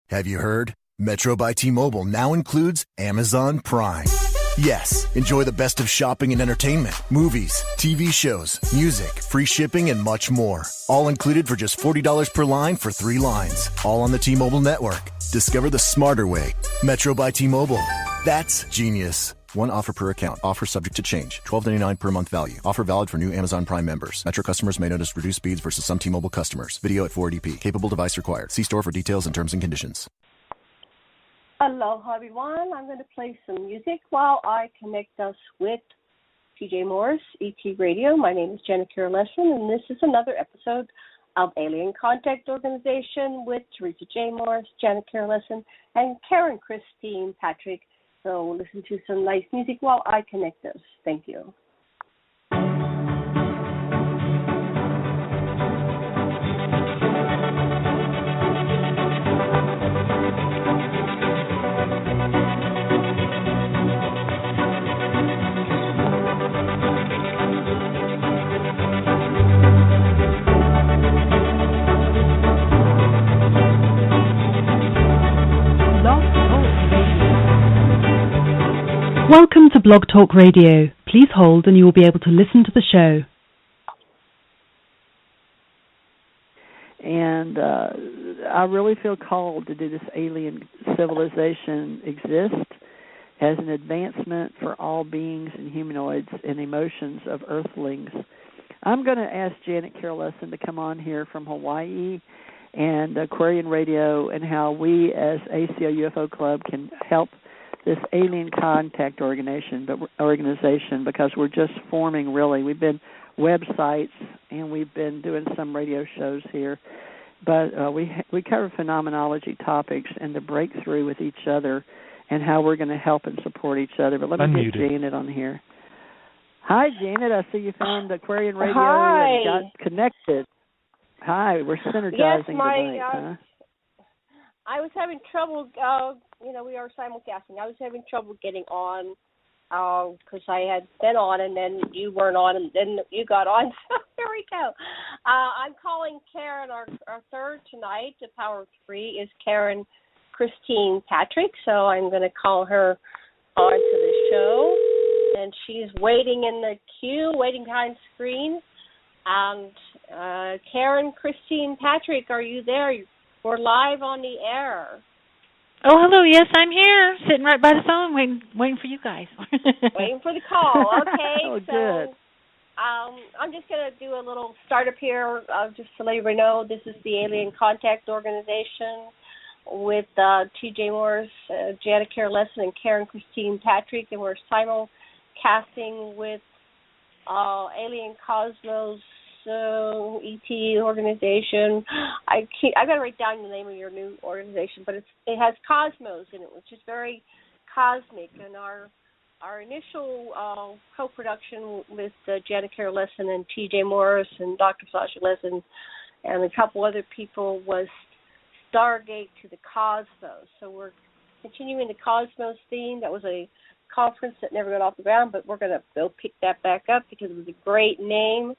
Have you heard? Metro by T-Mobile now includes Amazon Prime. Yes, enjoy the best of shopping and entertainment, movies, TV shows, music, free shipping, and much more. All included for just $40 per line for 3 lines. All on the T-Mobile network. Discover the smarter way. Metro by T-Mobile. That's genius. One offer per account. Offer subject to change. $12.99 per month value. Offer valid for new Amazon Prime members. Metro customers may notice reduced speeds versus some T-Mobile customers. Video at 480p. Capable device required. See store for details and terms and conditions. Aloha, everyone. I'm going to play some music while I connect us with TJ Morris, ET Radio. My name is Janet Kira Lessin, and this is another episode of Alien Contact Organization with Theresa J. Morris, Janet Kira Lessin, and Karen Christine Patrick. So listen to some nice music while I connect us. Thank you. Welcome to Blog Talk Radio. Please hold and you will be able to listen to the show. And I really feel called to do this alien civilization exist as an advancement for all beings and humanoids and emotions of Earthlings. I'm going to ask Janet Kira Lessin to come on here from Hawaii and Aquarian Radio and how we as ACO UFO Club can help this alien contact organization because we're just forming really. We've been websites and we've been doing some radio shows here, but we cover phenomenology topics and the breakthrough with each other and how we're going to help and support each other. But let me get Janet on here. Hi, Janet. I see you found Aquarian Radio and got connected. Hi, we're synergizing tonight. Huh? I was having trouble, we are simulcasting. I was having trouble getting on because I had been on and then you weren't on and then you got on. So here we go. I'm calling Karen, our third tonight. The Power of Three is Karen Christine Patrick. So I'm going to call her onto the show. And she's waiting in the queue, waiting behind the screen. And Karen Christine Patrick, are you there? We're live on the air. Oh, hello. Yes, I'm here, sitting right by the phone, waiting for you guys. Waiting for the call. Okay. Oh, good. I'm just going to do a little startup here, just to let everybody know this is the Alien Contact Organization with T.J. Morris, Janet Kira Lessin, and Karen Christine Patrick, and we're simulcasting with Alien Cosmos ET organization. I got to write down the name of your new organization, but it has Cosmos in it, which is very cosmic. And our initial co-production with Janet Kira Lessin and T.J. Morris and Dr. Sasha Lessin and a couple other people was Stargate to the Cosmos. So we're continuing the Cosmos theme. That was a conference that never got off the ground, but we're going to go pick that back up because it was a great name.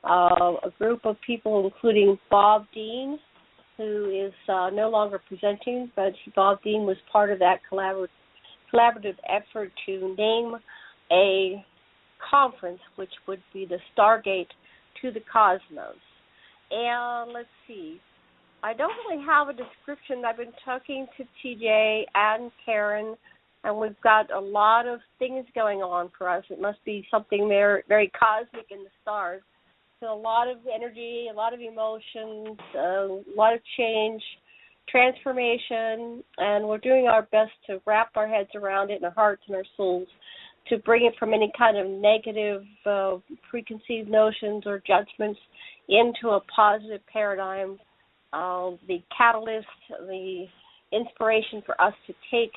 A group of people, including Bob Dean, who is no longer presenting, but Bob Dean was part of that collaborative effort to name a conference, which would be the Stargate to the Cosmos. And let's see, I don't really have a description. I've been talking to TJ and Karen, and we've got a lot of things going on for us. It must be something very, very cosmic in the stars. So a lot of energy, a lot of emotions, a lot of change, transformation, and we're doing our best to wrap our heads around it in our hearts and our souls to bring it from any kind of negative preconceived notions or judgments into a positive paradigm, the catalyst, the inspiration for us to take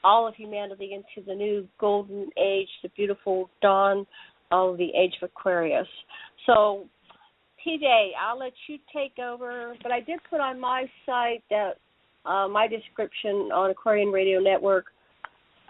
all of humanity into the new golden age, the beautiful dawn of the age of Aquarius. So, TJ, I'll let you take over, but I did put on my site that my description on Aquarian Radio Network,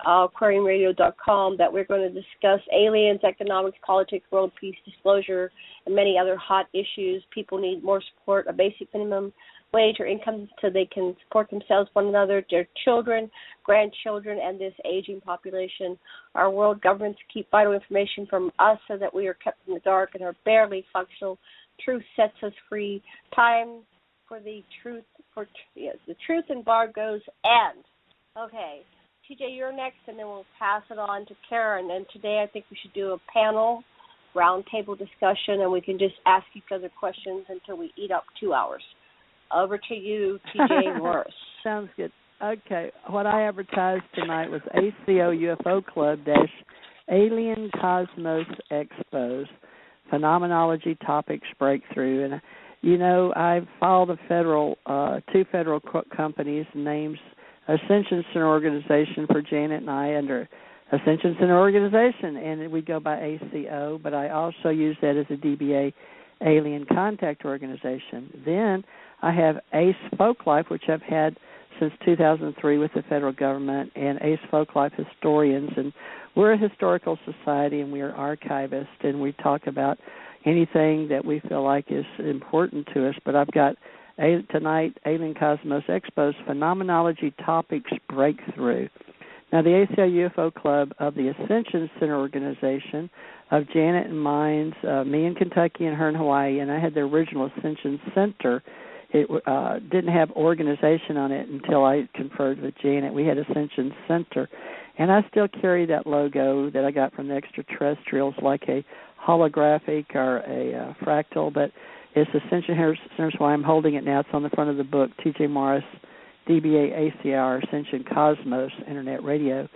aquarianradio.com, that we're going to discuss aliens, economics, politics, world peace, disclosure, and many other hot issues. People need more support, a basic minimum wage or income so they can support themselves, one another, their children, grandchildren, and this aging population. Our world governments keep vital information from us so that we are kept in the dark and are barely functional. Truth sets us free. Time for the truth embargoes end. Okay, TJ, you're next, and then we'll pass it on to Karen. And today I think we should do a panel roundtable discussion, and we can just ask each other questions until we eat up 2 hours. Over to you, TJ Morris. Sounds good. Okay, what I advertised tonight was ACO UFO Club - Alien Cosmos Expos, Phenomenology Topics Breakthrough. And, you know, I've followed two federal companies, names Ascension Center Organization for Janet and I under Ascension Center Organization, and we go by ACO, but I also use that as a DBA, Alien Contact Organization. Then I have ACE Folklife, which I've had since 2003 with the federal government, and ACE Folklife Historians, and we're a historical society, and we are archivists, and we talk about anything that we feel like is important to us. But I've got tonight Alien Cosmos Expos, Phenomenology Topics Breakthrough. Now, the ACO UFO Club of the Ascension Center Organization of Janet and mine's, me in Kentucky and her in Hawaii, and I had the original Ascension Center. It didn't have organization on it until I conferred with Janet. We had Ascension Center, and I still carry that logo that I got from the extraterrestrials, like a holographic or a fractal, but it's Ascension Center, so I'm holding it now. It's on the front of the book, T.J. Morris, DBA ACR, Ascension Cosmos, Internet Radio.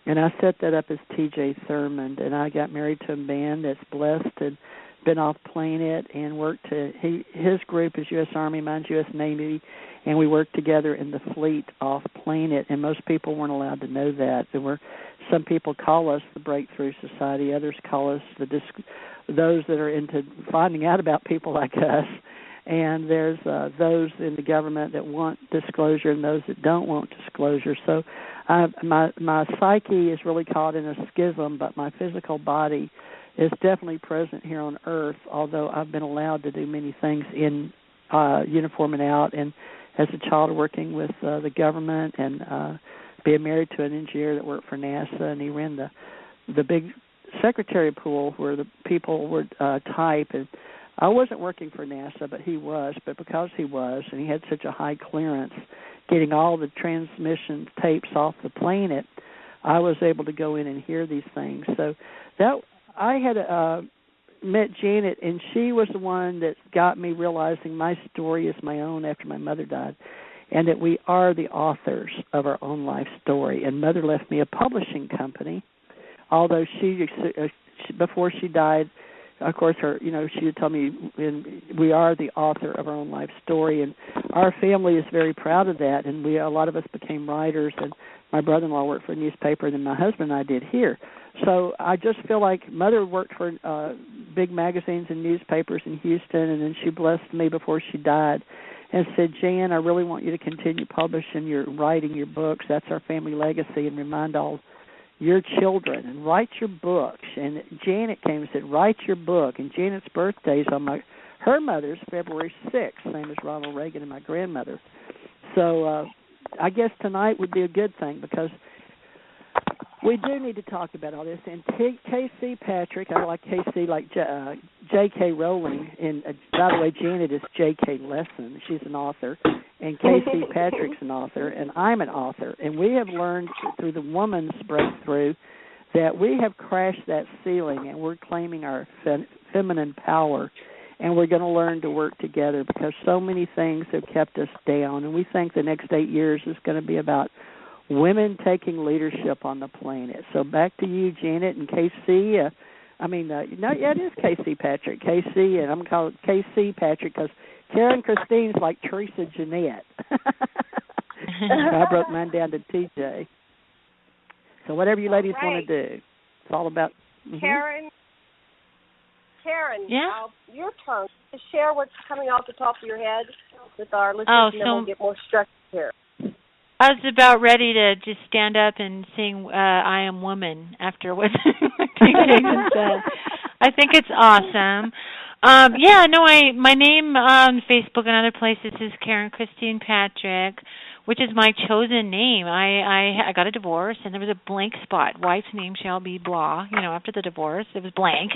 And I set that up as T.J. Thurmond, and I got married to a man that's blessed and been off planet and worked his group is U.S. Army, mine's U.S. Navy, and we worked together in the fleet off planet, and most people weren't allowed to know that. Some people call us the Breakthrough Society, others call us those that are into finding out about people like us, and there's those in the government that want disclosure and those that don't want disclosure. So my psyche is really caught in a schism, but my physical body is definitely present here on Earth, although I've been allowed to do many things in uniform and out, and as a child working with the government and being married to an engineer that worked for NASA, and he ran the big secretary pool where the people would type. And I wasn't working for NASA, but he was. But because he was, and he had such a high clearance, getting all the transmission tapes off the planet, I was able to go in and hear these things. So that I had met Janet, and she was the one that got me realizing my story is my own after my mother died, and that we are the authors of our own life story. And Mother left me a publishing company, although she before she died, of course, she would tell me, we are the author of our own life story, and our family is very proud of that. And a lot of us became writers, and my brother-in-law worked for a newspaper, and then my husband and I did here. So I just feel like Mother worked for big magazines and newspapers in Houston, and then she blessed me before she died and said, Jan, I really want you to continue publishing writing your books. That's our family legacy, and remind all your children and write your books. And Janet came and said, write your book. And Janet's birthday is on her mother's February 6th, same as Ronald Reagan and my grandmother. So I guess tonight would be a good thing, because we do need to talk about all this. And K.C. Patrick, I like K.C. like J.K. Rowling. And by the way, Janet is J.K. Lessin. She's an author. And K.C. Patrick's an author, and I'm an author. And we have learned through the woman's breakthrough that we have crashed that ceiling, and we're claiming our feminine power. And we're going to learn to work together, because so many things have kept us down. And we think the next 8 years is going to be about women taking leadership on the planet. So back to you, Janet and KC. It is KC Patrick. KC, and I'm calling it KC Patrick because Karen Christine's like Theresa Jeanette. I broke mine down to TJ. So whatever you ladies want to do, it's all about. Mm-hmm. Karen, yeah? Your turn to share what's coming off the top of your head with our listeners, and then we'll get more structure here. I was about ready to just stand up and sing I Am Woman after what TJ said. I think it's awesome. My name on Facebook and other places is Karen Christine Patrick, which is my chosen name. I got a divorce, and there was a blank spot. Wife's name shall be blah. After the divorce, it was blank,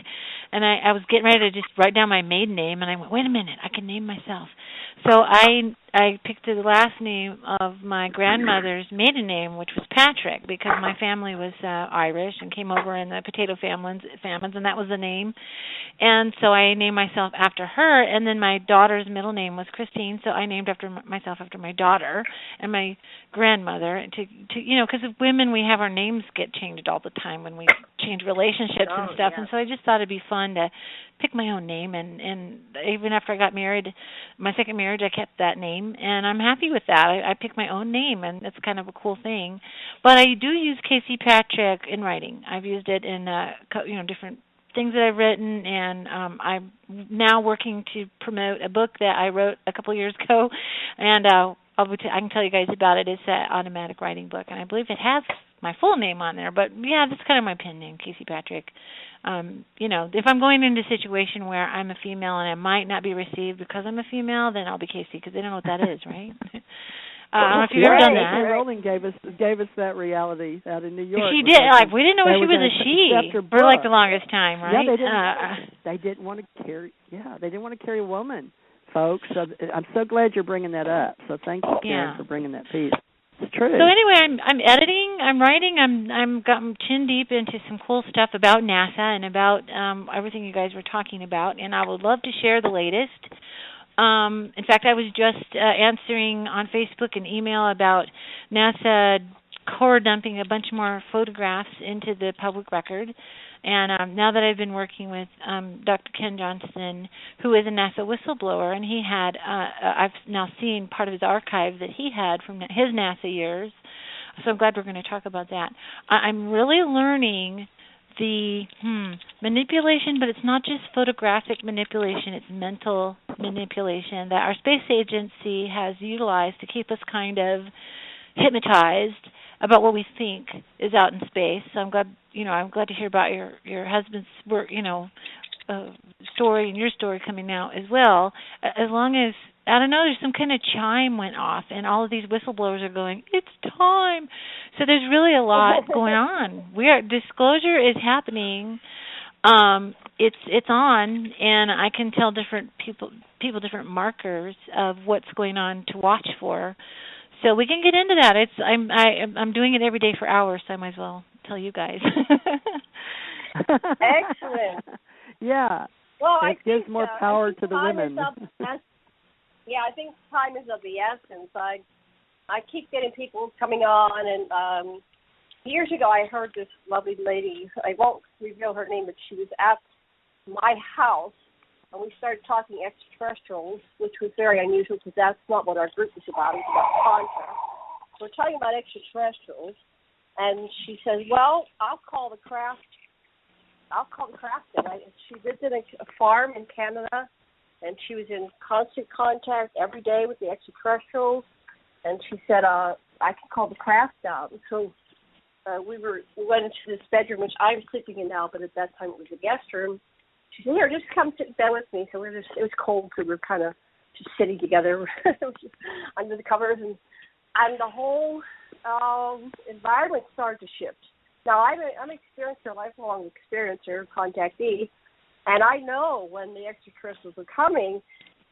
and I was getting ready to just write down my maiden name, and I went, wait a minute, I can name myself. So I picked the last name of my grandmother's maiden name, which was Patrick, because my family was Irish and came over in the potato famines, and that was the name. And so I named myself after her, and then my daughter's middle name was Christine, so I named myself after my daughter and my grandmother. To because as women, we have our names get changed all the time when we change relationships and stuff. Yeah. And so I just thought it'd be fun to pick my own name, and even after I got married, my second marriage, I kept that name, and I'm happy with that. I picked my own name, and it's kind of a cool thing. But I do use Casey Patrick in writing. I've used it in different things that I've written, and I'm now working to promote a book that I wrote a couple of years ago, and I can tell you guys about it. It's an automatic writing book, and I believe it has my full name on there. But yeah, that's kind of my pen name, Casey Patrick. If I'm going into a situation where I'm a female and I might not be received because I'm a female, then I'll be Casey, because they don't know what that is, right? I don't know if you've ever done that. Rowling gave us that reality out in New York. She did. We didn't know she was a she for the longest time, right? Yeah, they didn't want to carry. Yeah, they didn't want to carry a woman, folks. So I'm so glad you're bringing that up. So thank you, Karen, for bringing that piece. It's true. So anyway, I'm editing, I'm writing, I'm gotten chin deep into some cool stuff about NASA and about everything you guys were talking about, and I would love to share the latest. In fact, I was just answering on Facebook an email about NASA core dumping a bunch more photographs into the public record. And now that I've been working with Dr. Ken Johnston, who is a NASA whistleblower, and he had, I've now seen part of his archive that he had from his NASA years. So I'm glad we're going to talk about that. I'm really learning the manipulation, but it's not just photographic manipulation, it's mental manipulation that our space agency has utilized to keep us kind of hypnotized about what we think is out in space. So I'm glad to hear about your husband's work, story and your story coming out as well. As long as, I don't know, there's some kind of chime went off, and all of these whistleblowers are going, it's time. So there's really a lot going on. Disclosure is happening. It's on, and I can tell different people different markers of what's going on to watch for. So we can get into that. I'm doing it every day for hours, so I might as well tell you guys. Excellent. Yeah. Well, it gives more power to the women. I think time is of the essence. I keep getting people coming on, and years ago I heard this lovely lady, I won't reveal her name, but she was at my house, and we started talking extraterrestrials, which was very unusual because that's not what our group was about. It was about contract. We're talking about extraterrestrials, and she says, well, I'll call the craft in. She lived in a farm in Canada, and she was in constant contact every day with the extraterrestrials, and she said, I can call the craft out. And so we went into this bedroom, which I'm sleeping in now, but at that time it was a guest room. She said, here, just come sit in bed with me. So it was cold, so we were kind of just sitting together under the covers, and the whole environment started to shift. Now, I'm an experiencer, lifelong experiencer, contactee, and I know when the extraterrestrials are coming,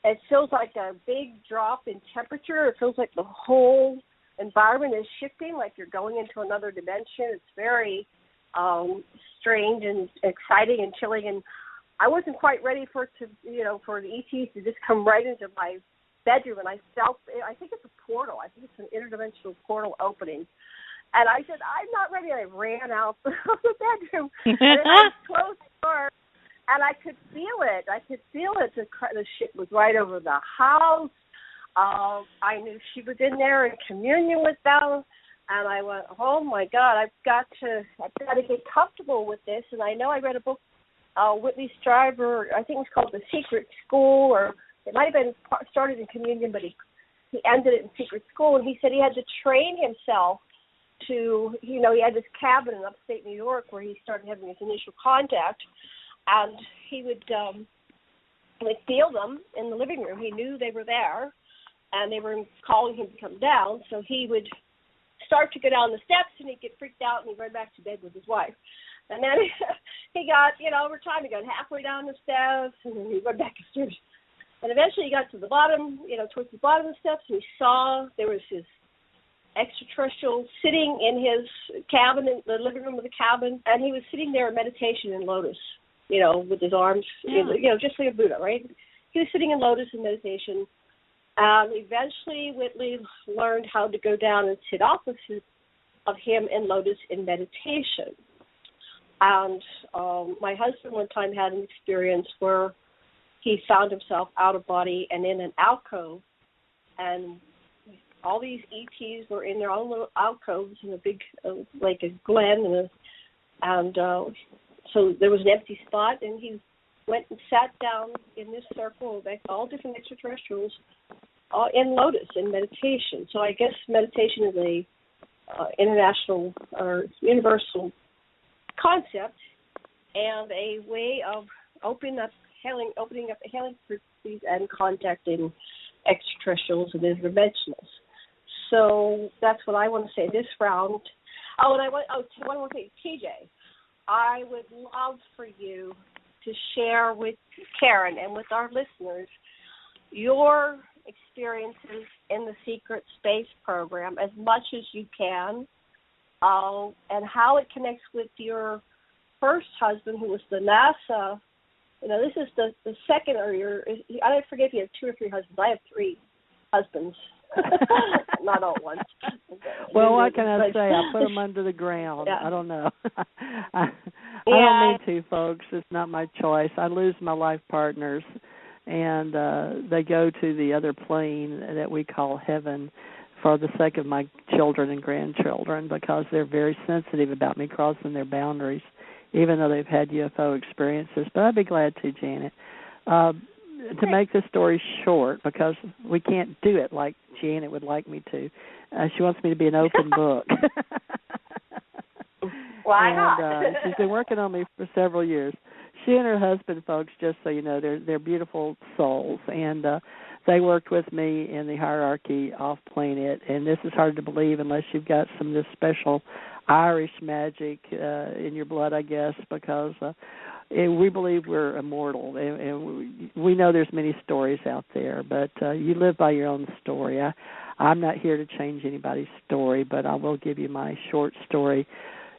it feels like a big drop in temperature. It feels like the whole environment is shifting, like you're going into another dimension. It's very strange and exciting and chilling, and I wasn't quite ready for the ETs to just come right into my bedroom, and I think it's a portal. I think it's an interdimensional portal opening. And I said, I'm not ready. I ran out of the bedroom, and I closed the door, and I could feel it. The shit was right over the house. I knew she was in there in communion with them, and I went, oh, my God, I've got to get comfortable with this. And I know I read a book, Whitley Strieber, I think it was called The Secret School, or it might have been started in communion, but he ended it in Secret School, and he said he had to train himself to, he had this cabin in upstate New York where he started having his initial contact, and he would would feel them in the living room. He knew they were there, and they were calling him to come down. So he would start to go down the steps, and he'd get freaked out, and he'd run back to bed with his wife. And then he got, over time, he got halfway down the steps, and then he'd run back upstairs. And eventually he got to the bottom, towards the bottom of the steps, and he saw there was his extraterrestrial sitting in his cabin, in the living room of the cabin, and he was sitting there in meditation in lotus, with his arms, just like a Buddha, right? He was sitting in lotus in meditation. Eventually, Whitley learned how to go down and sit opposite of him in lotus in meditation. And my husband one time had an experience where he found himself out of body and in an alcove, and all these ETs were in their own little alcoves in a big, like a glen, and so there was an empty spot, and he went and sat down in this circle of all different extraterrestrials in lotus, in meditation. So I guess meditation is a international or universal concept and a way of opening up the healing frequencies and contacting extraterrestrials and interdimensionals. So that's what I want to say this round. One more thing, TJ. I would love for you to share with Karen and with our listeners your experiences in the secret space program as much as you can, and how it connects with your first husband, who was the NASA. This is the second, I don't forget if you have 2 or 3 husbands. I have 3 husbands. Not all at once. Well, what can I say? I put them under the ground. Yeah. I don't know. I don't mean to, folks. It's not my choice. I lose my life partners, and they go to the other plane that we call heaven for the sake of my children and grandchildren, because they're very sensitive about me crossing their boundaries, even though they've had UFO experiences. But I'd be glad to, Janet. To make this story short, because we can't do it like Janet would like me to. She wants me to be an open book. Why not? She's been working on me for several years. She and her husband, folks, just so you know, they're beautiful souls, and they worked with me in the hierarchy off planet. And this is hard to believe unless you've got some of this special Irish magic in your blood, I guess, because we believe we're immortal, and we know there's many stories out there, but you live by your own story. I'm not here to change anybody's story, but I will give you my short story.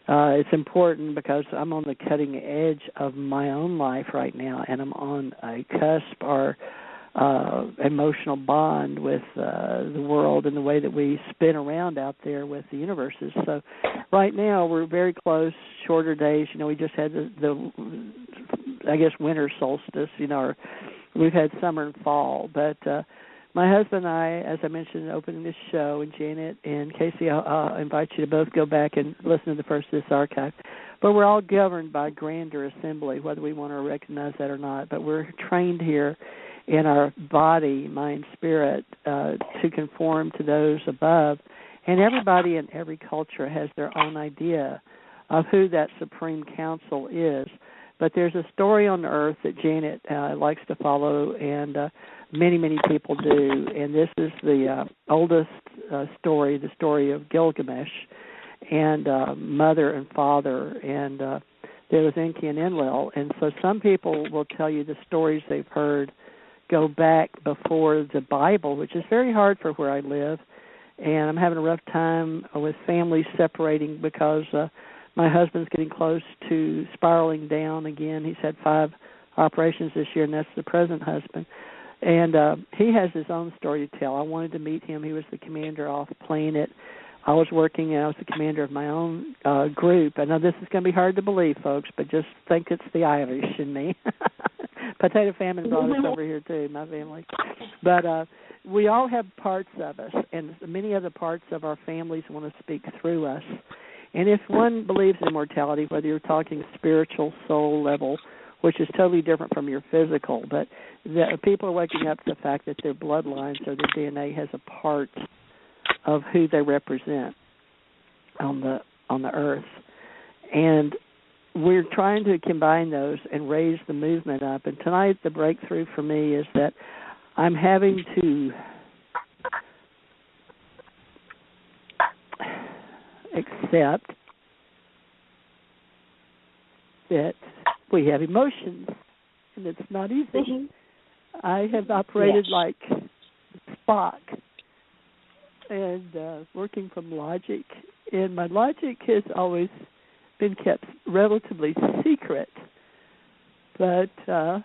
It's important because I'm on the cutting edge of my own life right now, and I'm on a cusp or emotional bond with the world and the way that we spin around out there with the universes. So right now we're very close, shorter days. We just had the I guess, winter solstice. We've had summer and fall. But my husband and I, as I mentioned, opening this show, and Janet and Casey, I'll invite you to both go back and listen to the first of this archive. But we're all governed by grander assembly, whether we want to recognize that or not. But we're trained here in our body, mind, spirit, to conform to those above. And everybody in every culture has their own idea of who that Supreme Council is. But there's a story on Earth that Janet likes to follow, and many, many people do. And this is the oldest story, the story of Gilgamesh and mother and father. And there was Enki and Enlil. And so some people will tell you the stories they've heard go back before the Bible, which is very hard for where I live. And I'm having a rough time with families separating because my husband's getting close to spiraling down again. He's had 5 operations this year, and that's the present husband. And he has his own story to tell. I wanted to meet him. He was the commander off planet. I was working, and I was the commander of my own group. I know this is going to be hard to believe, folks, but just think it's the Irish in me. Potato famine brought us over here, too, my family. But we all have parts of us, and many other parts of our families want to speak through us. And if one believes in immortality, whether you're talking spiritual, soul level, which is totally different from your physical, but people are waking up to the fact that their bloodlines or their DNA has a part of who they represent on the earth. And we're trying to combine those and raise the movement up. And tonight the breakthrough for me is that I'm having to accept that we have emotions, and it's not easy. Mm-hmm. I have operated like Spock and working from logic, and my logic has always been kept relatively secret. But the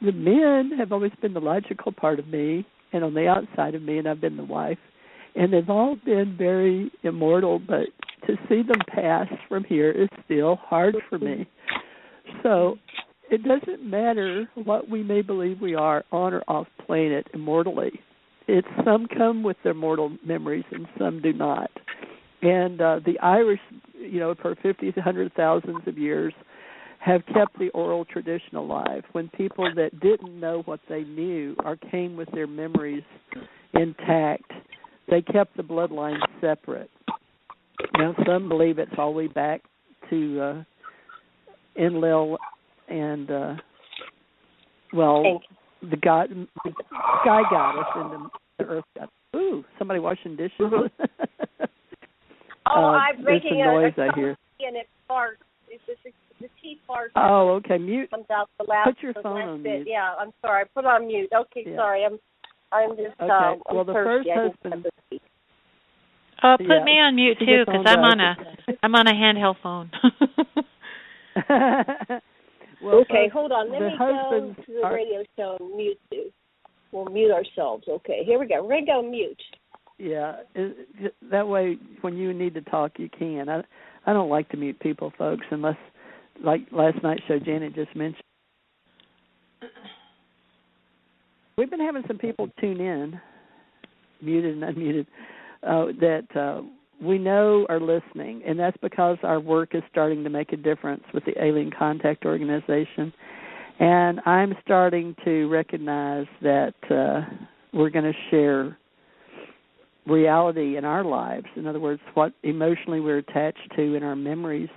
men have always been the logical part of me and on the outside of me, and I've been the wife. And they've all been very immortal, but to see them pass from here is still hard for me. So it doesn't matter what we may believe we are on or off planet immortally. It's some come with their mortal memories and some do not. And the Irish, for 50, 100,000 of years have kept the oral tradition alive. When people that didn't know what they knew or came with their memories intact, they kept the bloodline separate. Now, some believe it's all the way back to Enlil and, the sky goddess and the earth goddess. Ooh, somebody washing dishes. I'm breaking a noise I hear. And it farts. It's the tea farts. Oh, okay. Mute. Comes out the last. Put your phone on mute. Yeah, I'm sorry. I put it on mute. Okay, yeah. sorry. I'm just. Okay. Well, I'm the thirsty. first husband. Put me on mute too, because I'm on a handheld phone. Well, okay, hold on. Let me go to the radio show and mute you. We'll mute ourselves. Okay, here we go. We're going to go mute. Yeah, that way when you need to talk, you can. I don't like to mute people, folks, unless, like last night's show, Janet just mentioned. We've been having some people tune in, muted and unmuted, that we know are listening, and that's because our work is starting to make a difference with the Alien Contact Organization. And I'm starting to recognize that we're going to share reality in our lives. In other words, what emotionally we're attached to in our memories.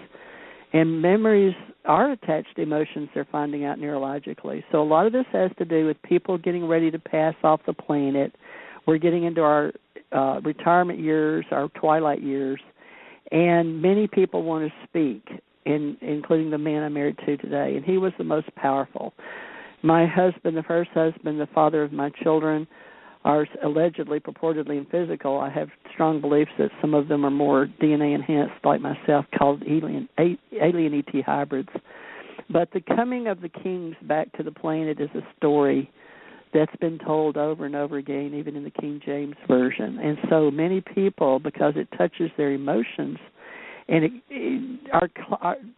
And memories are attached to emotions, they're finding out neurologically. So a lot of this has to do with people getting ready to pass off the planet. We're getting into our retirement years, our twilight years, and many people want to speak, including the man I'm married to today, and he was the most powerful. My husband, the first husband, the father of my children, are allegedly, purportedly, and physical. I have strong beliefs that some of them are more DNA enhanced, like myself, called alien ET hybrids. But the coming of the kings back to the planet is a story that's been told over and over again, even in the King James Version. And so many people, because it touches their emotions, and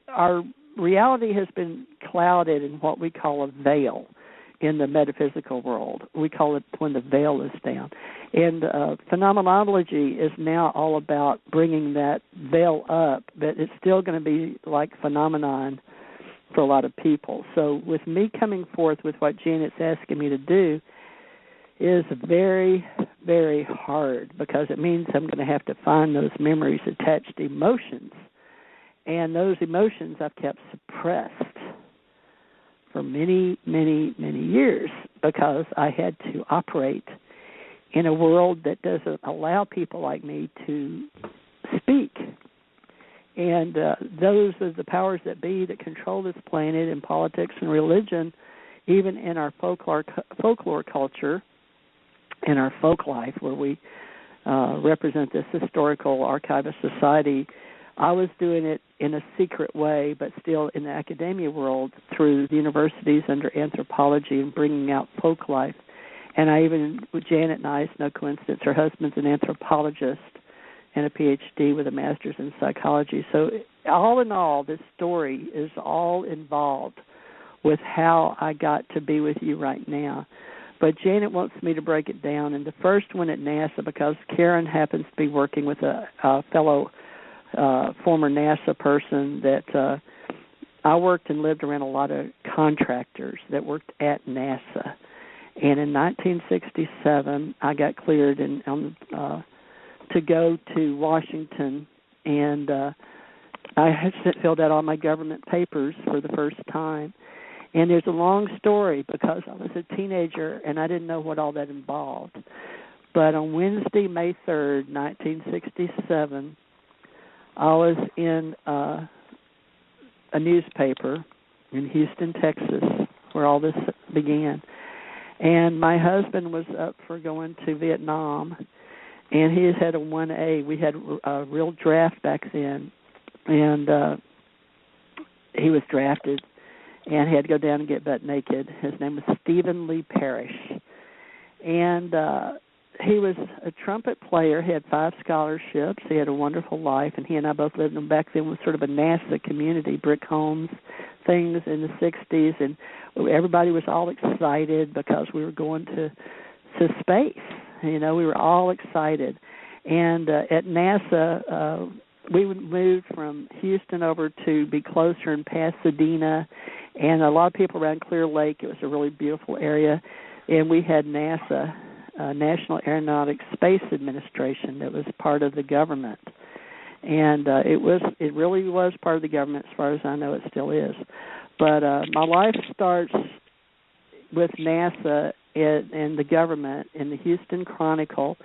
our reality has been clouded in what we call a veil in the metaphysical world. We call it when the veil is down. And phenomenology is now all about bringing that veil up, but it's still going to be like phenomenon for a lot of people. So with me coming forth with what Janet's asking me to do is very, very hard, because it means I'm going to have to find those memories attached to emotions. And those emotions I've kept suppressed for many, many, many years, because I had to operate in a world that doesn't allow people like me to speak. And those are the powers that be that control this planet in politics and religion, even in our folklore culture, in our folk life, where we represent this historical archivist society. I was doing it in a secret way, but still in the academia world through the universities under anthropology and bringing out folk life. And I even, Janet and I, it's no coincidence, her husband's an anthropologist and a PhD with a master's in psychology. So all in all, this story is all involved with how I got to be with you right now. But Janet wants me to break it down. And the first one at NASA, because Karen happens to be working with a fellow former NASA person that I worked and lived around a lot of contractors that worked at NASA. And in 1967, I got cleared to go to Washington and I had filled out all my government papers for the first time. And there's a long story because I was a teenager and I didn't know what all that involved. But on Wednesday, May 3rd, 1967, I was in a newspaper in Houston, Texas, where all this began. And my husband was up for going to Vietnam, and he had a 1A. We had a real draft back then, and he was drafted, and he had to go down and get butt naked. His name was Stephen Lee Parrish, and he was a trumpet player. He had 5 scholarships. He had a wonderful life, and he and I both lived in back then was sort of a NASA community, brick homes, things in the 60s, and everybody was all excited because we were going to space. You know, we were all excited. And at NASA, we moved from Houston over to be closer in Pasadena, and a lot of people around Clear Lake. It was a really beautiful area, and we had NASA, National Aeronautics Space Administration, that was part of the government. And it really was part of the government, as far as I know. It still is. But my life starts with NASA and the government in the Houston Chronicle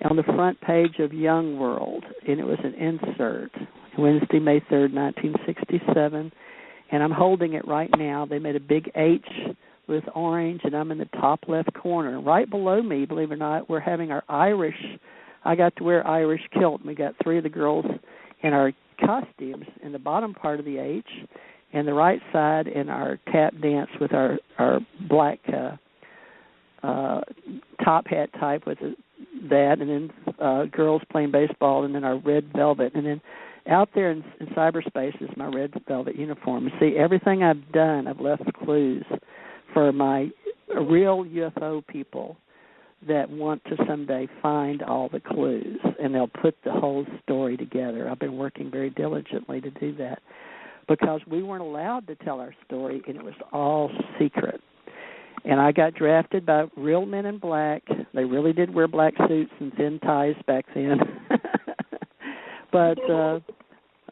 on the front page of Young World, and it was an insert, Wednesday, May 3rd, 1967, and I'm holding it right now. They made a big H with orange, and I'm in the top left corner. Right below me, believe it or not, we're having our Irish. I got to wear Irish kilt, and we got 3 of the girls in our costumes in the bottom part of the H, and the right side in our tap dance with our black top hat type with that, and then girls playing baseball, and then our red velvet, and then out there in cyberspace is my red velvet uniform. See, everything I've done, I've left clues for my real UFO people that want to someday find all the clues, and they'll put the whole story together. I've been working very diligently to do that because we weren't allowed to tell our story, and it was all secret. And I got drafted by real men in black. They really did wear black suits and thin ties back then. But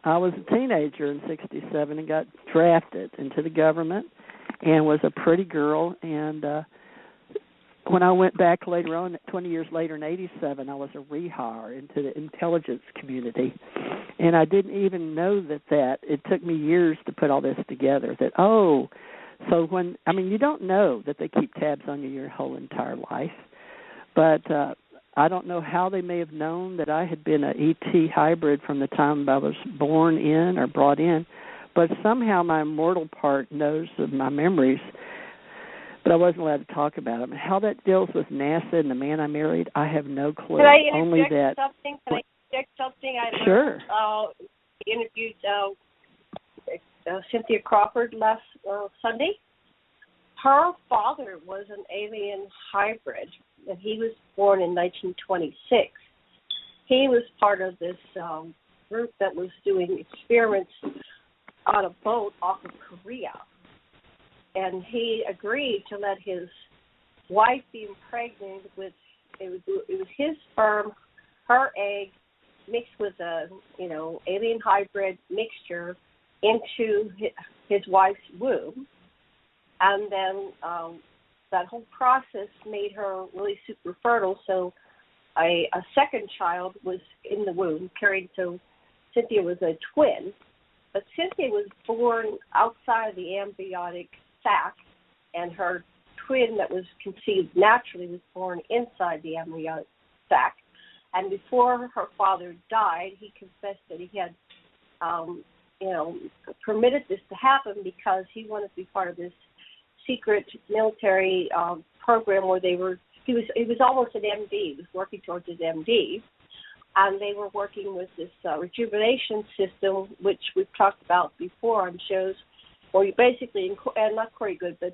I was a teenager in 67 and got drafted into the government and was a pretty girl. And when I went back later on, 20 years later in 87, I was a rehire into the intelligence community. And I didn't even know that. It took me years to put all this together, so when, I mean, you don't know that they keep tabs on you your whole entire life, but I don't know how they may have known that I had been an ET hybrid from the time I was born in or brought in, but somehow my immortal part knows of my memories, but I wasn't allowed to talk about them. How that deals with NASA and the man I married, I have no clue. Can I Only that. Something? Can I interject something? I Sure. Interviewed Cynthia Crawford last Sunday. Her father was an alien hybrid, and he was born in 1926. He was part of this group that was doing experiments on a boat off of Korea, and he agreed to let his wife be impregnated with it was his sperm, her egg, mixed with a alien hybrid mixture into his wife's womb, and then that whole process made her really super fertile. So a second child was in the womb, carried. So Cynthia was a twin, but Cynthia was born outside the amniotic sac, and her twin that was conceived naturally was born inside the amniotic sac. And before her father died, he confessed that he had permitted this to happen because he wanted to be part of this secret military program where he was almost an MD. He was working towards his MD, and they were working with this rejuvenation system, which we've talked about before on shows, where you basically, and not Corey Good, but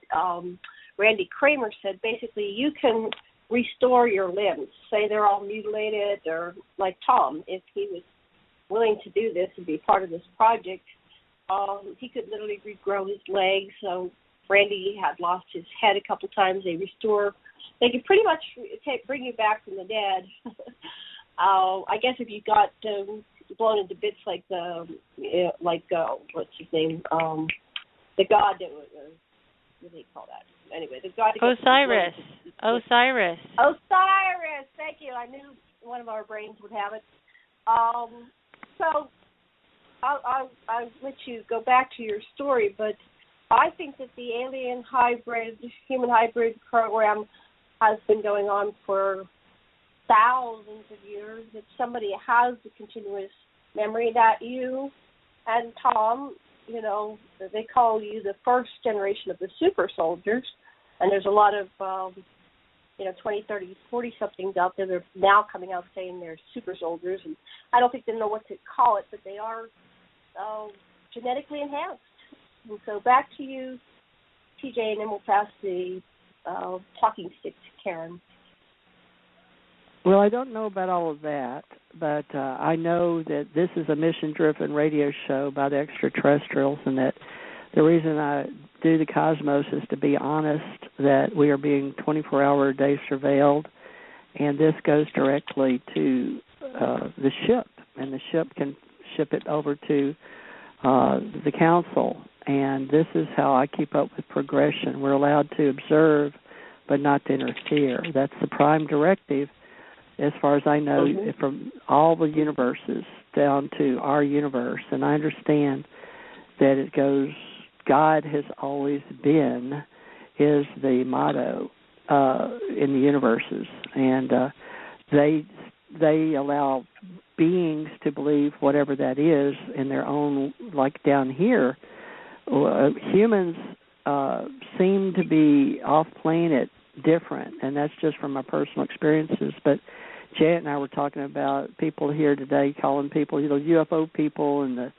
Randy Kramer said basically you can restore your limbs. Say they're all mutilated, or like Tom, if he was willing to do this and be part of this project, he could literally regrow his legs. So Randy had lost his head a couple times. They could pretty much bring you back from the dead. I guess if you got blown into bits like what's his name? The god that was, what do you call that? Anyway, the god. Osiris. Thank you. I knew one of our brains would have it. So I'll let you go back to your story, but I think that the alien hybrid, human hybrid program has been going on for thousands of years. If somebody has the continuous memory that you and Tom, they call you the first generation of the super soldiers, and there's a lot of 20, 30, 40-somethings out there that are now coming out saying they're super soldiers, and I don't think they know what to call it, but they are genetically enhanced. And so back to you, TJ, and then we'll pass the talking stick to Karen. Well, I don't know about all of that, but I know that this is a mission-driven radio show by the extraterrestrials, and that the reason I do the Cosmos is to be honest that we are being 24-hour-a-day surveilled, and this goes directly to the ship, and the ship can ship it over to the council, and this is how I keep up with progression. We're allowed to observe but not to interfere. That's the prime directive, as far as I know, from all the universes down to our universe. And I understand that it goes, God has always been, is the motto in the universes. And they allow beings to believe whatever that is in their own, like down here. Humans seem to be off-planet different, and that's just from my personal experiences. But Janet and I were talking about people here today calling people, UFO people and the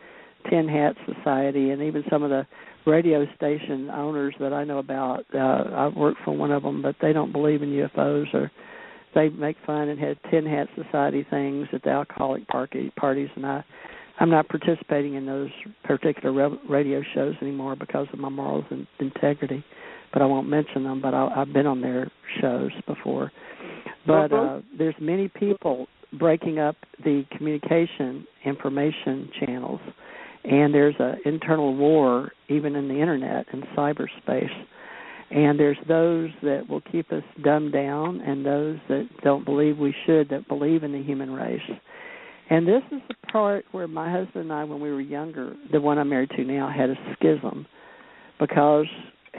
Tin Hat Society, and even some of the radio station owners that I know about. I work for one of them, but they don't believe in UFOs, or they make fun and have Tin Hat Society things at the alcoholic parties, and I'm not participating in those particular radio shows anymore because of my morals and integrity. But I won't mention them, but I've been on their shows before. But there's many people breaking up the communication information channels, and there's an internal war even in the Internet and cyberspace. And there's those that will keep us dumbed down and those that don't believe we should, that believe in the human race. And this is the part where my husband and I, when we were younger, the one I'm married to now, had a schism, because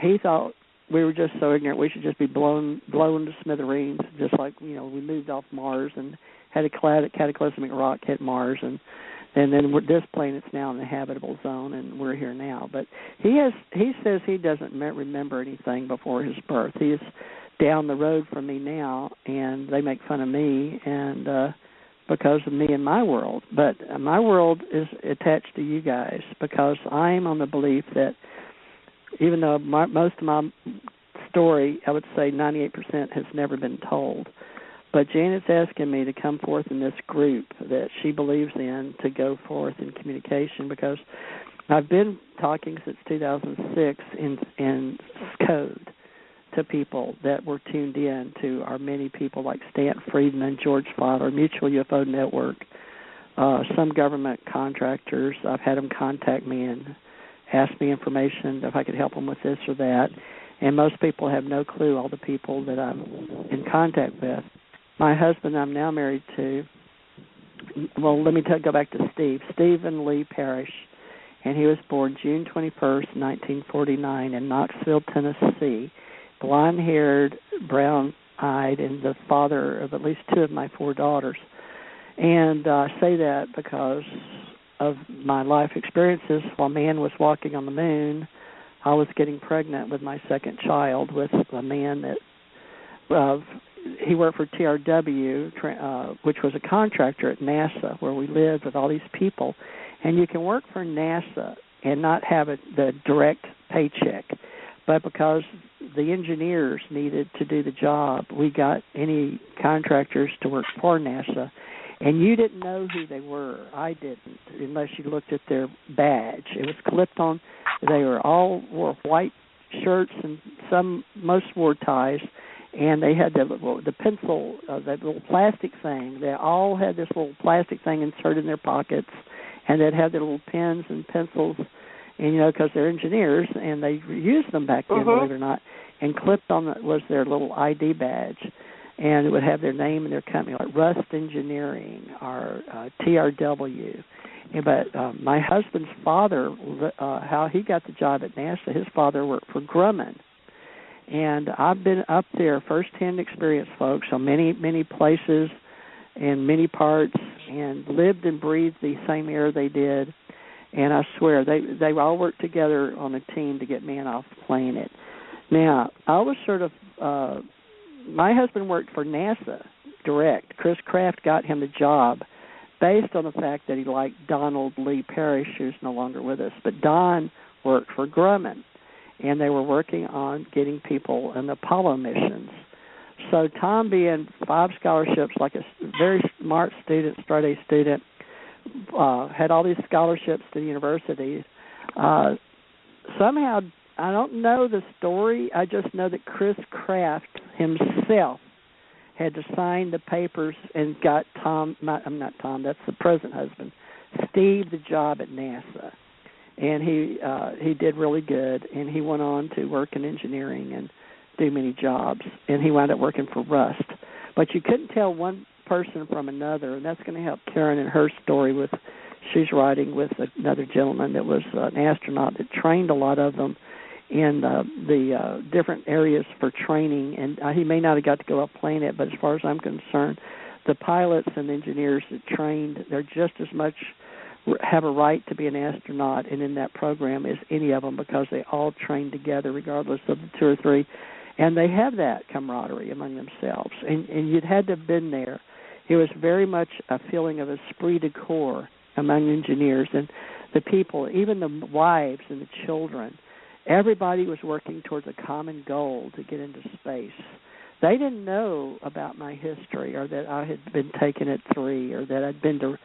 he thought we were just so ignorant we should just be blown to smithereens, just like, we moved off Mars and had a cataclysmic rock hit Mars, and then this planet's now in the habitable zone, and we're here now. But he says he doesn't remember anything before his birth. He is down the road from me now, and they make fun of me and because of me and my world. But my world is attached to you guys, because I'm on the belief that even though most of my story, I would say 98% has never been told, but Janet's asking me to come forth in this group that she believes in to go forth in communication, because I've been talking since 2006 in code to people that were tuned in to our many people like Stan Friedman, George Fowler, Mutual UFO Network, some government contractors. I've had them contact me and ask me information if I could help them with this or that. And most people have no clue, all the people that I'm in contact with. My husband I'm now married to, well, let me go back to Stephen Lee Parrish, and he was born June 21st, 1949 in Knoxville, Tennessee, blonde-haired, brown-eyed, and the father of at least two of my four daughters. And I say that because of my life experiences. While man was walking on the moon, I was getting pregnant with my second child with a man that he worked for TRW, which was a contractor at NASA, where we lived with all these people. And you can work for NASA and not have the direct paycheck, but because the engineers needed to do the job, we got any contractors to work for NASA. And you didn't know who they were. I didn't, unless you looked at their badge. It was clipped on. They were all wore white shirts, and most wore ties. and they had the pencil, that little plastic thing. They all had this little plastic thing inserted in their pockets, and they'd have their little pens and pencils, and because they're engineers, and they used them back then, believe it or not, and clipped on was their little ID badge, and it would have their name and their company, like Rust Engineering or TRW. But my husband's father, how he got the job at NASA, his father worked for Grumman. And I've been up there, first-hand experience, folks, on many, many places and many parts, and lived and breathed the same air they did. And I swear, they all worked together on a team to get man off the planet. Now, I was sort of, my husband worked for NASA direct. Chris Kraft got him the job based on the fact that he liked Donald Lee Parrish, who's no longer with us. But Don worked for Grumman, and they were working on getting people in the Apollo missions. So Tom, being 5 scholarships, like a very smart student, straight-A student, had all these scholarships to the university. Somehow, I don't know the story. I just know that Chris Kraft himself had to sign the papers and got I'm not Tom, that's the present husband, Steve, the job at NASA. And he did really good, and he went on to work in engineering and do many jobs, and he wound up working for Rust. But you couldn't tell one person from another, and that's going to help Karen in her story with, she's writing with another gentleman that was an astronaut that trained a lot of them in the different areas for training, and he may not have got to go up planet, but as far as I'm concerned, the pilots and engineers that trained, they're just as much have a right to be an astronaut and in that program as any of them, because they all train together regardless of the 2 or 3, and they have that camaraderie among themselves, and you'd had to have been there. It was very much a feeling of esprit de corps among engineers, and the people, even the wives and the children, everybody was working towards a common goal to get into space. They didn't know about my history, or that I had been taken at 3, or that I'd been to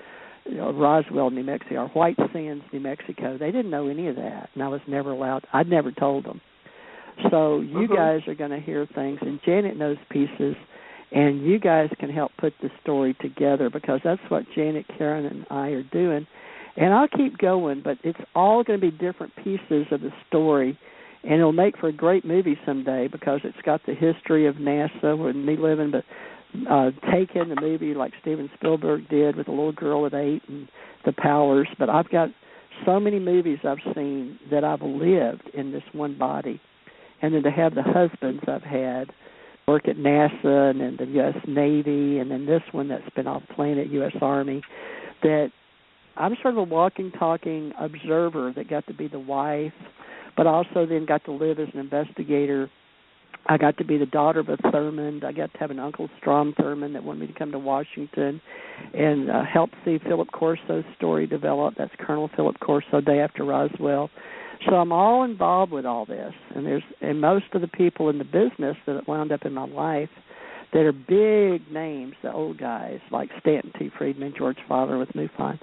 Roswell, New Mexico, or White Sands, New Mexico. They didn't know any of that, and I was never allowed. I'd never told them. So you guys are going to hear things, and Janet knows pieces, and you guys can help put the story together, because that's what Janet, Karen, and I are doing. And I'll keep going, but it's all going to be different pieces of the story, and it'll make for a great movie someday, because it's got the history of NASA and me living, but Taken, the movie like Steven Spielberg did with a little girl at 8 and the powers. But I've got so many movies I've seen that I've lived in this one body. And then to have the husbands I've had work at NASA and then the U.S. Navy, and then this one that's been off planet, U.S. Army, that I'm sort of a walking, talking observer that got to be the wife, but also then got to live as an investigator. I got to be the daughter of a Thurmond. I got to have an Uncle Strom Thurmond that wanted me to come to Washington and help see Philip Corso's story develop. That's Colonel Philip Corso, day after Roswell. So I'm all involved with all this. And most of the people in the business that wound up in my life that are big names, the old guys, like Stanton T. Friedman, George Fowler with MUFON,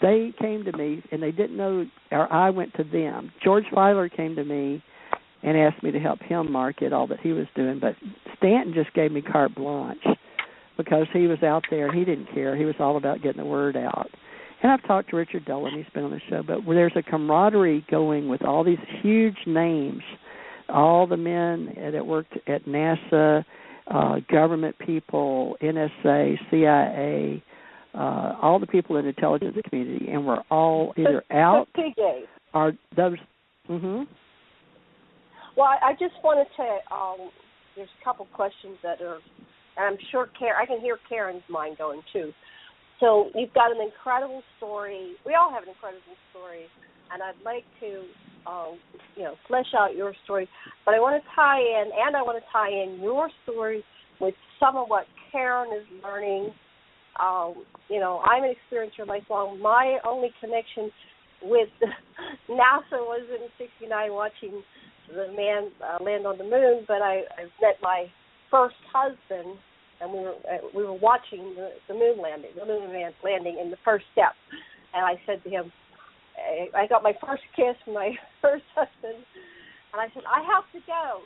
they came to me, and they didn't know, or I went to them. George Fowler came to me and asked me to help him market all that he was doing. But Stanton just gave me carte blanche, because he was out there and he didn't care. He was all about getting the word out. And I've talked to Richard Dolan. He's been on the show. But there's a camaraderie going with all these huge names, all the men that worked at NASA, government people, NSA, CIA, all the people in the intelligence community. And we're all either out or those... Mm-hmm. Well, I just wanted to, there's a couple questions that are, and I'm sure I can hear Karen's mind going too. So you've got an incredible story. We all have an incredible story, and I'd like to, flesh out your story. But I want to tie in your story with some of what Karen is learning. I'm an experiencer lifelong. My only connection with NASA was in '69 watching the man land on the moon, but I met my first husband, and we were watching the moon landing in the first step. And I said to him, I got my first kiss from my first husband, and I said, I have to go.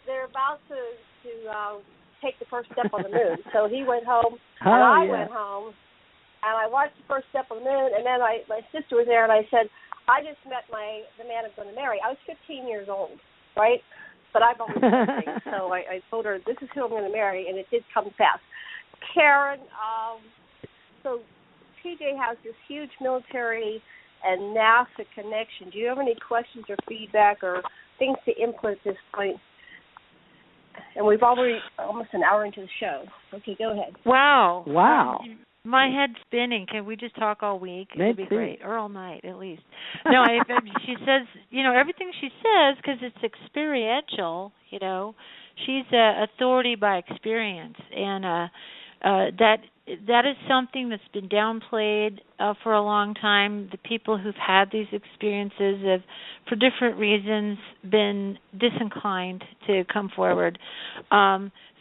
they're about to take the first step on the moon. So he went home, and I went home, and I watched the first step on the moon, and then my sister was there, and I said, I just met the man I'm going to marry. I was 15 years old, right? But I've always done things. So I told her, this is who I'm going to marry, and it did come fast. Karen, so TJ has this huge military and NASA connection. Do you have any questions or feedback or things to input at this point? And we've already almost an hour into the show. Okay, go ahead. Wow. My head's spinning. Can we just talk all week? It'd be great. Or all night, at least. No, she says, everything she says, because it's experiential, she's an authority by experience. And that is something that's been downplayed for a long time. The people who've had these experiences have, for different reasons, been disinclined to come forward.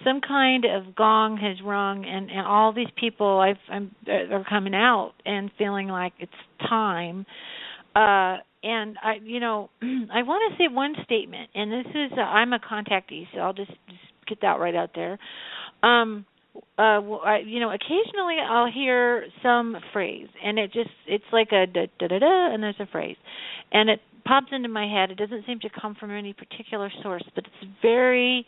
Some kind of gong has rung, and all these people are coming out and feeling like it's time. And I want to say one statement, and this is I'm a contactee, so I'll just get that right out there. Occasionally I'll hear some phrase, and it's like a da-da-da-da, and there's a phrase. And it pops into my head. It doesn't seem to come from any particular source, but it's very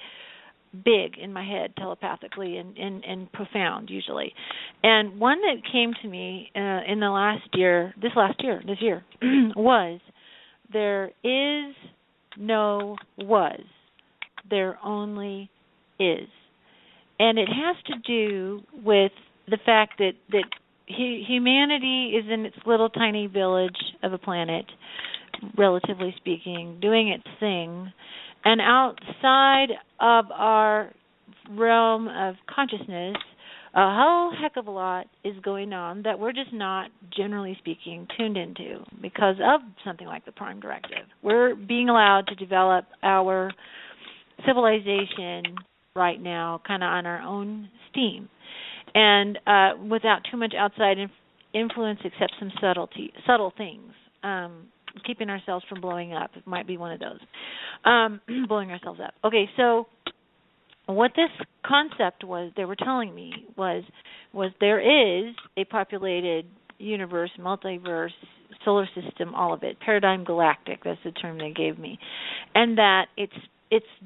big in my head telepathically and profound usually. And one that came to me in this year, was, there is no was, there only is. And it has to do with the fact that humanity is in its little tiny village of a planet, relatively speaking, doing its thing. And outside of our realm of consciousness, a whole heck of a lot is going on that we're just not, generally speaking, tuned into because of something like the Prime Directive. We're being allowed to develop our civilization right now kind of on our own steam and without too much outside influence except some subtle things. Keeping ourselves from blowing up. It might be one of those. Blowing ourselves up. Okay, so what this concept was, they were telling me, was there is a populated universe, multiverse, solar system, all of it, paradigm galactic, that's the term they gave me, and that it's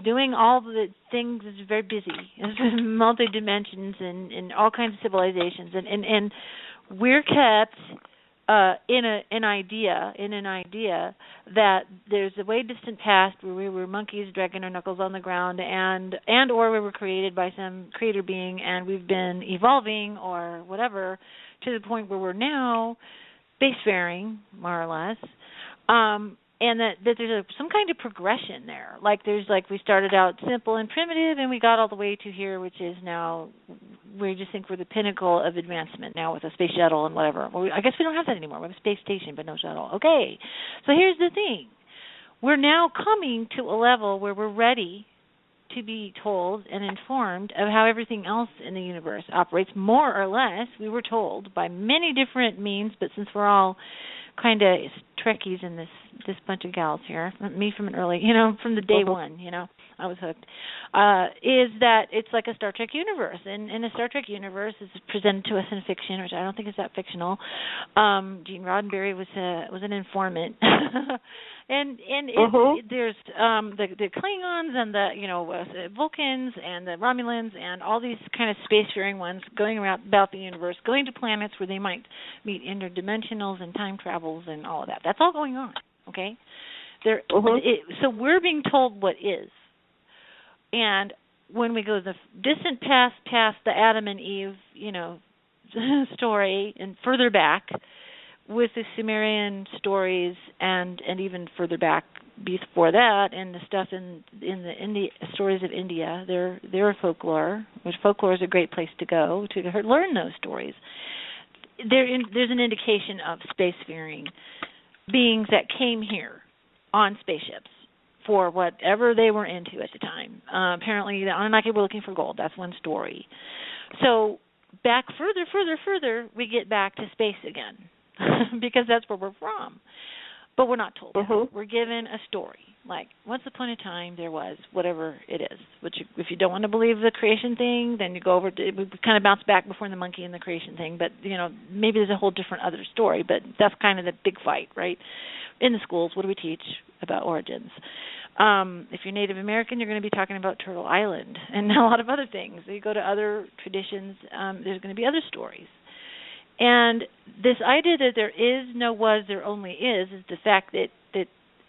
doing all the things. It's very busy. It's multi-dimensions and all kinds of civilizations. And we're kept in an idea that there's a way distant past where we were monkeys dragging our knuckles on the ground and or we were created by some creator being and we've been evolving or whatever to the point where we're now spacefaring, more or less. And that there's some kind of progression there. We started out simple and primitive, and we got all the way to here, which is now we just think we're the pinnacle of advancement now with a space shuttle and whatever. Well, I guess we don't have that anymore. We have a space station, but no shuttle. Okay, so here's the thing. We're now coming to a level where we're ready to be told and informed of how everything else in the universe operates, more or less. We were told by many different means, but since we're all kind of Trekkies in this bunch of gals here, me from an early, from the day one, I was hooked, is that it's like a Star Trek universe. And a Star Trek universe is presented to us in fiction, which I don't think is that fictional. Gene Roddenberry was an informant. and there's the Klingons and the Vulcans and the Romulans and all these kind of spacefaring ones going around about the universe, going to planets where they might meet interdimensionals and time travels and all of that. That's all going on, okay? So we're being told what is. And when we go the distant past the Adam and Eve, story, and further back with the Sumerian stories, and even further back before that, and the stuff in the stories of India, their folklore, which folklore is a great place to go to learn those stories. There's an indication of spacefaring beings that came here on spaceships for whatever they were into at the time. Apparently, the Anunnaki were looking for gold. That's one story. So back further, we get back to space again because that's where we're from. but we're not told Mm-hmm. that. We're given a story. Like, once upon a time there was whatever it is. Which, if you don't want to believe the creation thing, then you go over to, we kind of bounce back before the monkey and the creation thing. But, maybe there's a whole different other story. But that's kind of the big fight, right? In the schools, what do we teach about origins? If you're Native American, you're going to be talking about Turtle Island and a lot of other things. You go to other traditions, there's going to be other stories. And this idea that there is no was, there only is the fact that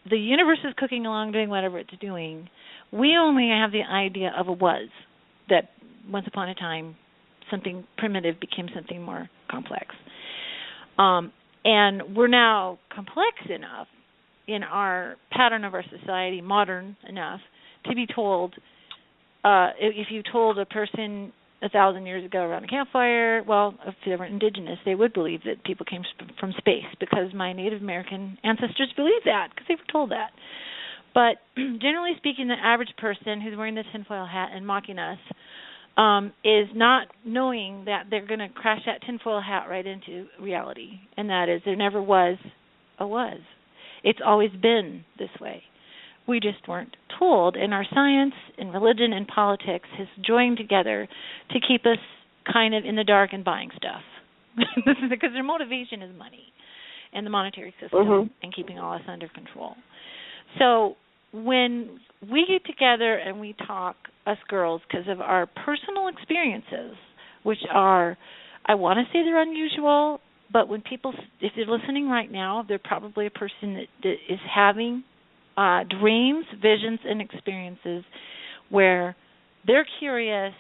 the universe is cooking along, doing whatever it's doing. We only have the idea of a was, that once upon a time something primitive became something more complex. And we're now complex enough in our pattern of our society, modern enough, to be told, if you told a person 1,000 years ago around a campfire, well, if they were indigenous, they would believe that people came from space, because my Native American ancestors believed that, because they were told that. But generally speaking, the average person who's wearing the tinfoil hat and mocking us is not knowing that they're going to crash that tinfoil hat right into reality, and that is there never was a was. It's always been this way. We just weren't told, and our science and religion and politics has joined together to keep us kind of in the dark and buying stuff. This is because their motivation is money and the monetary system and keeping all us under control. So when we get together and we talk, us girls, because of our personal experiences, which are, I want to say they're unusual, but when people, if they're listening right now, they're probably a person that is having dreams, visions, and experiences where they're curious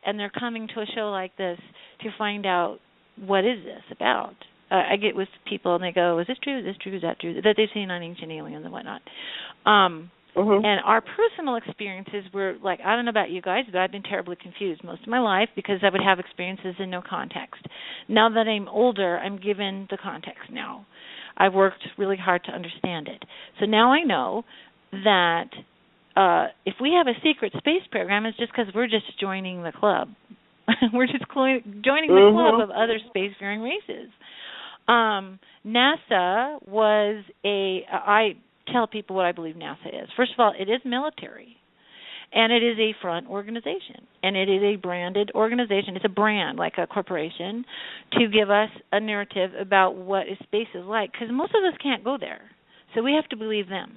and they're coming to a show like this to find out, what is this about? I get with people and they go, is this true, is this true, is that true, that they've seen on Ancient Aliens and whatnot. And our personal experiences were like, I don't know about you guys, but I've been terribly confused most of my life because I would have experiences in no context. Now that I'm older, I'm given the context now. I've worked really hard to understand it. So now I know that if we have a secret space program, it's just because we're just joining the club. We're just joining the club of other spacefaring races. NASA was I tell people what I believe NASA is. First of all, it is military. And it is a front organization, and it is a branded organization. It's a brand, like a corporation, to give us a narrative about what space is like, because most of us can't go there, so we have to believe them.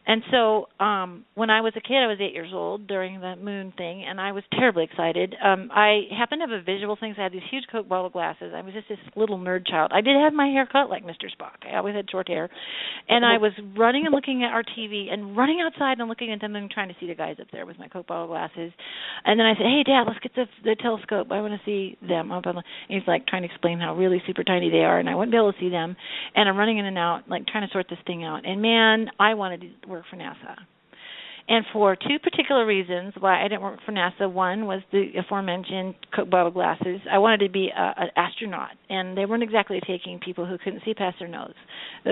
And so when I was a kid, I was 8 years old during the moon thing, and I was terribly excited. I happened to have a visual thing, so I had these huge Coke bottle glasses. I was just this little nerd child. I did have my hair cut like Mr. Spock. I always had short hair. And I was running and looking at our TV and running outside and looking at them and trying to see the guys up there with my Coke bottle glasses. And then I said, hey, Dad, let's get the telescope. I want to see them. And he's like trying to explain how really super tiny they are, and I wouldn't be able to see them. And I'm running in and out, like trying to sort this thing out. And, man, I wanted to work for NASA. And for two particular reasons why I didn't work for NASA. One was the aforementioned Coke bottle glasses. I wanted to be an astronaut, and they weren't exactly taking people who couldn't see past their nose,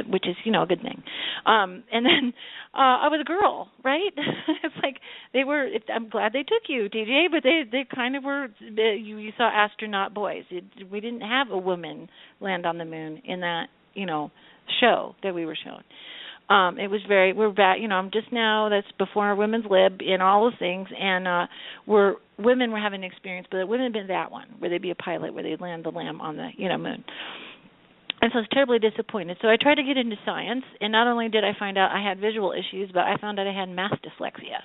which is, a good thing. And then I was a girl, right? It's like they were. I'm glad they took you, DJ, but they kind of were. You saw astronaut boys. We didn't have a woman land on the moon in that, show that we were shown. It was we're back, I'm just now, that's before women's lib and all those things, and women were having an experience, but it wouldn't have been that one, where they'd be a pilot, where they'd land the lamb on the, moon. And so I was terribly disappointed. So I tried to get into science, and not only did I find out I had visual issues, but I found out I had math dyslexia.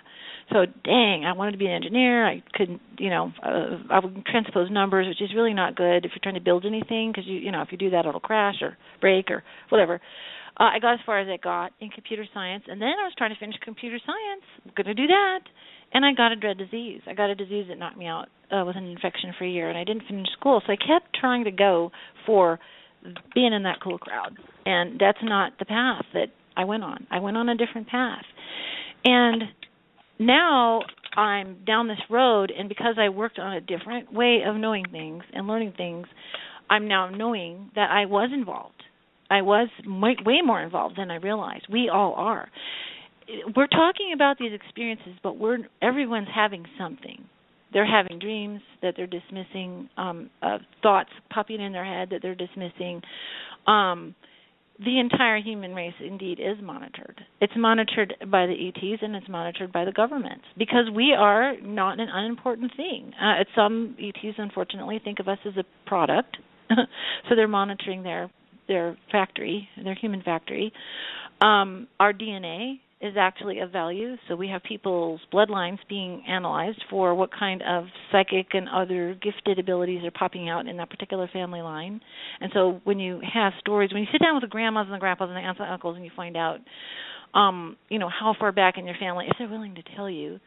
So, dang, I wanted to be an engineer. I couldn't, I would transpose numbers, which is really not good if you're trying to build anything, because, if you do that, it'll crash or break or whatever. I got as far as I got in computer science, and then I was trying to finish computer science. I'm going to do that. And I got a dread disease. I got a disease that knocked me out with an infection for a year, and I didn't finish school. So I kept trying to go for being in that cool crowd. And that's not the path that I went on. I went on a different path. And now I'm down this road, and because I worked on a different way of knowing things and learning things, I'm now knowing that I was involved. I was way more involved than I realized. We all are. We're talking about these experiences, but everyone's having something. They're having dreams that they're dismissing, thoughts popping in their head that they're dismissing. the entire human race indeed is monitored. It's monitored by the ETs and it's monitored by the governments because we are not an unimportant thing. Some ETs, unfortunately, think of us as a product, so they're monitoring their factory, their human factory. Our DNA is actually of value, so we have people's bloodlines being analyzed for what kind of psychic and other gifted abilities are popping out in that particular family line. And so when you have stories, when you sit down with the grandmas and the grandpas and the aunts and uncles and you find out, how far back in your family, if they're willing to tell you,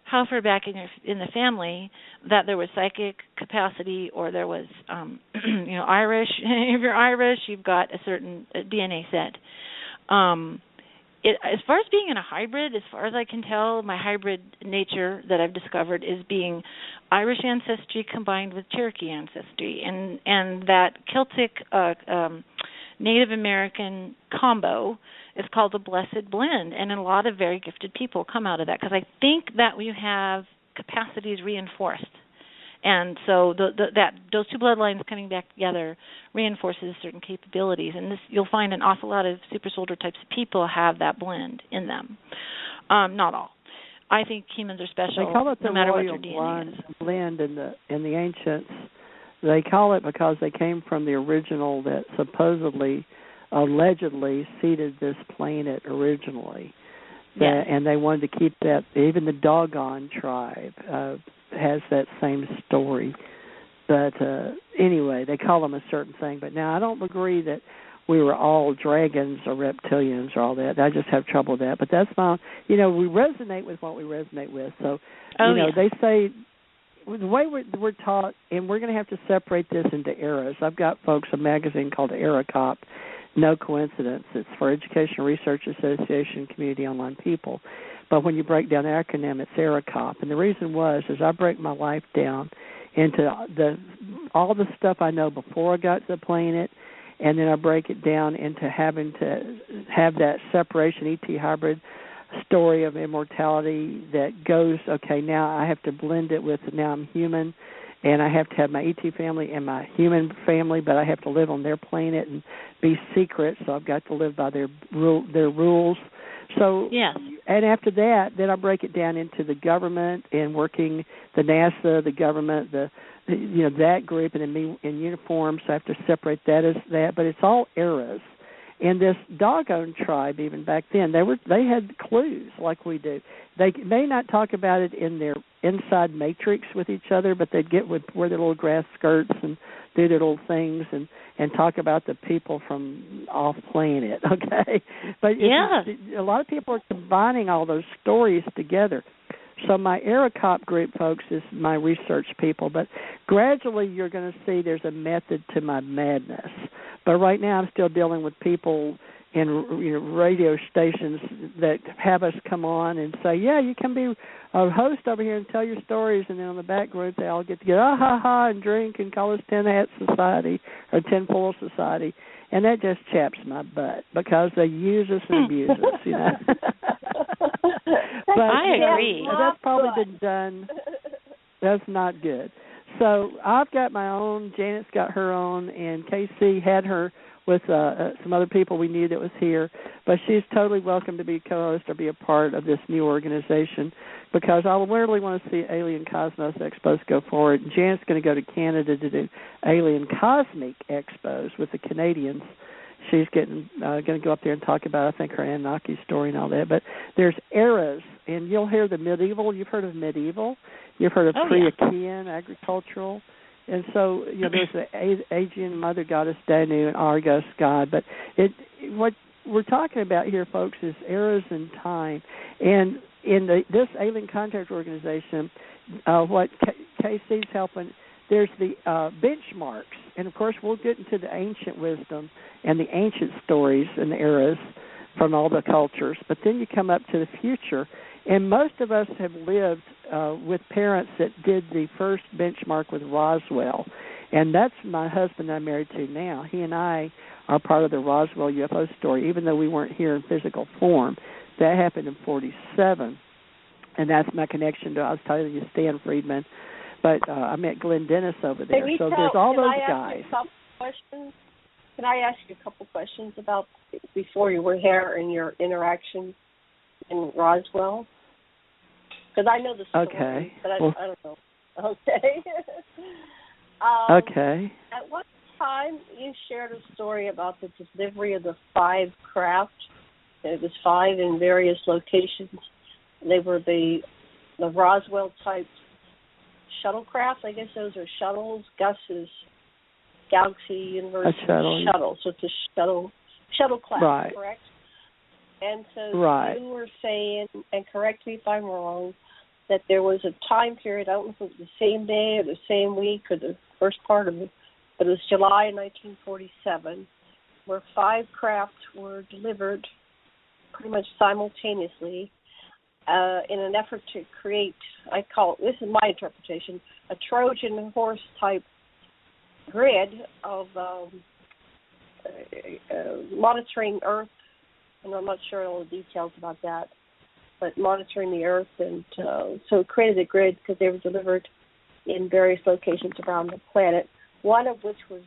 how far back in the family that there was psychic capacity or there was, Irish. If you're Irish, you've got a certain DNA set. As far as being in a hybrid, as far as I can tell, my hybrid nature that I've discovered is being Irish ancestry combined with Cherokee ancestry, and that Celtic Native American combo is called the blessed blend, and a lot of very gifted people come out of that because I think that we have capacities reinforced. And so those two bloodlines coming back together reinforces certain capabilities. And this, you'll find an awful lot of super soldier types of people have that blend in them. Not all. I think humans are special. They call it the no matter royal what their DNA is. blend in the ancients. They call it because they came from the original that supposedly, allegedly seeded this planet originally. Yes. And they wanted to keep that. Even the Dogon tribe has that same story. But anyway, they call them a certain thing. But now I don't agree that we were all dragons or reptilians or all that. I just have trouble with that. But that's fine. We resonate with what we resonate with. So, they say the way we're taught, and we're going to have to separate this into eras. I've got a magazine called Era Cop. No coincidence. It's for Educational Research Association Community Online People. But when you break down the acronym, it's ERACOP. And the reason is I break my life down into all the stuff I know before I got to the planet, and then I break it down into having to have that separation, ET hybrid story of immortality that goes, okay, now I have to blend it with now I'm human, and I have to have my ET family and my human family, but I have to live on their planet and be secret, so I've got to live by their rules. So, yes. And after that, then I break it down into the government and working the NASA, the government, that group, and then me in uniform. So I have to separate that as that. But it's all eras. And this Dogon tribe, even back then, they had clues like we do. They may not talk about it in their inside matrix with each other, but they'd wear their little grass skirts and do their little things and talk about the people from off planet, okay? But a lot of people are combining all those stories together. So my ERACOP group, folks, is my research people. But gradually you're going to see there's a method to my madness. But right now I'm still dealing with people in radio stations that have us come on and say, yeah, you can be a host over here and tell your stories, and then on the back group they all get together, and drink and call us Tin Hat Society or Tin Foil Society, and that just chaps my butt because they use us and abuse us, But I agree. That's probably been done. That's not good. So I've got my own, Janet's got her own, and Casey had her with some other people we knew that was here. But she's totally welcome to be co-host or be a part of this new organization because I really want to see Alien Cosmos Expos go forward. And Janet's going to go to Canada to do Alien Cosmic Expos with the Canadians. She's going to go up there and talk about, I think, her Anunnaki story and all that. But there's eras, and you'll hear the medieval. You've heard of medieval. You've heard of pre-Achaean, agricultural. And so, there's the Aegean mother goddess Danu and Argos god. But what we're talking about here, folks, is eras in time. And in this Alien Contact Organization, what KC's helping, there's the benchmarks. And, of course, we'll get into the ancient wisdom and the ancient stories and the eras from all the cultures. But then you come up to the future. And most of us have lived with parents that did the first benchmark with Roswell. And that's my husband I'm married to now. He and I are part of the Roswell UFO story, even though we weren't here in physical form. That happened in 1947. And that's my connection to, I was telling you, Stan Friedman. But I met Glenn Dennis over there. So there's all those guys. can I ask you a couple questions about before you were here and your interaction in Roswell? Because I know the story, Okay. but I don't know. Okay. Okay. At one time, you shared a story about the delivery of the 5 craft. It was 5 in various locations. They were the Roswell-type shuttlecraft. I guess those are shuttles. Gus is Galaxy University shuttle. So it's a shuttle class, right. correct? And so right. you were saying, and correct me if I'm wrong, that there was a time period, I don't know if it was the same day or the same week or the first part of it, but it was July 1947, where 5 craft were delivered pretty much simultaneously in an effort to create, I call it, this is my interpretation, a Trojan horse type grid of monitoring Earth, and I'm not sure all the details about that, but monitoring the Earth, and so it created a grid because they were delivered in various locations around the planet, one of which was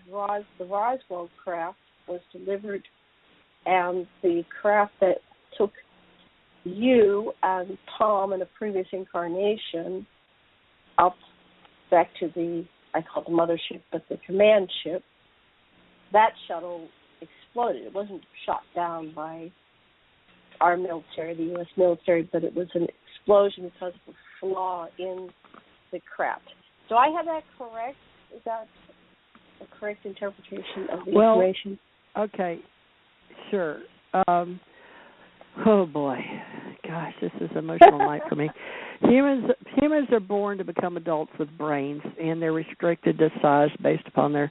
the Roswell craft was delivered, and the craft that took you and Tom in a previous incarnation up back to the, I call it the mothership, but the command ship, that shuttle exploded. It wasn't shot down by our military, the U.S. military, but it was an explosion because of a flaw in the craft. Do I have that correct? Is that a correct interpretation of the information? Okay, sure. Oh boy, gosh, this is an emotional night for me. Humans are born to become adults with brains, and they're restricted to size based upon the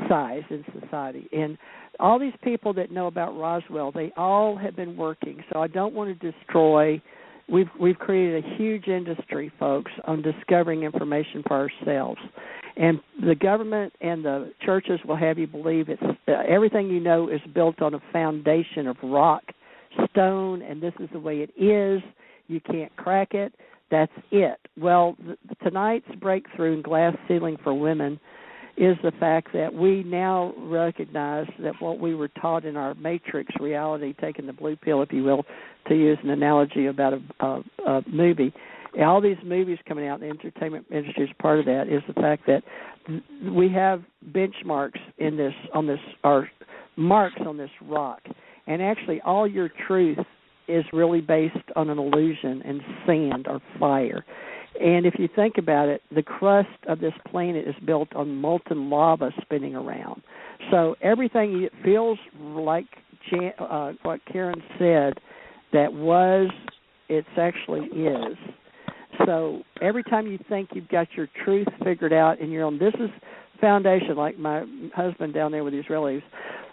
size in society. And all these people that know about Roswell, they all have been working. So I don't want to destroy. We've created a huge industry, folks, on discovering information for ourselves. And the government and the churches will have you believe it's everything you know is built on a foundation of rock, stone, and this is the way it is. You can't crack it. That's it. Well, tonight's breakthrough in glass ceiling for women is the fact that we now recognize that what we were taught in our matrix reality, taking the blue pill, if you will, to use an analogy about a movie, all these movies coming out in the entertainment industry, is part of that, is the fact that we have benchmarks in this, or marks on this rock. And actually all your truth is really based on an illusion and sand or fire. And if you think about it, the crust of this planet is built on molten lava spinning around. So everything feels like what Karen said, that was, it actually is. So every time you think you've got your truth figured out and you're on, this is foundation, like my husband down there with the Israelis,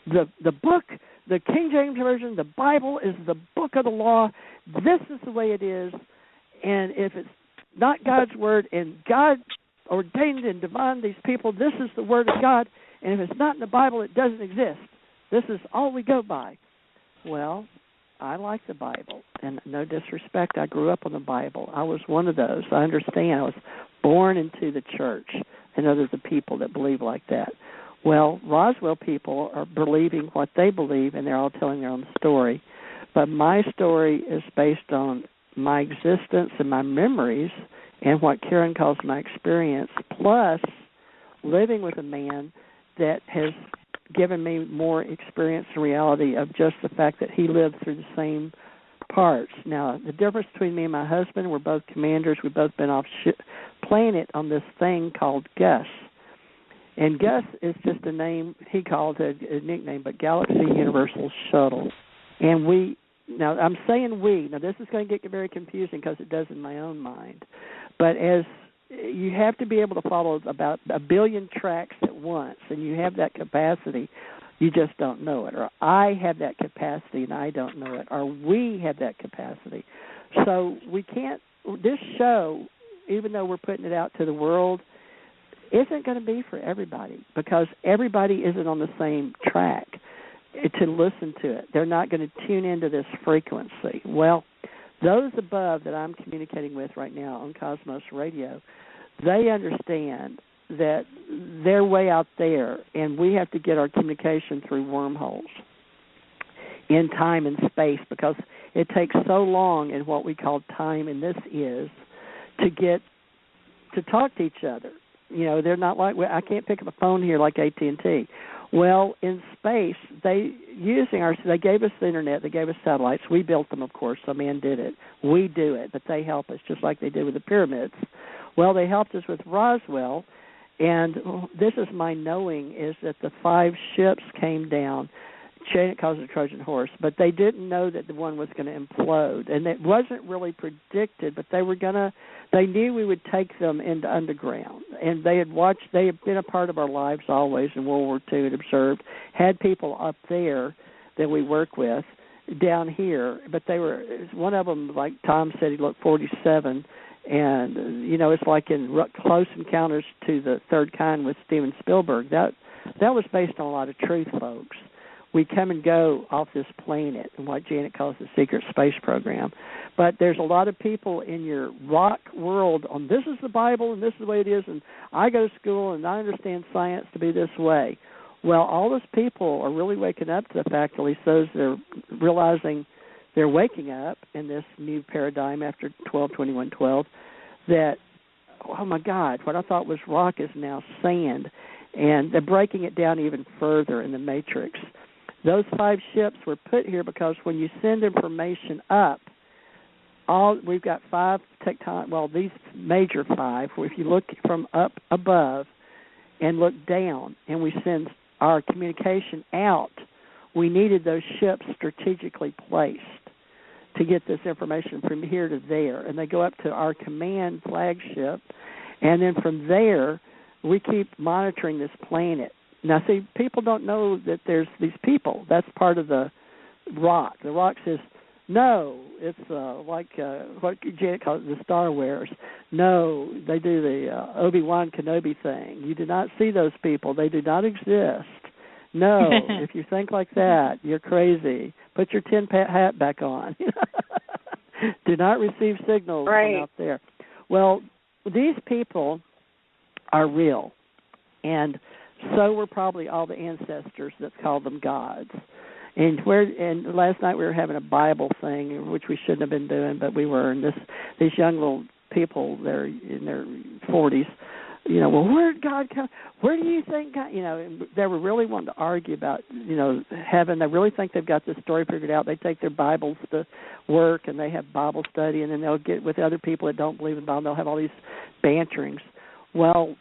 the book, the King James Version, the Bible is the book of the law. This is the way it is. And if it's not God's word and God ordained and divined these people, this is the word of God. And if it's not in the Bible, it doesn't exist. This is all we go by. Well, I like the Bible, and no disrespect, I grew up on the Bible. I was one of those. I understand. I was born into the church, and others of people that believe like that. Well, Roswell people are believing what they believe, and they're all telling their own story. But my story is based on my existence and my memories and what Karen calls my experience, plus living with a man that has given me more experience and reality of just the fact that he lived through the same parts. Now, the difference between me and my husband, we're both commanders. We've both been off planet on this thing called Gus. And Gus is just a name, he called it a nickname, but Galaxy Universal Shuttle. And we, now I'm saying we, now this is going to get very confusing because it does in my own mind. But as you have to be able to follow about 1 billion tracks at once, and you have that capacity, you just don't know it. Or I have that capacity and I don't know it. Or we have that capacity. So we can't, this show, even though we're putting it out to the world, isn't going to be for everybody because everybody isn't on the same track to listen to it. They're not going to tune into this frequency. Well, those above that I'm communicating with right now on Cosmos Radio, they understand that they're way out there, and we have to get our communication through wormholes in time and space, because it takes so long in what we call time, and this is, to get to talk to each other. You know, they're not like, I can't pick up a phone here like AT&T. Well, in space, they gave us the internet, they gave us satellites. We built them, of course, some man did it. We do it, but they help us just like they did with the pyramids. Well, they helped us with Roswell, and this is my knowing, is that the 5 ships came down. Janet calls it a Trojan horse, but they didn't know that the one was going to implode, and it wasn't really predicted, but they knew we would take them into underground, and they had been a part of our lives always in World War II and observed, had people up there that we work with down here, but they were, one of them, like Tom said, he looked 47, and, you know, it's like in Close Encounters to the Third Kind with Steven Spielberg. That was based on a lot of truth, folks. We come and go off this planet, and what Janet calls the secret space program. But there's a lot of people in your rock world on this is the Bible and this is the way it is, and I go to school and I understand science to be this way. Well, all those people are really waking up to the fact, at least those that are realizing they're waking up in this new paradigm after 12/21/12, that, oh my God, what I thought was rock is now sand, and they're breaking it down even further in the matrix. Those 5 ships were put here because when you send information up, we've got 5 these major 5, if you look from up above and look down, and we send our communication out, we needed those ships strategically placed to get this information from here to there. And they go up to our command flagship, and then from there, we keep monitoring this planet. Now, see, people don't know that there's these people. That's part of the rock. The rock says, no, it's like what Janet calls it, the Star Wearers. No, they do the Obi-Wan Kenobi thing. You do not see those people. They do not exist. No, if you think like that, you're crazy. Put your tin hat back on. Do not receive signals from out there. Well, these people are real, and so were probably all the ancestors that called them gods. And last night we were having a Bible thing, which we shouldn't have been doing, but we were. And these young little people, they're in their 40s. You know, well, where did God come? Where do you think God? You know, and they were really wanting to argue about, you know, heaven. They really think they've got this story figured out. They take their Bibles to work, and they have Bible study, and then they'll get with other people that don't believe in the Bible. They'll have all these banterings. Well,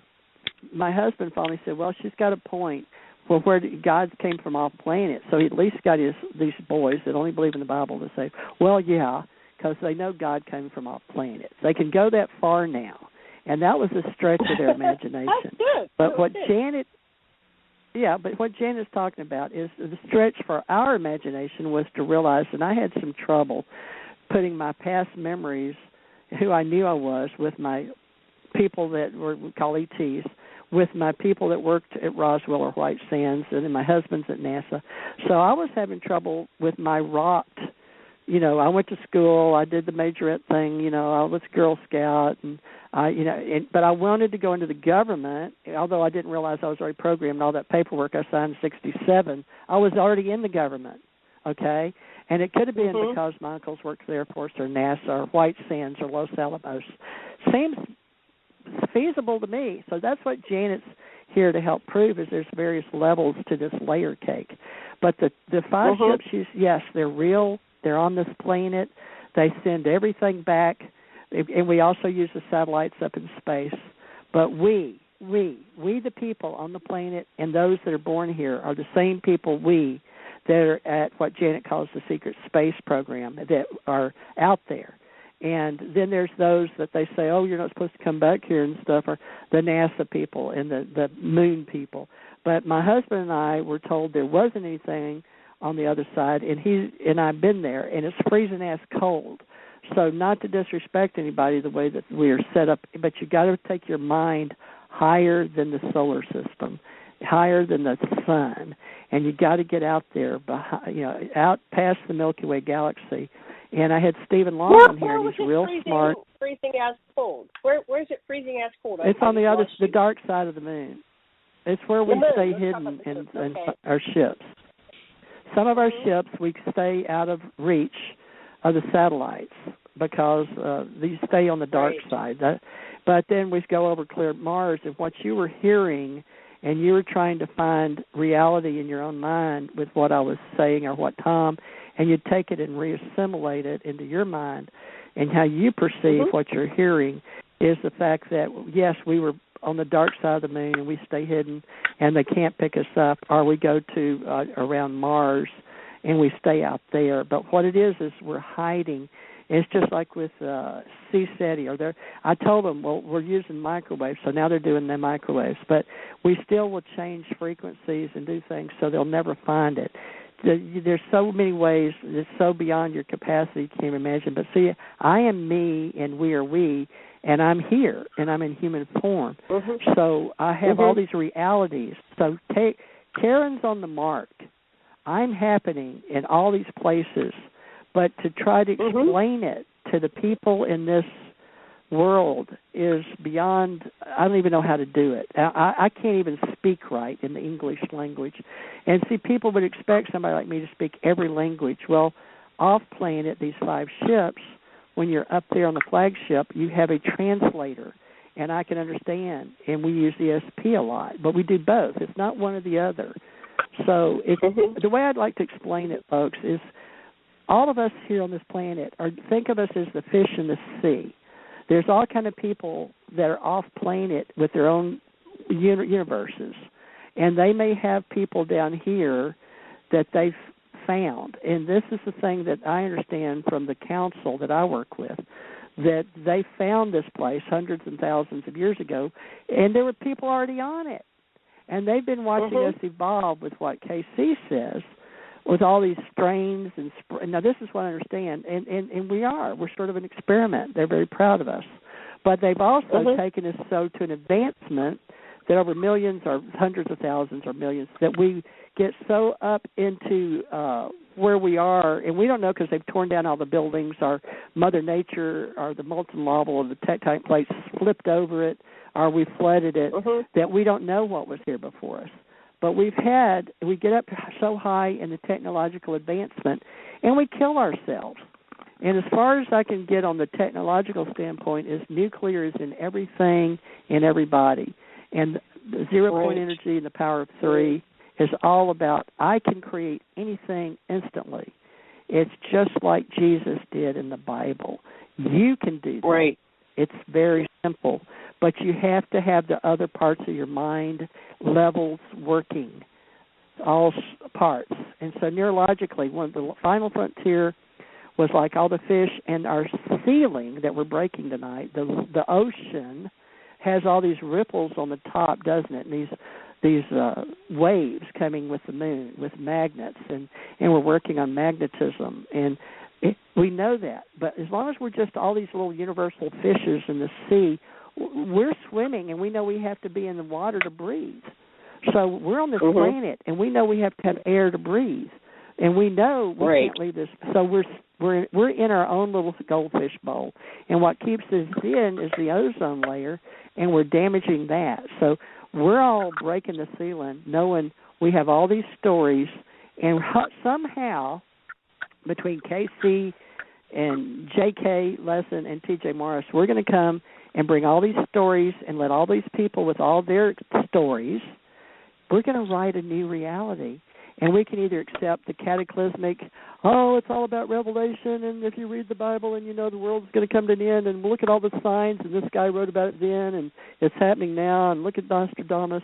my husband finally said, well, she's got a point. Well, where God came from off planet, so he at least got these boys that only believe in the Bible to say, well, yeah, because they know God came from off planet. They can go that far now, and that was a stretch of their imagination. That's good. But what Janet's talking about is the stretch for our imagination was to realize, and I had some trouble putting my past memories, who I knew I was, with my people that we call ETs, with my people that worked at Roswell or White Sands, and then my husband's at NASA. So I was having trouble with my rocked, you know, I went to school, I did the majorette thing, you know, I was Girl Scout, and but I wanted to go into the government, although I didn't realize I was already programmed and all that paperwork I signed in 1967. I was already in the government, okay? And it could have been because my uncles worked for the Air Force or NASA or White Sands or Los Alamos. Seems feasible to me. So that's what Janet's here to help prove, is there's various levels to this layer cake. But the 5 ships, yes, they're real. They're on this planet. They send everything back, and we also use the satellites up in space. But we the people on the planet and those that are born here are the same people that are at what Janet calls the secret space program, that are out there. And then there's those that they say, oh, you're not supposed to come back here and stuff, or the NASA people and the moon people. But my husband and I were told there wasn't anything on the other side, and I've been there, and it's freezing-ass cold. So not to disrespect anybody the way that we are set up, but you got to take your mind higher than the solar system, higher than the sun, and you got to get out there, out past the Milky Way galaxy, And I had Stephen Long on here, and he's real smart. Freezing as cold. Where's it freezing as cold? It's on the dark side of the moon. It's where we stay hidden in our ships. Some of our ships, we stay out of reach of the satellites because these stay on the dark side. But then we go over clear Mars, and what you were hearing, and you were trying to find reality in your own mind with what I was saying or what Tom, and you'd take it and reassimilate it into your mind, and how you perceive what you're hearing is the fact that, yes, we were on the dark side of the moon and we stay hidden and they can't pick us up, or we go to around Mars and we stay out there. But what it is we're hiding. It's just like with CSETI. I told them, well, we're using microwaves, so now they're doing the microwaves. But we still will change frequencies and do things so they'll never find it. There's so many ways. It's so beyond your capacity you can't imagine. But see, I am me and we are we, and I'm here, and I'm in human form. So I have all these realities. So Karen's on the mark. I'm happening in all these places. But to try to explain it to the people in this world is beyond, I don't even know how to do it. I can't even speak right in the English language. And see, people would expect somebody like me to speak every language. Well, off planet, these 5 ships, when you're up there on the flagship, you have a translator, and I can understand, and we use the SP a lot, but we do both. It's not one or the other. So the way I'd like to explain it, folks, is all of us here on this planet, think of us as the fish in the sea. There's all kind of people that are off planet with their own universes, and they may have people down here that they've found. And this is the thing that I understand from the council that I work with, that they found this place hundreds and thousands of years ago, and there were people already on it. And they've been watching us evolve with what KC says, with all these strains. Now, this is what I understand, and we're sort of an experiment. They're very proud of us. But they've also taken us to an advancement that over millions or hundreds of thousands or millions, that we get so up into where we are, and we don't know because they've torn down all the buildings, or Mother Nature or the molten lava or the tectonic plates flipped over it, or we flooded it, that we don't know what was here before us. But we get up so high in the technological advancement, and we kill ourselves. And as far as I can get on the technological standpoint, is nuclear is in everything, in everybody. And the zero-point energy and the power of 3 is all about, I can create anything instantly. It's just like Jesus did in the Bible. You can do that. Right. It's very simple. But you have to have the other parts of your mind levels working, all parts. And so neurologically, one of the final frontier was like all the fish, and our ceiling that we're breaking tonight, the ocean has all these ripples on the top, doesn't it? And these waves coming with the moon, with magnets, and we're working on magnetism. And we know that. But as long as we're just all these little universal fishes in the sea, we're swimming, and we know we have to be in the water to breathe. So we're on this planet, and we know we have to have air to breathe, and we know we can't leave this. So we're in our own little goldfish bowl, and what keeps us in is the ozone layer, and we're damaging that. So we're all breaking the ceiling, knowing we have all these stories, and somehow between KC and J.K. Lessin and T.J. Morris, we're going to come and bring all these stories and let all these people with all their stories, we're going to write a new reality. And we can either accept the cataclysmic, it's all about revelation, and if you read the Bible and you know the world's going to come to an end, and look at all the signs, and this guy wrote about it then, and it's happening now, and look at Nostradamus.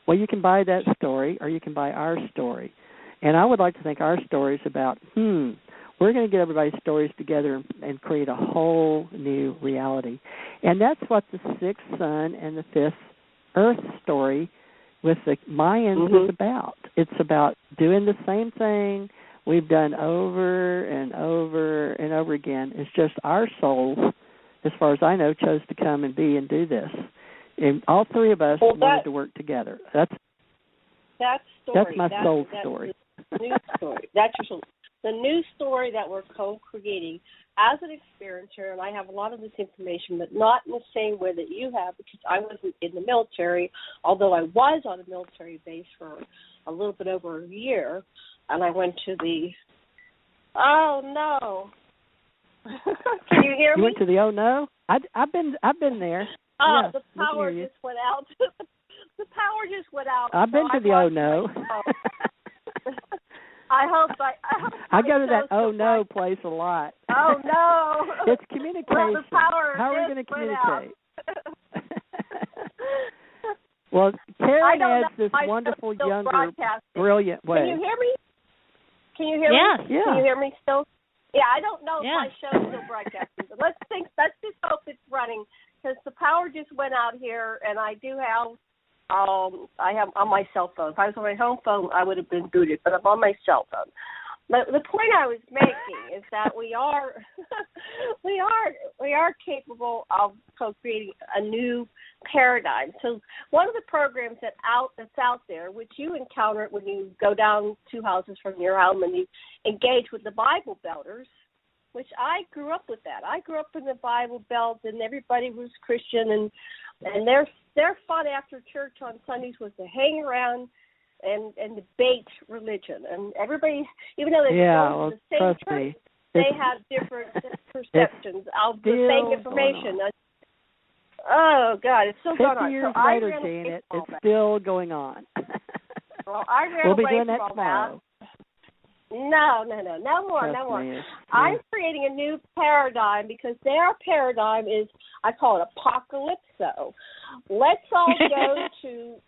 Well, you can buy that story, or you can buy our story. And I would like to think our story is about, we're going to get everybody's stories together and create a whole new reality. And that's what the 6th sun and the 5th earth story with the Mayans is about. It's about doing the same thing we've done over and over and over again. It's just our souls, as far as I know, chose to come and be and do this. And all 3 of us wanted to work together. That's my soul story. The new story. That's your soul. The new story that we're co-creating as an experiencer, and I have a lot of this information, but not in the same way that you have, because I wasn't in the military, although I was on a military base for a little bit over a year, and I went to the, oh no. Can you hear me? You went to the oh no? I've been there. Oh, yeah, the power just went out. The power just went out. I've been to the oh no. I hope I go to that oh no place a lot. Oh no! It's communication. Well, the power How are we going to communicate? Well, I Karen don't adds know. this wonderful, younger, broadcasting. brilliant way. Can you hear me? Can you hear Yes. me? Yeah. Can you hear me still? Yeah, I don't know if Yeah. my show's still broadcasting, but let's just hope it's running, because the power just went out here, and I do have, I have on my cell phone. If I was on my home phone, I would have been booted, but I'm on my cell phone. But the point I was making is that we are capable of co-creating a new paradigm. So one of the programs that's out there, which you encounter when you go down 2 houses from your home and you engage with the Bible Belters, which I grew up with that. I grew up in the Bible Belt, and everybody was Christian, and their fun after church on Sundays was to hang around and debate religion. And everybody, even though they go to the same church, they have different perceptions of the same information. Oh, God, it's still going on. 50 years so later, Janet, it's still going on. Well, I ran we'll be away doing from that all tomorrow. That. No more. I'm creating a new paradigm, because their paradigm is, I call it apocalypso. Let's all go to,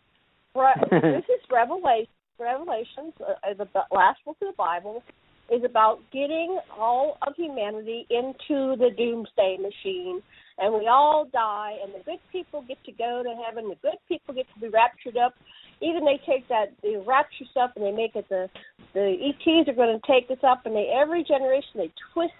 this is Revelations, the last book of the Bible, is about getting all of humanity into the doomsday machine, and we all die, and the good people get to go to heaven, the good people get to be raptured up. Even they take the rapture stuff and they make it the ETs are going to take this up, and every generation they twist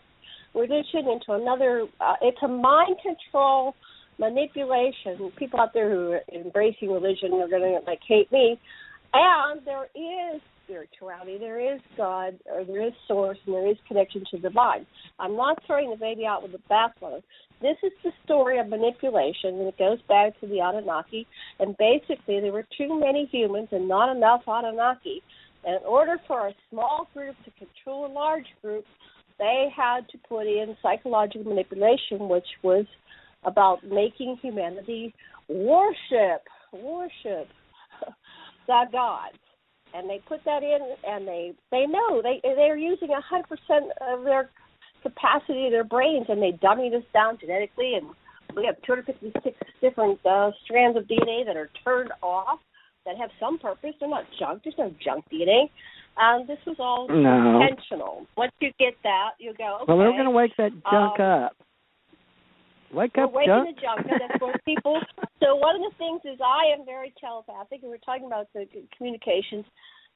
religion into another. It's a mind control manipulation. People out there who are embracing religion are going to hate me. And there is spirituality, there is God, or there is source, and there is connection to the divine. I'm not throwing the baby out with the bathwater. This is the story of manipulation, and it goes back to the Anunnaki. And basically, there were too many humans and not enough Anunnaki. And in order for a small group to control a large group, they had to put in psychological manipulation, which was about making humanity worship the gods. And they put that in, and they know they're using 100% of their capacity of their brains, and they dummy this down genetically, and we have 256 different strands of DNA that are turned off that have some purpose. They're not junk. There's no junk DNA. This was all intentional. Once you get that, you go, okay. Well, we're going to wake that junk up. Wake up, waking junk. the junk. That's what people. So one of the things is I am very telepathic, and we're talking about the communications.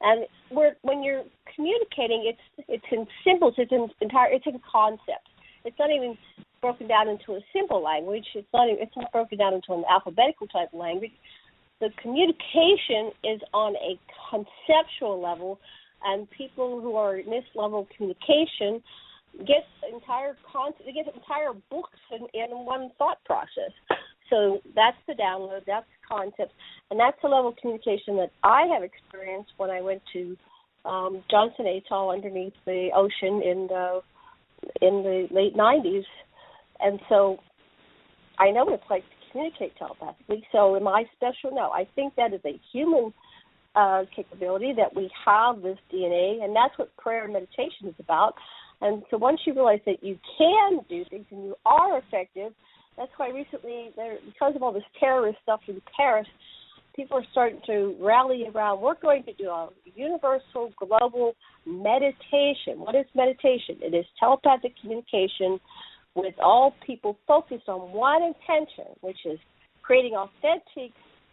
And when you're communicating, it's in symbols. It's in concepts. It's not even broken down into a simple language. It's not broken down into an alphabetical type of language. The communication is on a conceptual level, and people who are in this level of communication get entire books in one thought process. So that's the download, that's the concept, and that's the level of communication that I have experienced when I went to Johnston Atoll underneath the ocean in the late 90s. And so I know what it's like to communicate telepathically. So am I special? No. I think that is a human capability, that we have this DNA, and that's what prayer and meditation is about. And so once you realize that you can do things and you are effective, that's why recently, because of all this terrorist stuff in Paris, people are starting to rally around, we're going to do a universal global meditation. What is meditation? It is telepathic communication with all people focused on one intention, which is creating authentic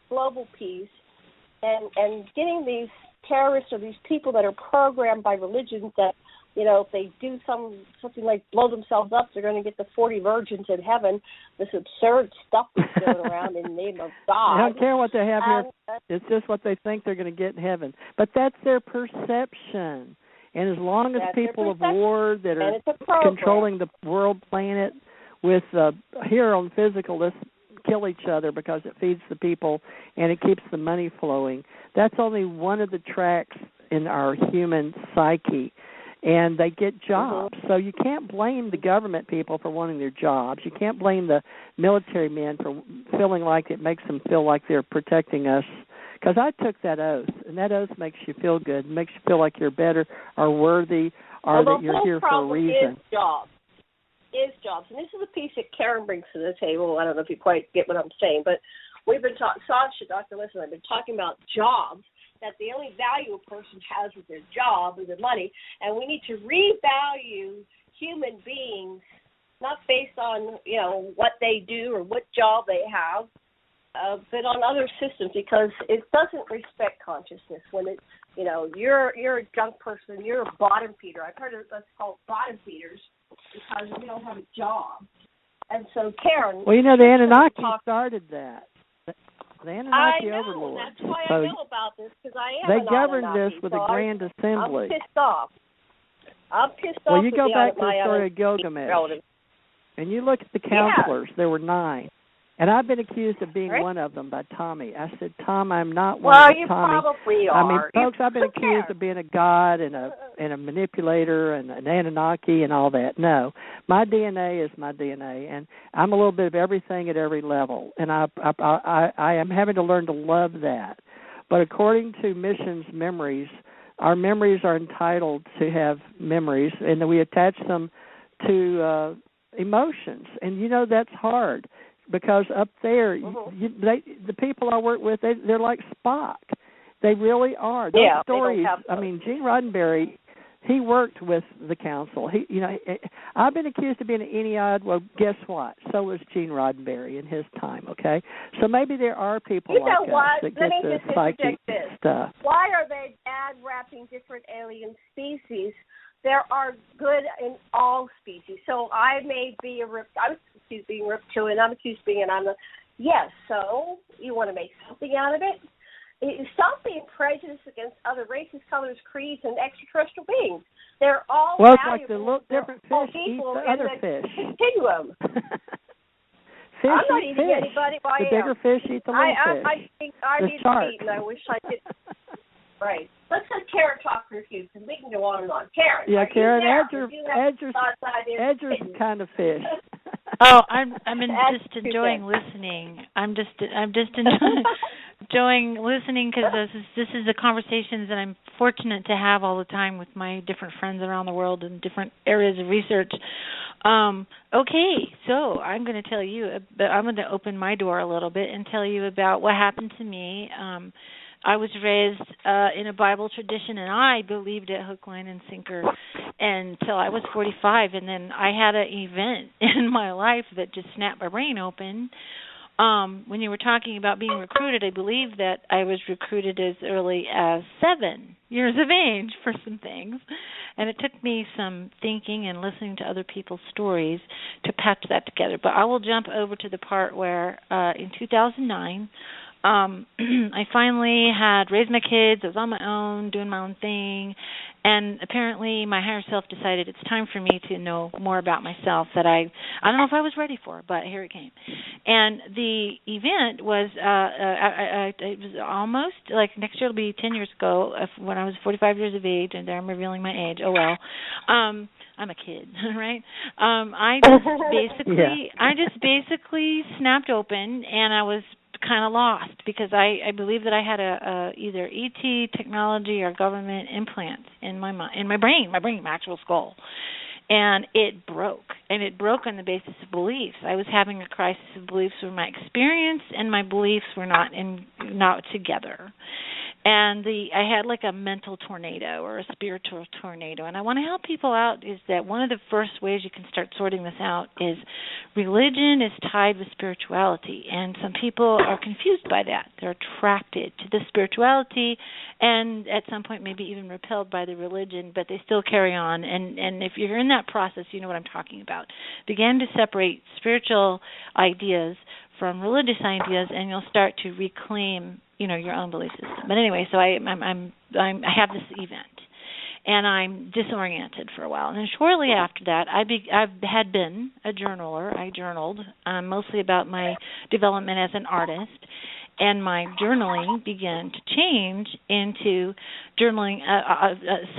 global peace and getting these terrorists or these people that are programmed by religions that, if they do something like blow themselves up, they're going to get the 40 virgins in heaven. This absurd stuff that's going around in the name of God. I don't care what they have here. It's just what they think they're going to get in heaven. But that's their perception. And as long as That's people of war that are program. controlling the world planet with here on physical, let's kill each other because it feeds the people and it keeps the money flowing. That's only one of the tracks in our human psyche. And they get jobs. So you can't blame the government people for wanting their jobs. You can't blame the military men for feeling like it makes them feel like they're protecting us. Because I took that oath, and that oath makes you feel good, makes you feel like you're better or worthy or that you're here for a reason. Is jobs. And this is a piece that Karen brings to the table. I don't know if you quite get what I'm saying, but we've been talking, Sasha, Dr. Lessin, I've been talking about jobs, that the only value a person has is their job or their money, and we need to revalue human beings not based on, what they do or what job they have, but on other systems, because it doesn't respect consciousness when it, you're a junk person, you're a bottom feeder. I've heard that's called bottom feeders because we don't have a job. And so, Karen. Well, the Anunnaki started that. The Anunnaki overlords. That's why I know about this, because I am They governed this with a grand assembly. I'm pissed off. Well, you go back to the story of Gilgamesh, and you look at the counselors. There were 9. And I've been accused of being one of them by Tommy. I said, Tom, I'm not one of them, Tommy. Well, you probably are. I mean, folks, I've been accused of being a god and a manipulator and an Anunnaki and all that. No, my DNA is my DNA, and I'm a little bit of everything at every level. And I am having to learn to love that. But according to Mission's memories, our memories are entitled to have memories, and we attach them to emotions. And, that's hard. Because up there, the people I work with, they're like Spock. They really are. Those stories. I mean, Gene Roddenberry, he worked with the council. I've been accused of being an Ennead. Well, guess what? So was Gene Roddenberry in his time. Okay, so maybe there are people like us that get the psychic stuff. Why are they ad-wrapping different alien species? There are good in all species. So I may be I was accused of being reptilian. I'm accused of being yes. So you want to make something out of it? Stop being prejudiced against other races, colors, creeds, and extraterrestrial beings. They're all well, it's like valuable. the little different fish eat the other fish. Continuum. Fish I'm not eat eating fish. anybody. The bigger fish eat the little fish. I the need shark. to eat, and I wish I did. Right. Let's let Karen talk for a few, because we can go on and on. Karen. Yeah, Karen, Edgar's the kind of fish. Oh, I'm just enjoying listening. I'm just enjoying listening because this is the conversations that I'm fortunate to have all the time with my different friends around the world in different areas of research. Okay, so I'm going to tell you. I'm going to open my door a little bit and tell you about what happened to me. I was raised in a Bible tradition, and I believed it hook, line, and sinker until I was 45. And then I had an event in my life that just snapped my brain open. When you were talking about being recruited, I believe that I was recruited as early as 7 years of age for some things. And it took me some thinking and listening to other people's stories to patch that together. But I will jump over to the part where in 2009, I finally had raised my kids. I was on my own, doing my own thing, and apparently my higher self decided it's time for me to know more about myself that I don't know if I was ready for, but here it came. And the event was it was almost like next year will be 10 years ago when I was 45 years of age, and I'm revealing my age. Oh well. I'm a kid, right? I just basically snapped open, and I was kind of lost because I believe that I had a either ET technology or government implants in my mind, in my brain, my actual skull, and it broke. And it broke on the basis of beliefs. I was having a crisis of beliefs where my experience and my beliefs were not together. And I had like a mental tornado or a spiritual tornado. And I want to help people out is that one of the first ways you can start sorting this out is religion is tied with spirituality. And some people are confused by that. They're attracted to the spirituality and at some point maybe even repelled by the religion, but they still carry on. And if you're in that process, you know what I'm talking about. Begin to separate spiritual ideas from religious ideas, and you'll start to reclaim, your own belief system. But anyway, so I have this event, and I'm disoriented for a while. And then shortly after that, I had been a journaler. I journaled mostly about my development as an artist, and my journaling began to change into journaling,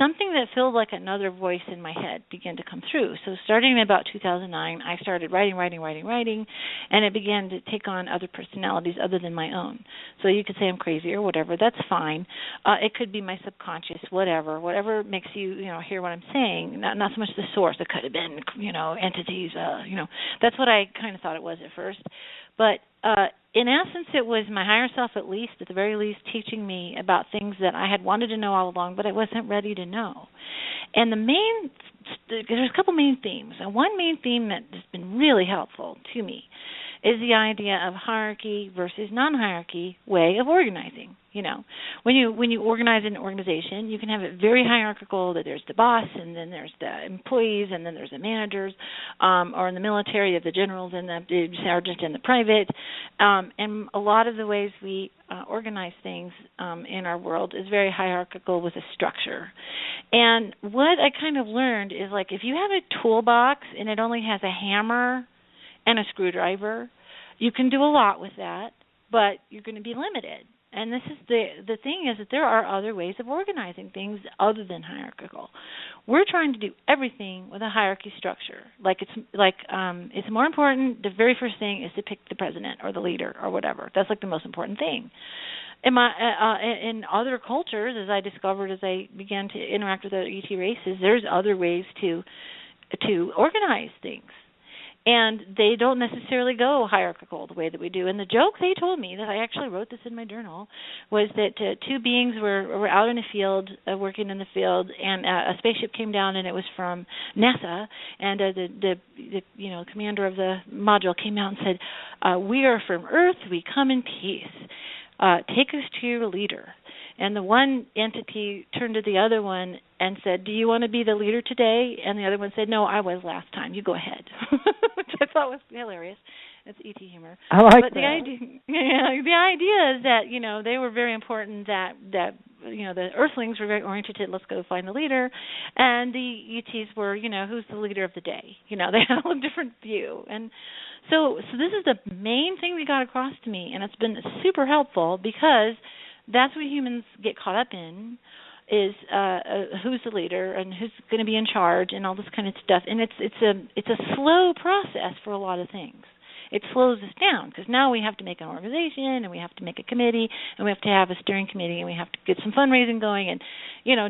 something that felt like another voice in my head began to come through. So starting in about 2009, I started writing, and it began to take on other personalities other than my own. So you could say I'm crazy or whatever. That's fine. It could be my subconscious, whatever makes you, hear what I'm saying. Not so much the source. It could have been, entities. That's what I kind of thought it was at first. But in essence, it was my higher self, at the very least, teaching me about things that I had wanted to know all along, but I wasn't ready to know. And there's a couple main themes. And one main theme that has been really helpful to me is the idea of hierarchy versus non-hierarchy way of organizing. When you organize an organization, you can have it very hierarchical, that there's the boss, and then there's the employees, and then there's the managers, or in the military, the generals and the sergeant and the private. And a lot of the ways we organize things in our world is very hierarchical with a structure. And what I kind of learned is, like, if you have a toolbox and it only has a hammer and a screwdriver, you can do a lot with that, but you're going to be limited. And this is the thing is that there are other ways of organizing things other than hierarchical. We're trying to do everything with a hierarchy structure. It's more important. The very first thing is to pick the president or the leader or whatever. That's like the most important thing. In other cultures, as I discovered as I began to interact with other ET races, there's other ways to organize things. And they don't necessarily go hierarchical the way that we do. And the joke they told me, that I actually wrote this in my journal, was that two beings were out in a field, working in the field, and a spaceship came down, and it was from NASA. And the commander of the module came out and said, "We are from Earth. We come in peace. Take us to your leader." And the one entity turned to the other one and said, "Do you want to be the leader today?" And the other one said, "No, I was last time. You go ahead," which I thought was hilarious. It's ET humor. I like but that. The idea is that, they were very important, that the Earthlings were very oriented to, let's go find the leader, and the ETs were, who's the leader of the day. They had a different view. And so this is the main thing that got across to me, and it's been super helpful, because that's what humans get caught up in, is who's the leader and who's going to be in charge and all this kind of stuff. And it's a slow process for a lot of things. It slows us down, because now we have to make an organization, and we have to make a committee, and we have to have a steering committee, and we have to get some fundraising going, and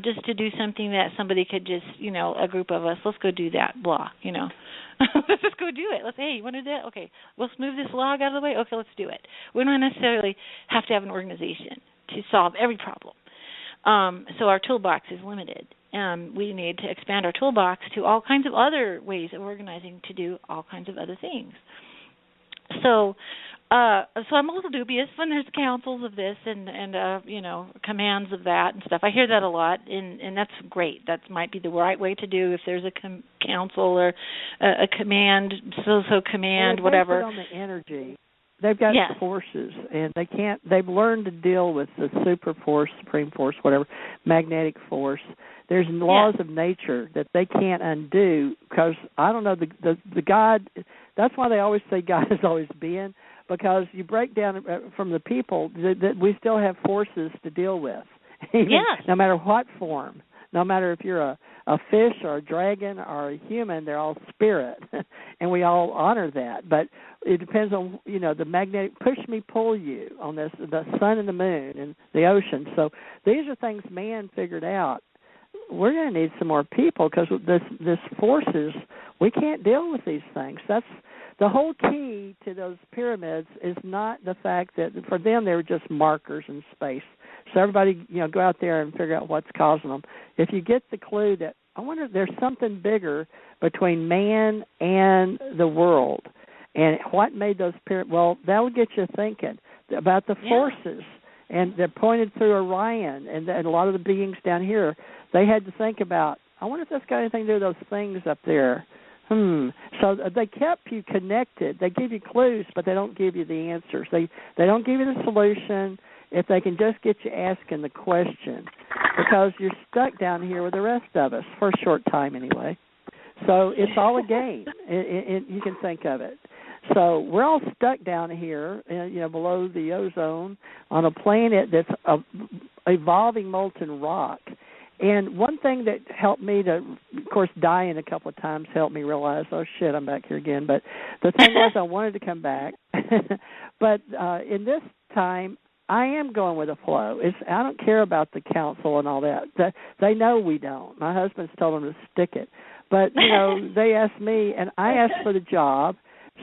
just to do something that somebody could just, a group of us, let's go do that, blah, let's just go do it. Hey, you want to do that? Okay, let's move this log out of the way. Okay, let's do it. We don't necessarily have to have an organization to solve every problem. So our toolbox is limited. We need to expand our toolbox to all kinds of other ways of organizing to do all kinds of other things. So I'm a little dubious when there's councils of this and commands of that and stuff. I hear that a lot, and that's great. That might be the right way to do if there's a council or a command, command, whatever. On the energy. They've got forces, and they've learned to deal with the super force, supreme force, whatever, magnetic force. There's laws of nature that they can't undo, because, I don't know, the God, that's why they always say God has always been, because you break down from the people that we still have forces to deal with, no matter what form. No matter if you're a fish or a dragon or a human, they're all spirit, and we all honor that. But it depends on, the magnetic push me, pull you on this, the sun and the moon and the ocean. So these are things man figured out. We're going to need some more people, because this forces, we can't deal with these things. That's the whole key to those pyramids, is not the fact that for them they were just markers in space. So everybody, go out there and figure out what's causing them. If you get the clue that, I wonder if there's something bigger between man and the world, and what made those pyramids, well, that'll get you thinking about the forces. And they're pointed through Orion, and a lot of the beings down here, they had to think about, I wonder if that's got anything to do with those things up there. So they kept you connected. They give you clues, but they don't give you the answers. They don't give you the solution. if they can just get you asking the question, because you're stuck down here with the rest of us for a short time anyway. So it's all a game. You can think of it. So we're all stuck down here, below the ozone on a planet that's evolving molten rock. And one thing that helped me to, of course, dying a couple of times helped me realize, oh, shit, I'm back here again. But the thing was I wanted to come back. But in this time, I am going with the flow. I don't care about the council and all that. They know we don't. My husband's told them to stick it. But, they asked me, and I asked for the job.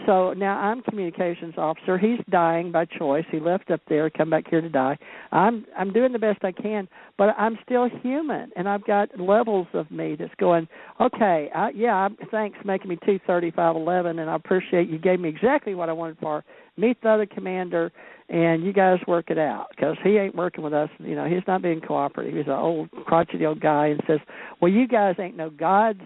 So now I'm communications officer. He's dying by choice. He left up there, come back here to die. I'm doing the best I can, but I'm still human, and I've got levels of me that's going, okay, thanks for making me 230, 5'11", and I appreciate you gave me exactly what I wanted for. Meet the other commander, and you guys work it out, because he ain't working with us. He's not being cooperative. He's an old, crotchety old guy and says, well, you guys ain't no gods,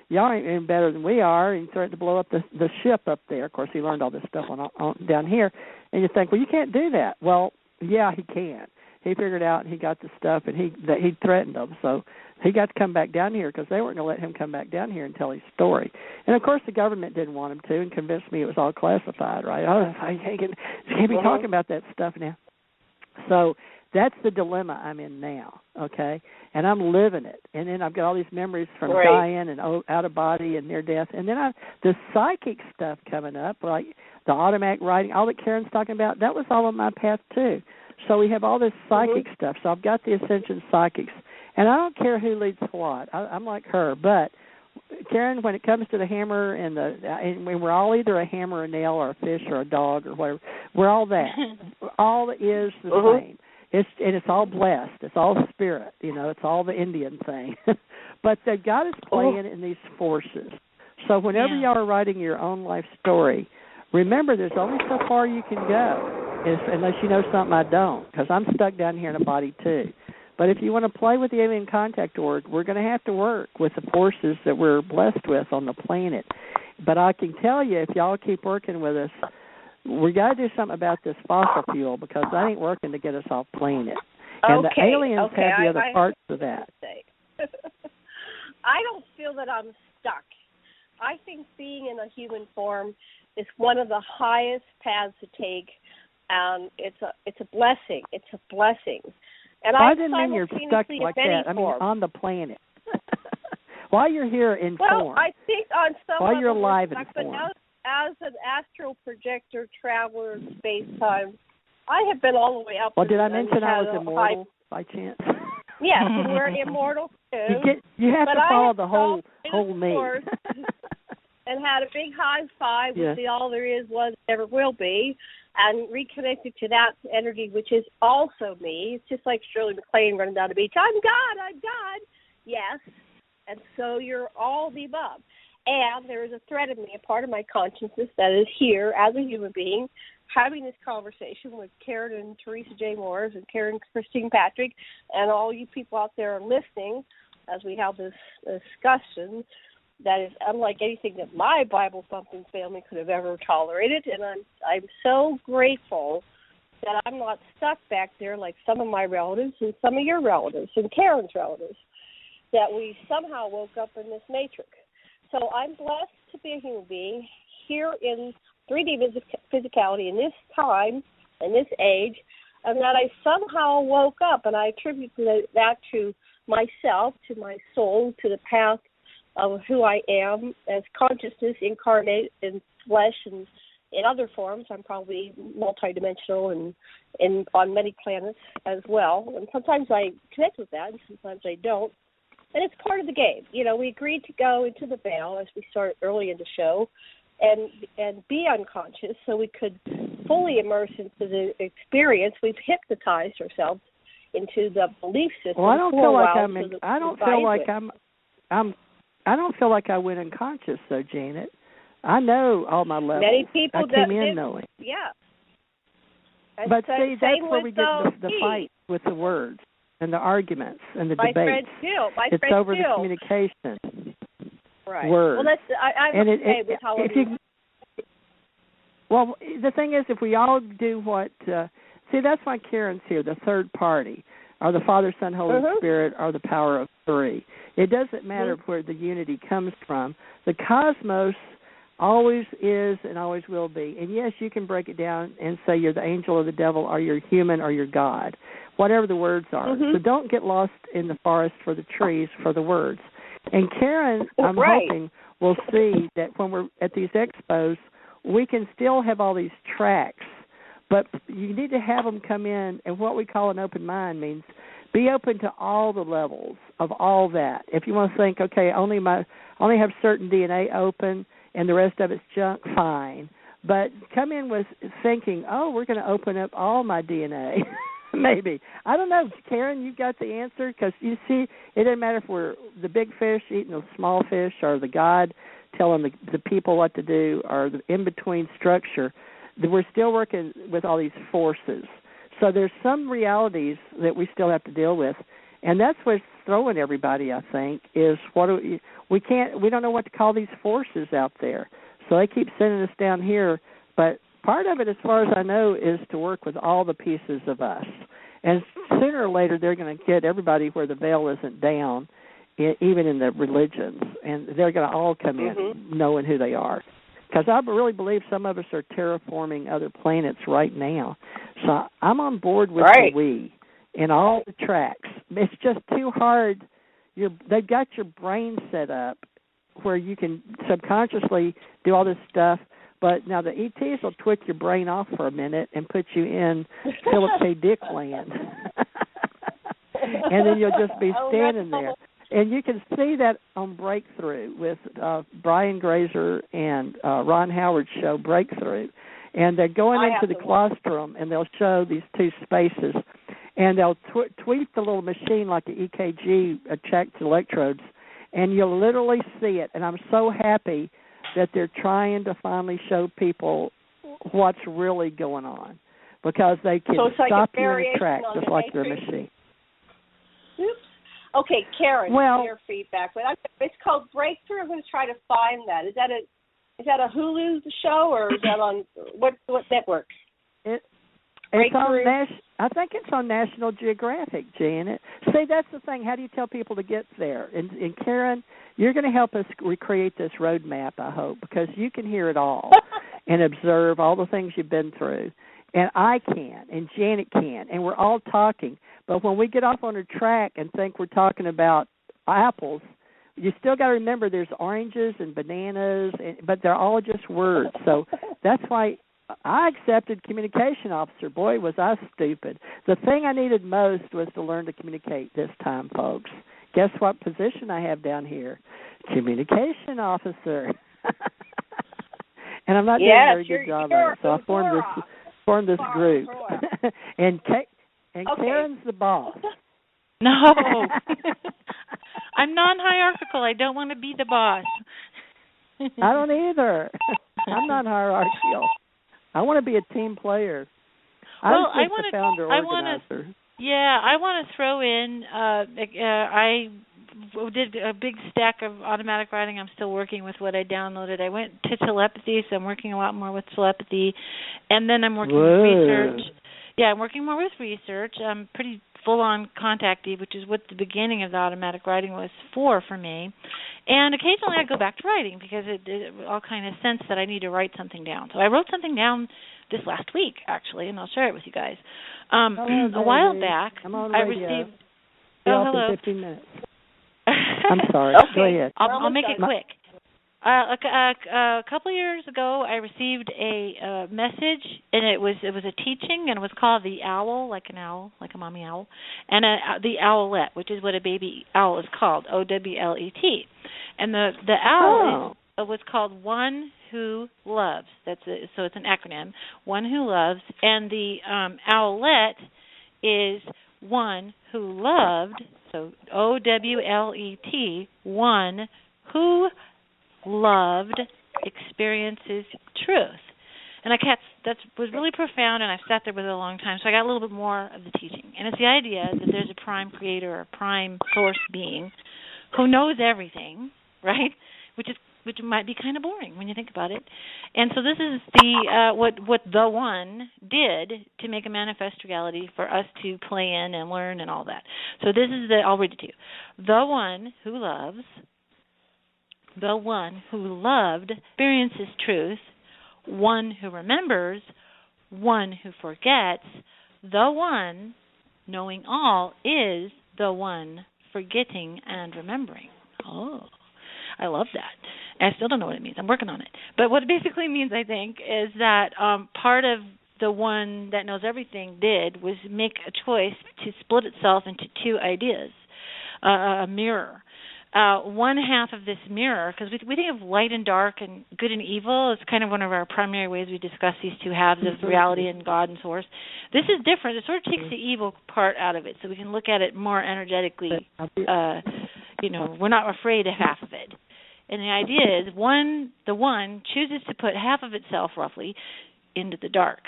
Y'all ain't any better than we are, and he threatened to blow up the ship up there. Of course, he learned all this stuff on down here. And you think, well, you can't do that. Well, yeah, he can. He figured out, and he got the stuff, and he threatened them. So he got to come back down here because they weren't going to let him come back down here and tell his story. And, of course, the government didn't want him to and convinced me it was all classified, right? Oh, I can't be talking about that stuff now. So that's the dilemma I'm in now, okay? And I'm living it. And then I've got all these memories from dying and out of body and near death. And then the psychic stuff coming up, like the automatic writing, all that Karen's talking about, that was all on my path too. So we have all this psychic stuff. So I've got the Ascension Psychics. And I don't care who leads what. I'm like her. But, Karen, when it comes to the hammer and we're all either a hammer, a nail, or a fish, or a dog, or whatever, we're all that. All is the same. It's all blessed. It's all spirit. It's all the Indian thing. But they've got us playing in these forces. So whenever y'all are writing your own life story, remember there's only so far you can go, unless you know something I don't, because I'm stuck down here in a body too. But if you want to play with the Alien Contact Org, we're going to have to work with the forces that we're blessed with on the planet. But I can tell you, if y'all keep working with us, we got to do something about this fossil fuel, because that ain't working to get us off planet. And the aliens have the other parts of that. I don't feel that I'm stuck. I think being in a human form is one of the highest paths to take, and it's a blessing. It's a blessing. And I didn't mean you're stuck like that. I mean on the planet. While you're here in form. Well, I think on some while you're alive in form. form. As an astral projector traveler in space-time, I have been all the way up. Well, did I mention I was immortal by chance? Yes, and we're immortal too. You have to follow the whole me. And had a big high five with the all there is, was, never will be, and reconnected to that energy, which is also me. It's just like Shirley MacLaine running down the beach. I'm God. Yes, and so you're all the above. And there is a thread of me, a part of my consciousness that is here as a human being, having this conversation with Karen and Theresa J. Morris and Karen Christine Patrick, and all you people out there listening as we have this discussion that is unlike anything that my Bible-thumping family could have ever tolerated. And I'm so grateful that I'm not stuck back there like some of my relatives and some of your relatives and Karen's relatives, that we somehow woke up in this matrix. So I'm blessed to be a human being here in 3D physicality in this time, in this age, and that I somehow woke up, and I attribute that to myself, to my soul, to the path of who I am as consciousness incarnate in flesh and in other forms. I'm probably multidimensional and on many planets as well. And sometimes I connect with that, and sometimes I don't. And it's part of the game. We agreed to go into the veil as we started early in the show and be unconscious so we could fully immerse into the experience. We've hypnotized ourselves into the belief system. Well, I don't feel like I went unconscious though, Janet. I know all my levels. Many people I came in knowing. Yeah. But see, that's where we get the fight with the words and the arguments and the debates. Friend Jill. It's over the communication. Right. Words. Well, I'm okay with how well, the thing is, if we all do what See, that's why Karen's here, the third party, or the Father, Son, Holy Spirit, or the power of three. It doesn't matter where the unity comes from. The cosmos always is and always will be. And, yes, you can break it down and say you're the angel or the devil or you're human or you're God, whatever the words are. So don't get lost in the forest for the trees for the words. And Karen, I'm hoping, will see that when we're at these expos, we can still have all these tracks, but you need to have them come in, and what we call an open mind means be open to all the levels of all that. If you want to think, okay, I only have certain DNA open and the rest of it's junk, fine. But come in with thinking, oh, we're going to open up all my DNA. Maybe. I don't know. Karen, you got the answer? Because, you see, it doesn't matter if we're the big fish eating the small fish or the God telling the people what to do or the in-between structure. We're still working with all these forces. So there's some realities that we still have to deal with. And that's what's throwing everybody, I think, is we don't know what to call these forces out there. So they keep sending us down here. But part of it, as far as I know, is to work with all the pieces of us. And sooner or later, they're going to get everybody where the veil isn't down, even in the religions. And they're going to all come in knowing who they are. Because I really believe some of us are terraforming other planets right now. So I'm on board with the we in all the tracks. It's just too hard. They've got your brain set up where you can subconsciously do all this stuff. But now the ETs will twitch your brain off for a minute and put you in Philip K. Dick land. And then you'll just be standing there. And you can see that on Breakthrough with Brian Grazer and Ron Howard's show, Breakthrough. And they're going into the colostrum, and they'll show these two spaces. And they'll tweak the little machine like the EKG checked electrodes, and you'll literally see it. And I'm so happy that they're trying to finally show people what's really going on, because they can stop you in a track just like their machine. Oops. Okay, Karen, your feedback. But it's called Breakthrough. I'm going to try to find that. Is that a Hulu show, or is that on what network? It's on I think it's on National Geographic, Janet. See, that's the thing. How do you tell people to get there? And Karen, you're going to help us recreate this roadmap, I hope, because you can hear it all and observe all the things you've been through. And I can, and Janet can, and we're all talking. But when we get off on a track and think we're talking about apples, you still got to remember there's oranges and bananas, but they're all just words. So that's why I accepted communication officer. Boy, was I stupid. The thing I needed most was to learn to communicate this time, folks. Guess what position I have down here? Communication officer. And I'm not doing a very good job of it, so I formed this group. And Karen's the boss. No. I'm non-hierarchical. I don't want to be the boss. I don't either. I'm not hierarchical. I want to be a team player. I want to throw in, I did a big stack of automatic writing. I'm still working with what I downloaded. I went to telepathy, so I'm working a lot more with telepathy. And then I'm working with research. Yeah, I'm working more with research. I'm pretty full-on contactee, which is what the beginning of the automatic writing was for me. And occasionally I go back to writing because it all kind of sense that I need to write something down. So I wrote something down this last week, actually, and I'll share it with you guys. A while back, I received... hello. 15 minutes. I'm sorry. Okay. Go ahead. I'll make it quick. A couple of years ago, I received a message, and it was a teaching, and it was called the owl, like an owl, like a mommy owl, and the owlet, which is what a baby owl is called, OWLET. And the owl was called One Who Loves. So it's an acronym, One Who Loves, and the owlet is One Who Loved, so OWLET, One Who Loved experiences truth. And that was really profound, and I've sat there with it a long time, so I got a little bit more of the teaching. And it's the idea that there's a prime creator or prime source being who knows everything, right, which is which might be kind of boring when you think about it. And so this is the what the One did to make a manifest reality for us to play in and learn and all that. So this is I'll read it to you. The One who loves, the One who loved experiences truth, one who remembers, one who forgets, the One knowing all is the One forgetting and remembering. Oh, I love that. I still don't know what it means. I'm working on it. But what it basically means, I think, is that part of the One that knows everything did was make a choice to split itself into two ideas, a mirror. One half of this mirror, because we think of light and dark and good and evil, it's kind of one of our primary ways we discuss these two halves of reality and God and Source. This is different. It sort of takes the evil part out of it, so we can look at it more energetically. We're not afraid of half of it. And the idea is the One chooses to put half of itself, roughly, into the dark,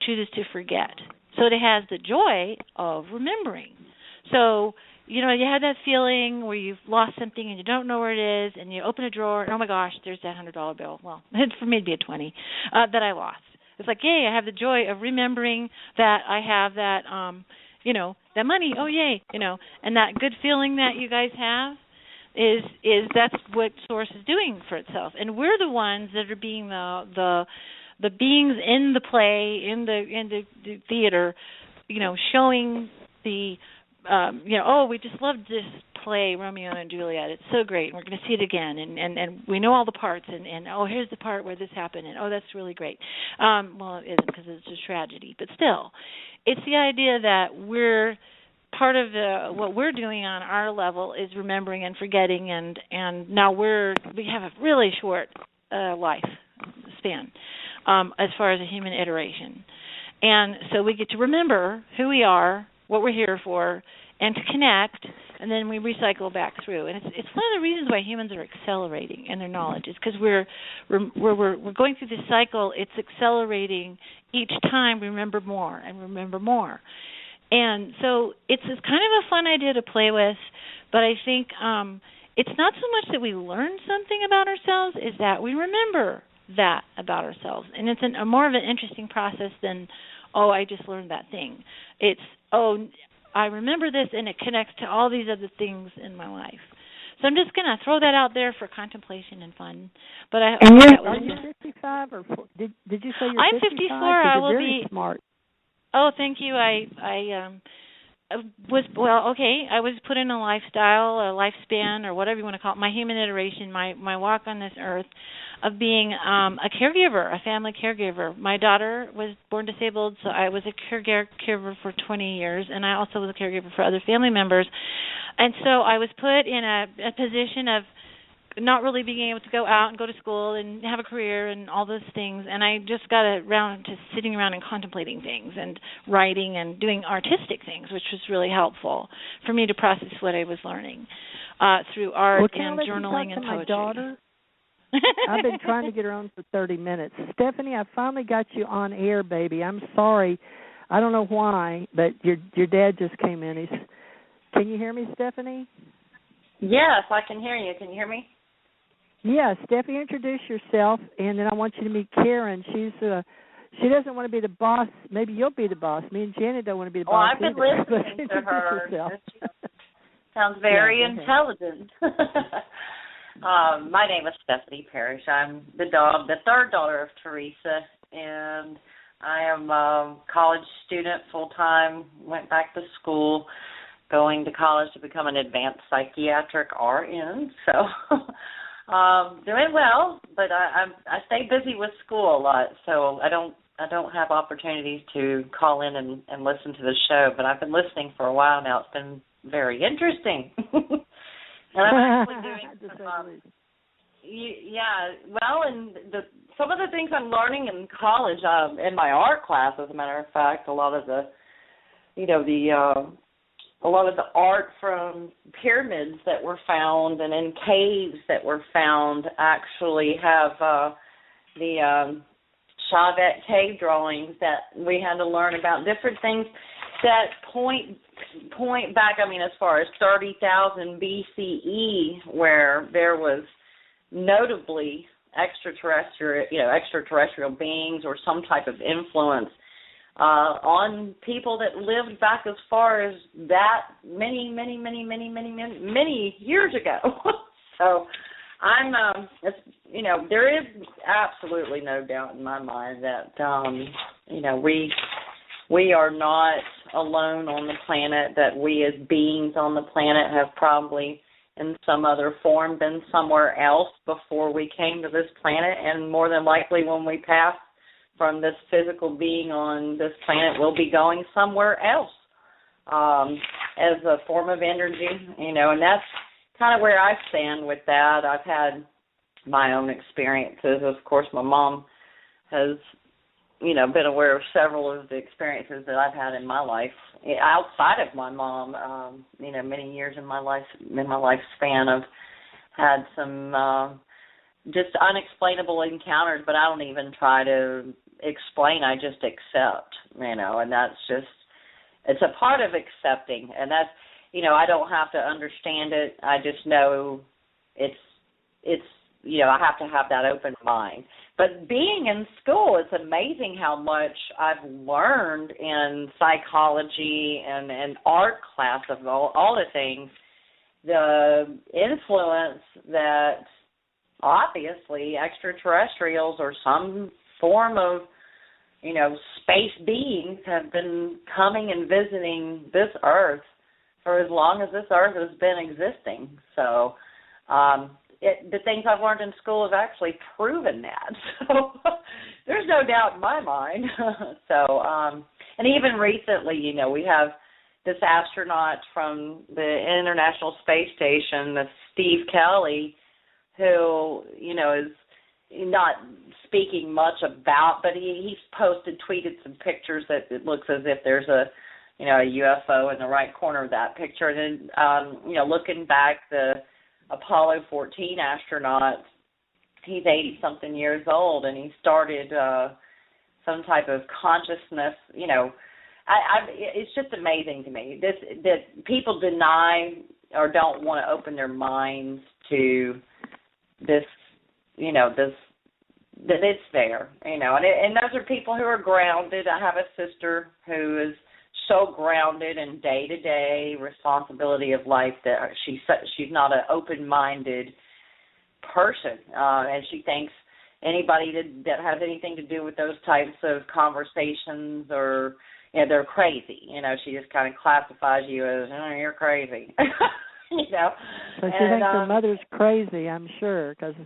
chooses to forget. So it has the joy of remembering. So, you had that feeling where you've lost something and you don't know where it is, and you open a drawer, and oh my gosh, there's that $100 bill. Well, for me it'd be a 20 that I lost. It's like, yay, I have the joy of remembering that I have that, that money. Oh, yay, and that good feeling that you guys have is that's what Source is doing for itself. And we're the ones that are being the beings in the play, in the theater, showing the we just loved this play, Romeo and Juliet. It's so great. We're going to see it again, and we know all the parts, and here's the part where this happened, and that's really great. Well, it isn't because it's a tragedy, but still, it's the idea that we're part of what we're doing on our level is remembering and forgetting, and now we have a really short life span as far as a human iteration, and so we get to remember who we are, what we're here for, and to connect, and then we recycle back through. And it's one of the reasons why humans are accelerating in their knowledge, is because we're going through this cycle. It's accelerating each time. We remember more and remember more. And so it's kind of a fun idea to play with, but I think it's not so much that we learn something about ourselves, is that we remember that about ourselves. And it's a more of an interesting process than, I just learned that thing. It's, I remember this, and it connects to all these other things in my life. So I'm just going to throw that out there for contemplation and fun. But are you 55 or did you say you're 55? I'm 54. I will very be smart. Oh, thank you. I was put in a lifestyle, a lifespan, or whatever you want to call it, my human iteration, my walk on this earth, of being a caregiver, a family caregiver. My daughter was born disabled, so I was a caregiver for 20 years, and I also was a caregiver for other family members. And so I was put in a position of not really being able to go out and go to school and have a career and all those things, and I just got around to sitting around and contemplating things and writing and doing artistic things, which was really helpful for me to process what I was learning through art and journaling and poetry. My daughter? I've been trying to get her on for 30 minutes. Stephanie, I finally got you on air, baby. I'm sorry. I don't know why, but your dad just came in. Can you hear me, Stephanie? Yes, I can hear you. Can you hear me? Yeah, Stephanie, introduce yourself, and then I want you to meet Karen. She doesn't want to be the boss. Maybe you'll be the boss. Me and Janet don't want to be the boss. I've been listening to her. She sounds very intelligent. My name is Stephanie Parrish. I'm the third daughter of Theresa, and I am a college student full-time, went back to school, going to college to become an advanced psychiatric RN, so doing well, but I stay busy with school a lot, so I don't have opportunities to call in and listen to the show, but I've been listening for a while now. It's been very interesting. And I'm actually doing some, and some of the things I'm learning in college, in my art class, as a matter of fact, a lot of the art from pyramids that were found and in caves that were found actually have the Chauvet cave drawings that we had to learn about, different things that point back, as far as 30,000 BCE, where there was notably extraterrestrial beings or some type of influence on people that lived back as far as that many years ago. So there is absolutely no doubt in my mind that we are not alone on the planet, that we as beings on the planet have probably in some other form been somewhere else before we came to this planet, and more than likely when we pass from this physical being on this planet, we'll be going somewhere else as a form of energy, and that's kind of where I stand with that. I've had my own experiences. Of course, my mom has, been aware of several of the experiences that I've had in my life outside of my mom. Many years in my lifespan, I've had some just unexplainable encounters, but I don't even try to explain. I just accept, and that's just, it's a part of accepting, and that's, I don't have to understand it. I just know it's I have to have that open mind. But being in school, it's amazing how much I've learned in psychology and art class of all the things, the influence that obviously extraterrestrials or some form of, space beings have been coming and visiting this Earth for as long as this Earth has been existing. So the things I've learned in school have actually proven that. So there's no doubt in my mind. So, and even recently, we have this astronaut from the International Space Station, this Steve Kelly, who, is not speaking much about, but he's tweeted some pictures that it looks as if there's a UFO in the right corner of that picture. And then, looking back, the Apollo 14 astronaut, he's 80-something years old, and he started some type of consciousness, it's just amazing to me that people deny or don't want to open their minds to this, that it's there, and those are people who are grounded. I have a sister who is so grounded in day-to-day responsibility of life that she's not an open-minded person, and she thinks anybody that has anything to do with those types of conversations or they're crazy. She just kind of classifies you as you're crazy. So she thinks her mother's crazy, I'm sure, because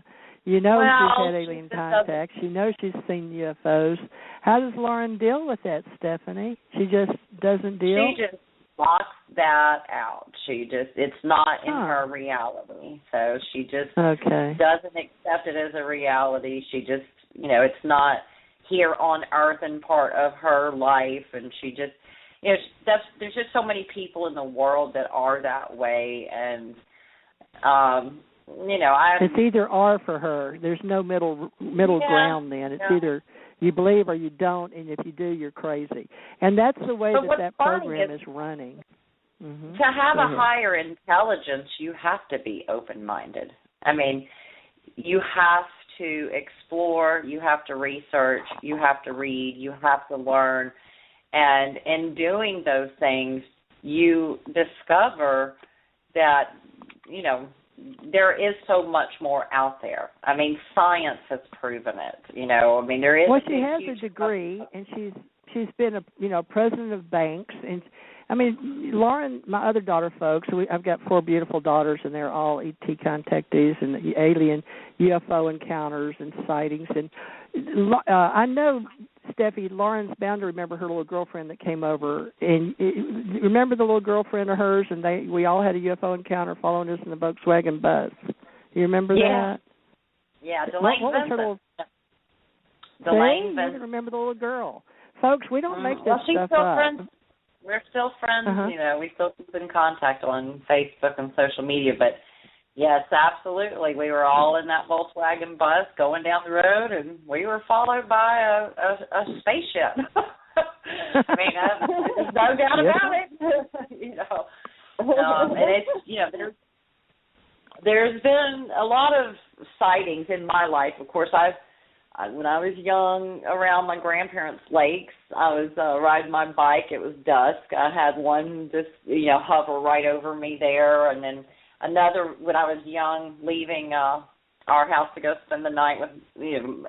she's had alien contacts. She's seen UFOs. How does Lauren deal with that, Stephanie? She just doesn't deal? She just blocks that out. It's not in her reality. So she just doesn't accept it as a reality. She just, it's not here on Earth and part of her life. And she just, there's just so many people in the world that are that way. And, it's either or for her. There's no middle ground then. It's either you believe or you don't, and if you do, you're crazy. And that's the way that program is running. Mm-hmm. To have a higher intelligence, you have to be open-minded. I mean, you have to explore, you have to research, you have to read, you have to learn. And in doing those things, you discover that, there is so much more out there. I mean, science has proven it. There is. Well, she has a degree, and she's been a president of banks, and Lauren, my other daughter, folks. I've got 4 beautiful daughters, and they're all ET contactees and alien UFO encounters and sightings. And I know, Steffi, Lauren's bound to remember her little girlfriend that came over. And remember the little girlfriend of hers? And we all had a UFO encounter following us in the Volkswagen bus. You remember that? Yeah, Delane what was her little... Delane Vincent. You remember the little girl. Folks, we don't make this she's stuff still up. Friends. We're still friends. We still keep in contact on Facebook and social media. But, yes, absolutely. We were all in that Volkswagen bus going down the road, and we were followed by a spaceship. There's no doubt about it. And it's, there's been a lot of sightings in my life. Of course, when I was young, around my grandparents' lakes, I was riding my bike. It was dusk. I had one just, hover right over me there, and then another when I was young, leaving our house to go spend the night with,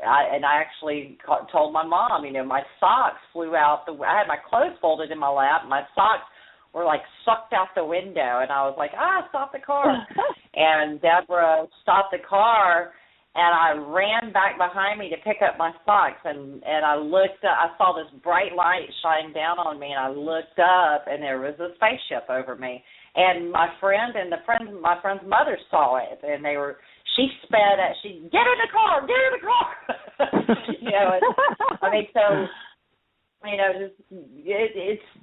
I actually told my mom, my socks flew out. I had my clothes folded in my lap. My socks were like sucked out the window, and I was like, stop the car. And Deborah stopped the car, and I ran back behind me to pick up my socks, and I looked up, I saw this bright light shine down on me, and I looked up, and there was a spaceship over me. And my friend and my friend's mother saw it, and she sped at, get in the car.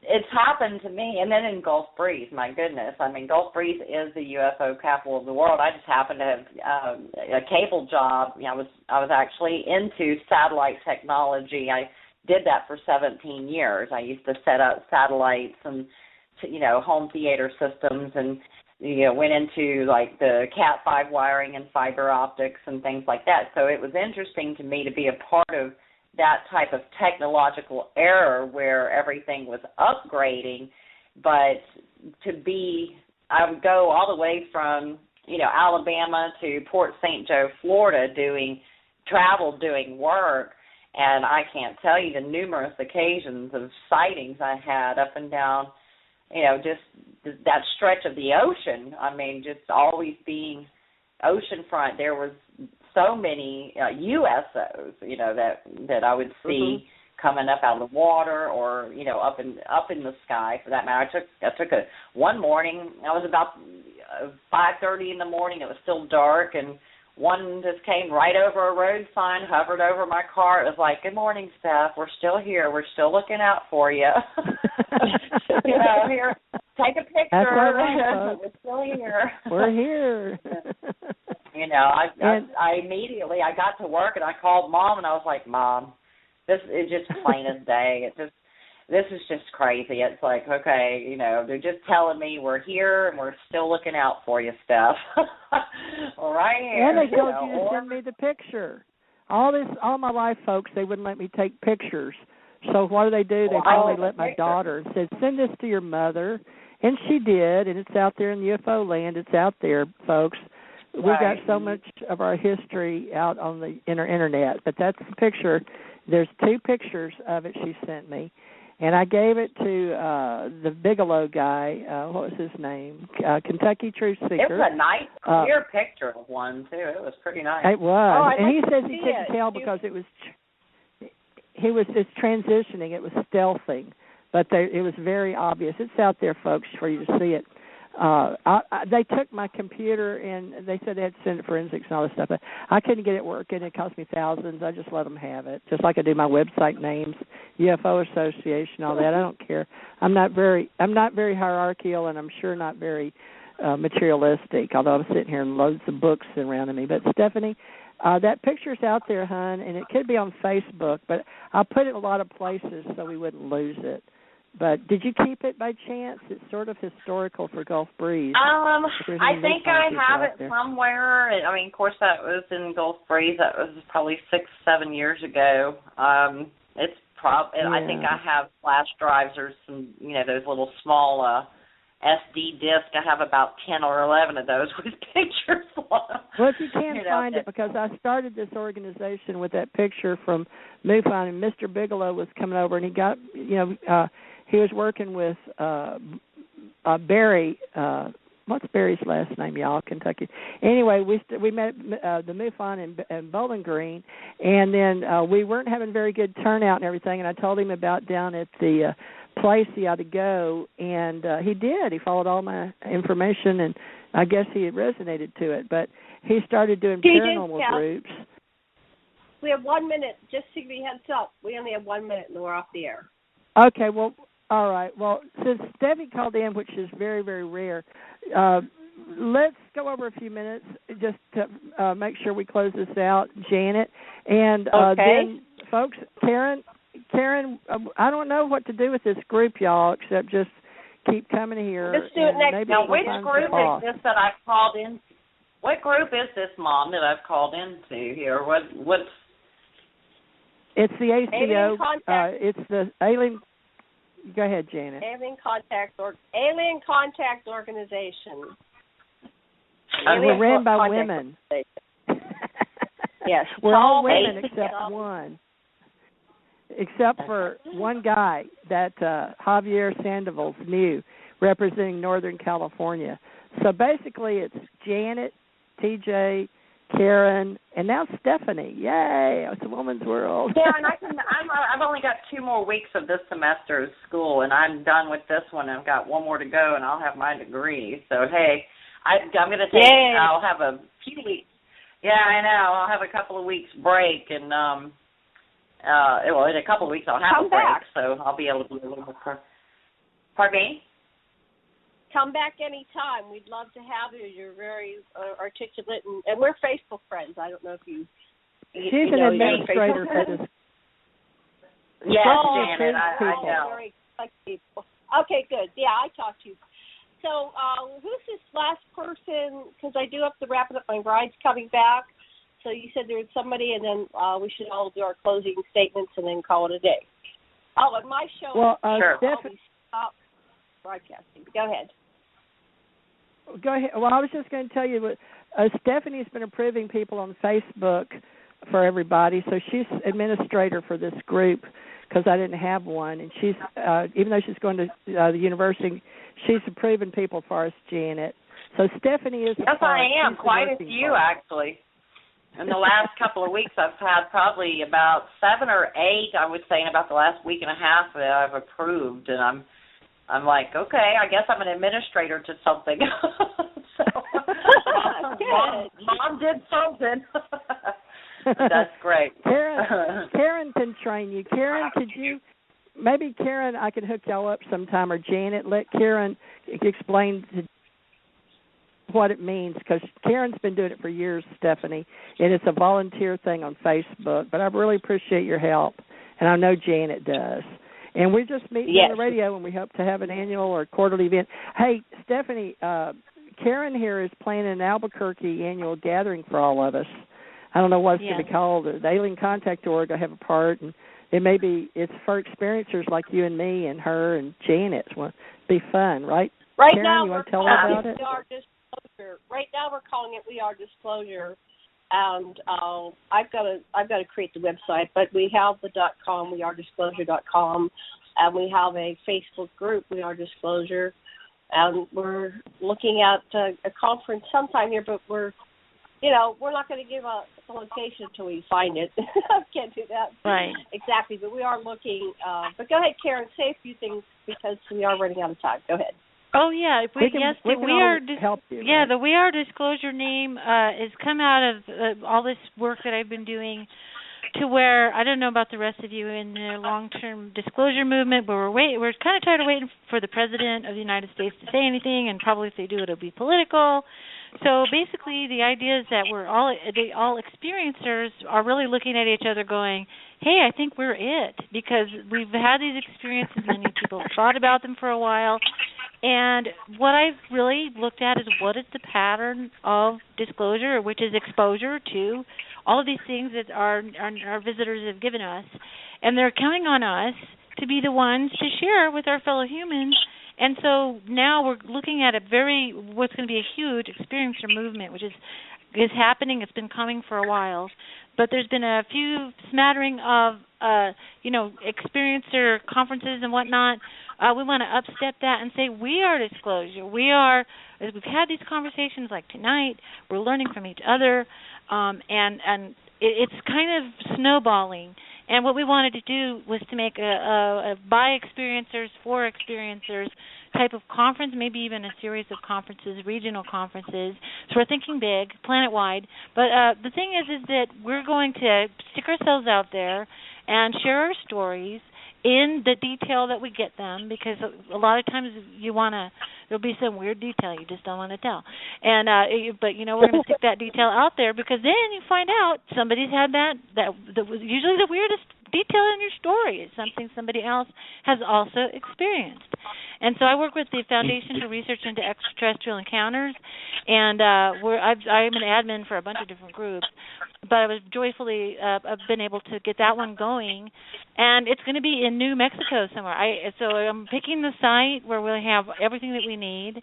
It's happened to me. And then in Gulf Breeze, my goodness, Gulf Breeze is the UFO capital of the world. I just happened to have a cable job. I was actually into satellite technology. I did that for 17 years. I used to set up satellites and home theater systems, and went into like the Cat 5 wiring and fiber optics and things like that. So it was interesting to me to be a part of that type of technological era where everything was upgrading. But I would go all the way from Alabama to Port St. Joe, Florida, doing work, and I can't tell you the numerous occasions of sightings I had up and down just that stretch of the ocean. Just always being oceanfront. There was so many USOs, that I would see coming up out of the water, or up in the sky for that matter. I took one morning. I was about 5:30 in the morning. It was still dark, and one just came right over a road sign, hovered over my car. It was like, "Good morning, Steph. We're still here. We're still looking out for you." Here, take a picture. That's right, we're still here. We're here. I immediately got to work, and I called Mom, and I was like, "Mom, this is just plain as day. This is just crazy." It's like, okay, they're just telling me we're here and we're still looking out for you, Steph. Right here. And they told you to send me the picture. All my life, folks, they wouldn't let me take pictures. So what do? They finally let my daughter and said, "Send this to your mother," and she did, and it's out there in UFO land. It's out there, folks. We've got so much of our history out on the internet, but that's the picture. There's 2 pictures of it she sent me, and I gave it to the Bigelow guy. What was his name? Kentucky Truth Seeker. It was a nice, clear picture of one, too. It was pretty nice. It was. And he says he couldn't tell because it was just transitioning. It was stealthing, but it was very obvious. It's out there, folks, for you to see it. They took my computer, and they said they had to send it forensics and all this stuff, but I couldn't get it working. It cost me thousands. I just let them have it, just like I do my website names, UFO Association, all that. I don't care. I'm not very hierarchical, and I'm sure not very materialistic, although I'm sitting here and loads of books surrounding me. But, Stephanie, that picture's out there, hon, and it could be on Facebook, but I'll put it in a lot of places so we wouldn't lose it. But did you keep it by chance? It's sort of historical for Gulf Breeze. I think I have it somewhere. Of course, that was in Gulf Breeze. That was probably 6-7 years ago. I think I have flash drives or some, those little small SD discs. I have about 10 or 11 of those with pictures. Well, if you can't find it, because I started this organization with that picture from MUFON, and Mr. Bigelow was coming over, and he got, he was working with Barry. What's Barry's last name, y'all? Kentucky. Anyway, we met the MUFON in Bowling Green, and then we weren't having very good turnout and everything. And I told him about down at the place he ought to go, and he did. He followed all my information, and I guess he had resonated to it. But he started doing paranormal groups. We have 1 minute. Just to give you a heads up, we only have 1 minute, and we're off the air. Okay, well, all right. Well, since Debbie called in, which is very, very rare, let's go over a few minutes just to make sure we close this out, Janet. And then, folks, Karen, I don't know what to do with this group, y'all, except just keep coming here. Let's do it next. Now, which group is this that I called in? What group is this, Mom, that I've called into here? What's It's the ACO. Alien Contact. It's the Alien. Go ahead, Janet. Alien Contact Organization. We're ran by women. Yes, we're all women basic. except one. Except for one guy that Javier Sandoval's new, representing Northern California. So basically it's Janet, TJ, Karen, and now Stephanie. Yay, it's a woman's world. Yeah, and I've only got 2 more weeks of this semester of school, and I'm done with this one. I've got 1 more to go, and I'll have my degree. So, hey, I'm going to take, I'll have a few weeks. Yeah, I know. I'll have a couple of weeks break, and, in a couple of weeks I'll have a break, back. so I'll be able to do a little more. Pardon me? Come back anytime. We'd love to have you. You're very articulate, and we're Facebook friends. I don't know if you She's an administrator for this. Yes, Janet, Janet, I know. Very people. Okay, good. Yeah, I talked to you. So who's this last person? Because I do have to wrap it up. My bride's coming back. So you said there was somebody, and then we should all do our closing statements and then call it a day. Oh, and my show sure. always stop broadcasting. Go ahead. Go ahead. Well, I was just going to tell you, Stephanie's been approving people on Facebook for everybody, so she's administrator for this group because I didn't have one, and she's even though she's going to the university, she's approving people for us, Janet. So Stephanie is. Yes, I am. Quite a few, actually. In the last couple of weeks, I've had probably about 7 or 8, I would say, in about the last week and a half that I've approved, and I'm like, okay, I guess I'm an administrator to something. So, Mom did something. That's great. Karen can train you. Karen, maybe Karen, I can hook y'all up sometime, or Janet, let Karen explain what it means, because Karen's been doing it for years, Stephanie, and it's a volunteer thing on Facebook, but I really appreciate your help, and I know Janet does. And we're just meeting on the radio, and we hope to have an annual or quarterly event. Hey, Stephanie, Karen here is planning an Albuquerque annual gathering for all of us. I don't know what it's going to be called. The Alien Contact Org, I have a part, and it's for experiencers like you and me and her and Janet. It's going to be fun, right? Right Karen, now, you want to tell her about it? Right now, we're calling it We Are Disclosure, and I've got to create the website, but we have the .com, wearedisclosure.com, and we have a Facebook group, We Are Disclosure, and we're looking at a conference sometime here, but we're not going to give a location until we find it. Can't do that. Right. Exactly, but we are looking. But go ahead, Karen, say a few things because we are running out of time. Go ahead. Oh yeah, we can help you. Yeah, right? The We Are Disclosure name has come out of all this work that I've been doing, to where I don't know about the rest of you in the long-term disclosure movement, but we're kind of tired of waiting for the President of the United States to say anything, and probably if they do, it'll be political. So basically, the idea is that all experiencers are really looking at each other, going, "Hey, I think we're it," because we've had these experiences. Many people have thought about them for a while. And what I've really looked at is what is the pattern of disclosure, which is exposure to all of these things that our visitors have given us. And they're counting on us to be the ones to share with our fellow humans. And so now we're looking at what's going to be a huge experiencer movement, which is happening. It's been coming for a while. But there's been a few smattering of, experiencer conferences and whatnot. We want to upstep that and say we are disclosure. As we've had these conversations like tonight, we're learning from each other, and it's kind of snowballing. And what we wanted to do was to make a by experiencers for experiencers type of conference, maybe even a series of conferences, regional conferences. So we're thinking big, planet-wide. But the thing is that we're going to stick ourselves out there and share our stories in the detail that we get them, because a lot of times there'll be some weird detail you just don't want to tell. And but we're going to stick that detail out there, because then you find out somebody's had that was usually the weirdest detail in your story. It's something somebody else has also experienced. And so I work with the Foundation for Research into Extraterrestrial Encounters, and I'm an admin for a bunch of different groups. But I was joyfully I've been able to get that one going, and it's going to be in New Mexico somewhere. So I'm picking the site where we'll have everything that we need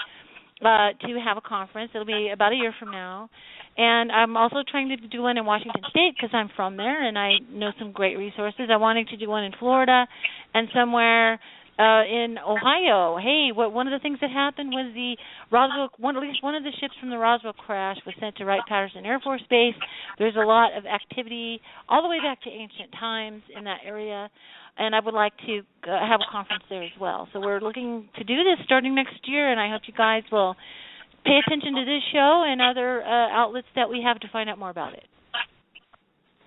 to have a conference. It'll be about a year from now. And I'm also trying to do one in Washington State because I'm from there and I know some great resources. I wanted to do one in Florida and somewhere in Ohio. Hey, one of the things that happened was the Roswell, at least one of the ships from the Roswell crash was sent to Wright-Patterson Air Force Base. There's a lot of activity all the way back to ancient times in that area, and I would like to have a conference there as well. So we're looking to do this starting next year, and I hope you guys will pay attention to this show and other outlets that we have to find out more about it.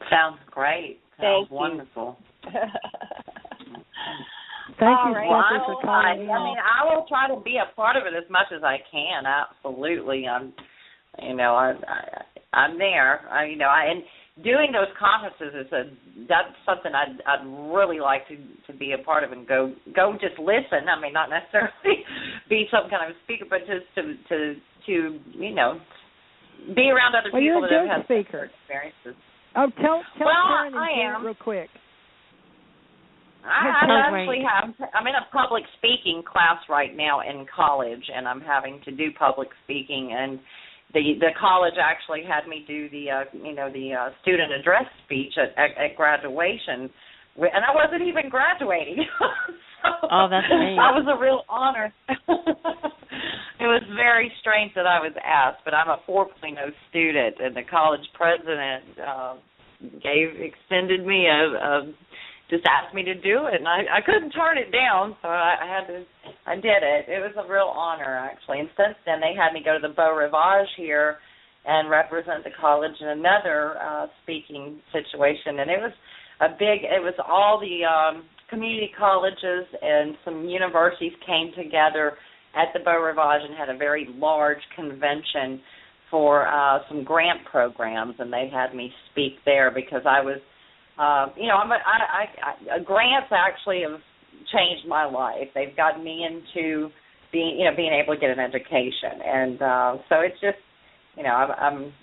Sounds great. Sounds wonderful. Thank you, Stephanie, for calling in. I will try to be a part of it as much as I can. Absolutely, I'm there. And doing those conferences that's something I'd really like to be a part of and go just listen. I mean, not necessarily be some kind of speaker, but just to be around other people that have had similar experiences. Oh, tell Karen and Janet real quick. I'm in a public speaking class right now in college, and I'm having to do public speaking. And the college actually had me do the student address speech at graduation, and I wasn't even graduating. Oh, that's great. That was a real honor. It was very strange that I was asked, but I'm a 4.0 student, and the college president extended me just asked me to do it, and I couldn't turn it down, so I did it. It was a real honor, actually. And since then, they had me go to the Beau Rivage here and represent the college in another speaking situation, and it was all the community colleges and some universities came together at the Beau Rivage and had a very large convention for some grant programs, and they had me speak there because I was grants actually have changed my life. They've gotten me into being able to get an education, and so it's just,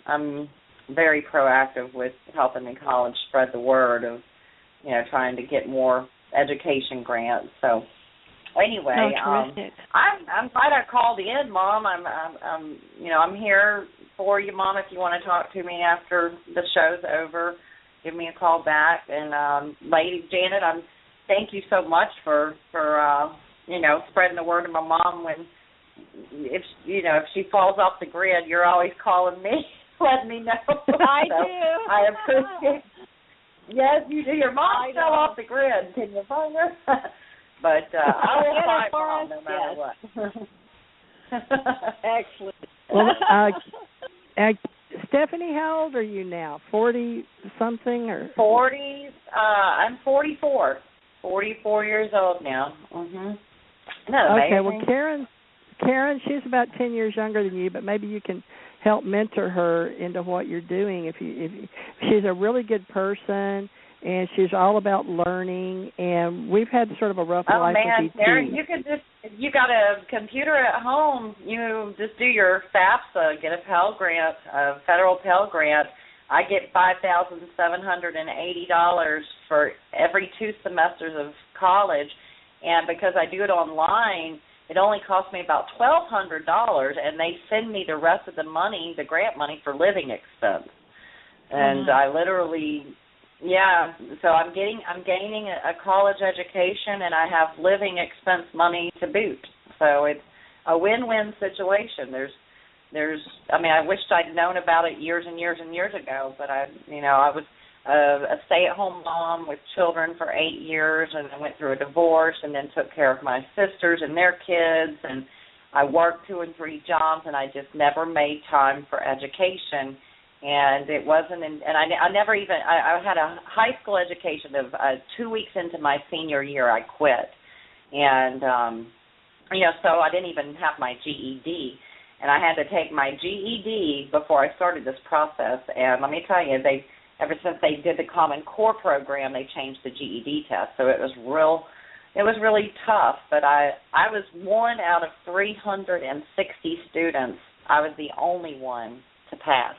I'm very proactive with helping the college spread the word of, trying to get more education grants. So anyway, I'm glad I called in, Mom. I'm here for you, Mom. If you want to talk to me after the show's over, give me a call back. And Lady Janet, thank you so much for spreading the word to my mom. When if she falls off the grid, you're always calling me, letting me know. I do. I appreciate. Yes, you do. Your mom fell off the grid. Can you find her? But I will find Mom no matter what. Excellent. Well, Stephanie, how old are you now? 40-something or? 40s. I'm 44. 44 years old now. Mhm. Okay. Well, Karen, she's about 10 years younger than you, but maybe you can help mentor her into what you're doing. If she's a really good person, and she's all about learning, and we've had sort of a rough life with ET. Karen, you got a computer at home, you just do your FAFSA, get a Pell Grant, a federal Pell Grant. I get $5,780 for every 2 semesters of college, and because I do it online, it only costs me about $1,200, and they send me the rest of the money, the grant money, for living expense. And I literally... Yeah, so I'm gaining a college education, and I have living expense money to boot. So it's a win-win situation. I wished I'd known about it years and years and years ago, but I was a stay-at-home mom with children for 8 years, and I went through a divorce, and then took care of my sisters and their kids, and I worked 2 and 3 jobs, and I just never made time for education. And it wasn't, I had a high school education of 2 weeks into my senior year, I quit. And, so I didn't even have my GED. And I had to take my GED before I started this process. And let me tell you, ever since they did the Common Core program, they changed the GED test. So it was really tough, but I was one out of 360 students. I was the only one to pass.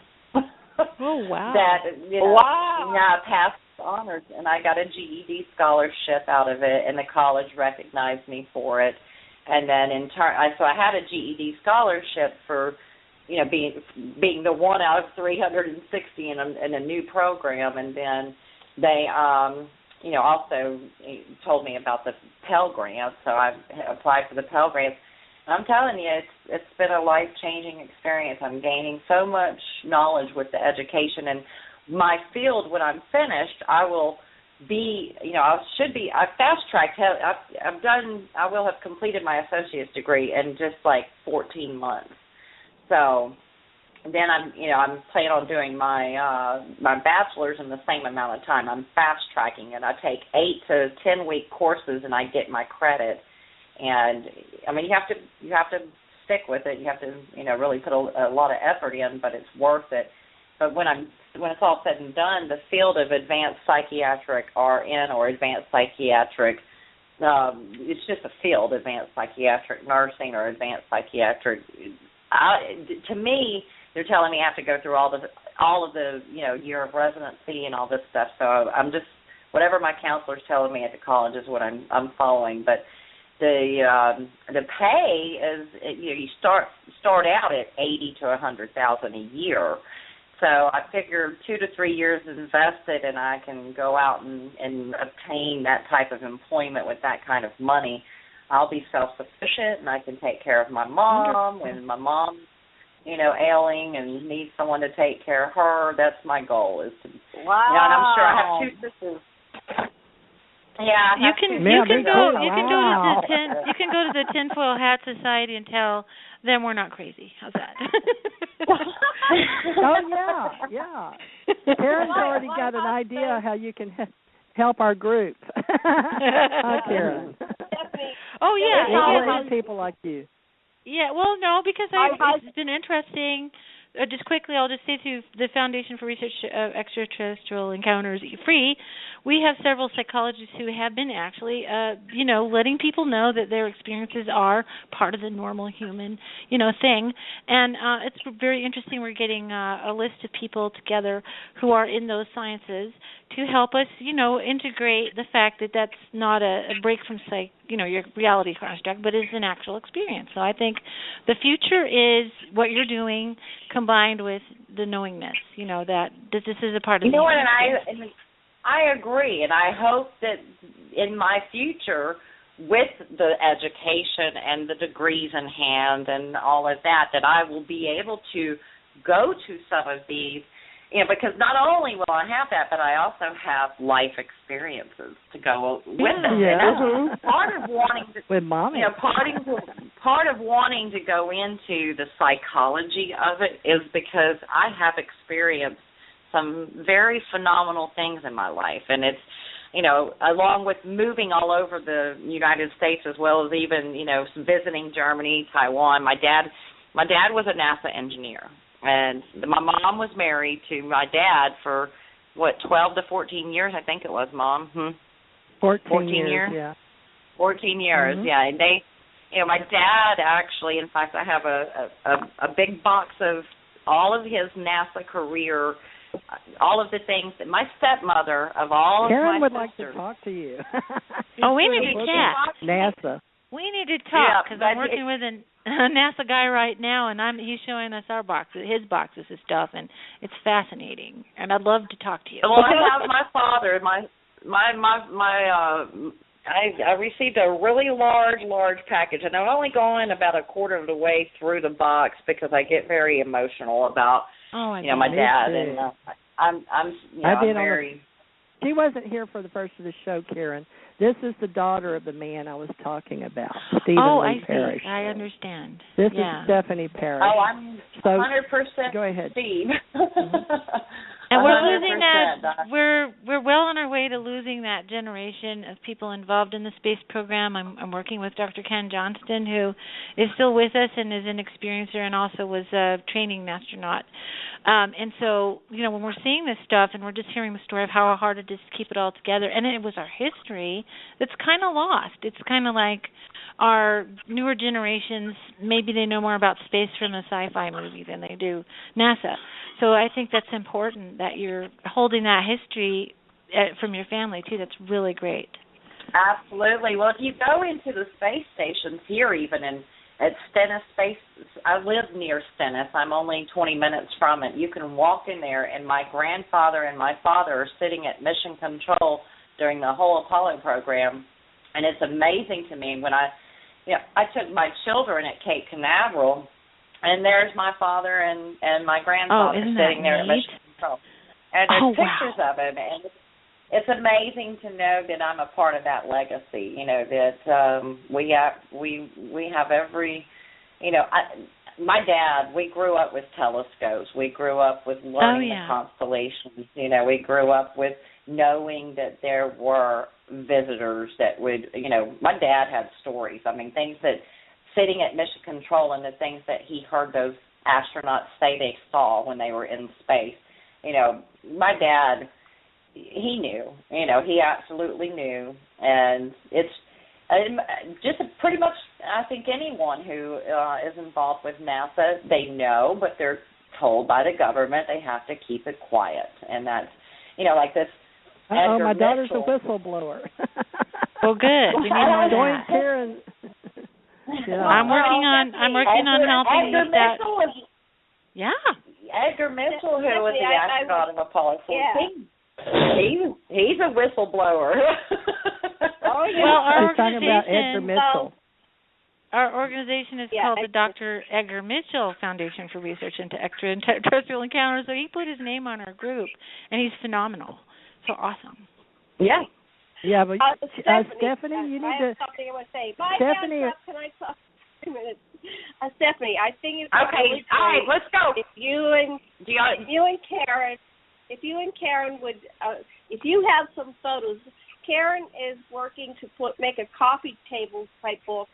Oh, wow. Wow. Yeah, I passed honors, and I got a GED scholarship out of it, and the college recognized me for it. And then in turn, so I had a GED scholarship for, being the one out of 360 in a new program, and then they, also told me about the Pell Grant, so I applied for the Pell Grant. I'm telling you, it's been a life-changing experience. I'm gaining so much knowledge with the education, and my field, when I'm finished, I will be, I fast-tracked. I will have completed my associate's degree in just like 14 months. So then I'm planning on doing my bachelor's in the same amount of time. I'm fast-tracking it. I take 8 to 10-week courses, and I get my credit. And I mean, you have to stick with it. You have to really put a lot of effort in, but it's worth it. But when it's all said and done, the field of advanced psychiatric RN or advanced psychiatric, it's just a field, advanced psychiatric nursing or advanced psychiatric. To me, they're telling me I have to go through all of the year of residency and all this stuff. So I'm just, whatever my counselor's telling me at the college is what I'm following. But the pay is, you start out at $80,000 to $100,000 a year. So I figure 2 to 3 years invested, and I can go out and obtain that type of employment with that kind of money. I'll be self-sufficient, and I can take care of my mom when my mom's, ailing and needs someone to take care of her. That's my goal. Is to, wow. And I'm sure I have 2 sisters. Yeah, you can go to the Tinfoil Hat Society and tell them we're not crazy. How's that? Oh yeah. Karen's already got an idea how you can help our group. Hi, Karen. Oh yeah, people like you. Yeah, well, no, because it's been interesting. Just quickly, I'll just say through the Foundation for Research Extraterrestrial Encounters Free, we have several psychologists who have been actually, letting people know that their experiences are part of the normal human, thing. And it's very interesting. We're getting a list of people together who are in those sciences to help us, integrate the fact that that's not a break from your reality construct, but is an actual experience. So I think the future is what you're doing combined with the knowingness, that this is a part of the experience. And I agree, and I hope that in my future, with the education and the degrees in hand and all of that I will be able to go to some of these, because not only will I have that, but I also have life experiences to go with them. Yeah. Part of wanting to, with mommy. Part of wanting to go into the psychology of it is because I have experienced some very phenomenal things in my life, and it's, along with moving all over the United States as well as even, visiting Germany, Taiwan. My dad was a NASA engineer. And my mom was married to my dad for, 12 to 14 years, I think it was, Mom? 14 years, yeah. 14 years, yeah. And they, my dad actually, in fact, I have a big box of all of his NASA career, all of the things that my stepmother of all Karen of my would sisters. like to talk to you. We need to chat. NASA. We need to talk because I'm working with a NASA guy right now, and he's showing us his boxes of stuff, and it's fascinating. And I'd love to talk to you. Well, I have my father. I received a really large package, and I'm only going about a quarter of the way through the box because I get very emotional about my dad, and I'm very. She wasn't here for the first of the show, Karen. This is the daughter of the man I was talking about, Stephen Lee Parrish. I understand. This is Stephanie Parrish. Oh, I'm 100% go ahead. Steve. And we're losing that. We're well on our way afraid of losing that generation of people involved in the space program. I'm working with Dr. Ken Johnston, who is still with us and is an experiencer and also was a training astronaut. And so, when we're seeing this stuff and we're just hearing the story of how hard it is to keep it all together, and it was our history that's kind of lost. It's kind of like our newer generations, maybe they know more about space from a sci-fi movie than they do NASA. So I think that's important that you're holding that history from your family, too. That's really great. Absolutely. Well, if you go into the space stations here, even at Stennis Space, I live near Stennis. I'm only 20 minutes from it. You can walk in there, and my grandfather and my father are sitting at mission control during the whole Apollo program, and it's amazing to me when I took my children at Cape Canaveral, and there's my father and my grandfather sitting there at mission control, and there's pictures of him, and it's amazing to know that I'm a part of that legacy. That we have every, my dad. We grew up with telescopes. We grew up with learning the constellations. We grew up with knowing that there were visitors that would. My dad had stories. I mean, things that sitting at mission control and the things that he heard those astronauts say they saw when they were in space. My dad. He knew, he absolutely knew, and it's just pretty much, I think anyone who is involved with NASA, they know, but they're told by the government they have to keep it quiet, and that's, like this. My daughter's a whistleblower. Well, good. We need more of that. I'm working on helping with that. Edgar Mitchell, who was the astronaut of Apollo 14. He's a whistleblower. Well, our organization is called the Dr. Edgar Mitchell Foundation for Research into Extraterrestrial Encounters, so he put his name on our group, and he's phenomenal. So awesome. Yeah. Yeah, but Stephanie, you need to... something I want to say. Stephanie... Can I talk for a minute? Stephanie, I think it's... Okay, all right, let's go. If you and Karen would, if you have some photos, Karen is working to make a coffee table type book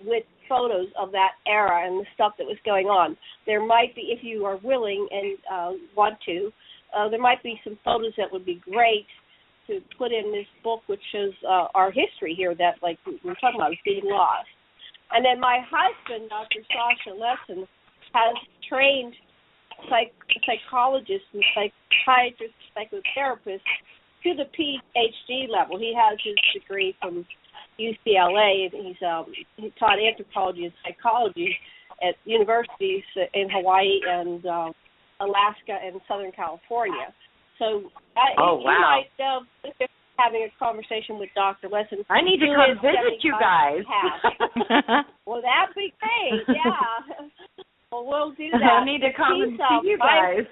with photos of that era and the stuff that was going on. There might be, if you are willing and want to, there might be some photos that would be great to put in this book, which shows our history here that, like we were talking about, is being lost. And then my husband, Dr. Sasha Lessin, has trained psychologists and psychiatrists, psychotherapists to the PhD level. He has his degree from UCLA, and he taught anthropology and psychology at universities in Hawaii and Alaska and Southern California. So you might having a conversation with Dr. Lessin. I need to come visit you guys. Well, that'd be great, yeah. Well, we'll do that. I need to come and see you guys.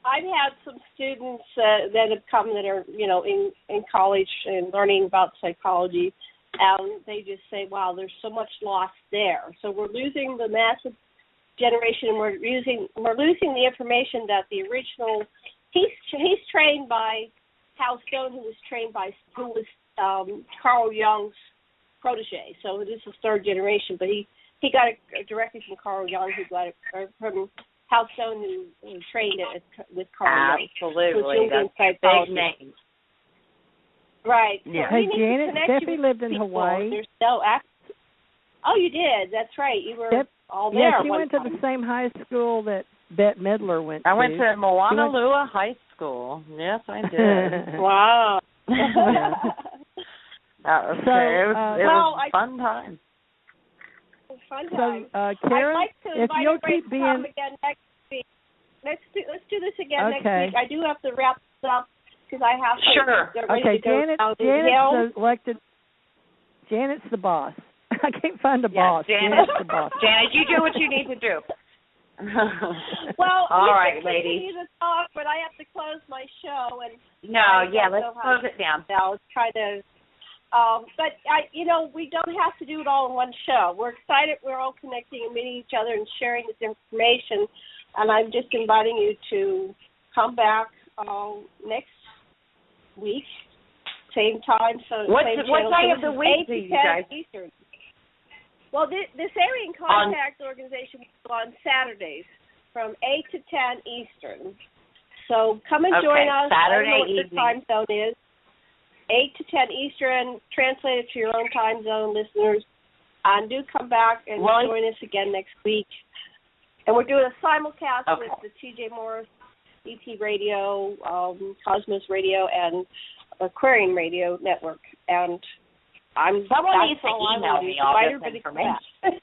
I've had some students that have come that are, in college and learning about psychology, and they just say, wow, there's so much lost there. So we're losing the massive generation, and we're losing the information that the original, he's trained by Hal Stone, who was Carl Jung's protege. So this is third generation, but he got it directly from Carl Jung, who got it from Hal Stone, who trained it with Carl Jung. Absolutely, that's a big name. Right. Yeah. Hey, Janet, Steffi lived in Hawaii. Oh, you did? That's right. You were all there. Yeah, she went to the same high school that Bette Midler went to. I went to Mauna Lua High School. Yes, I did. Wow. That was it was a fun time. Fun time. So, Karen, I'd like to if you'll keep being... again next week. Let's do this again next Okay. week. I do have to wrap this up because I have to get ready Okay, to go down the Janet's elected. Janet's the boss. I can't find a boss. Janet's the boss. Janet, you do what you need to do. Well, all we right, can ladies. continue to talk, but I have to close my show. And let's close it down. I'll try to. But we don't have to do it all in one show. We're excited. We're all connecting and meeting each other and sharing this information. And I'm just inviting you to come back next week, same time. So What same day channel. of the week do 8 to you 10 guys? Eastern. Well, this Alien Contact organization is on Saturdays from 8 to 10 Eastern. So come and join us. Saturday I don't know what evening. your time zone is. 8 to 10 Eastern. Translate it to your own time zone, listeners. And do come back and join us again next week. And we're doing a simulcast with the TJ Morris, ET Radio, Cosmos Radio, and Aquarian Radio Network. And someone needs to email me all this information.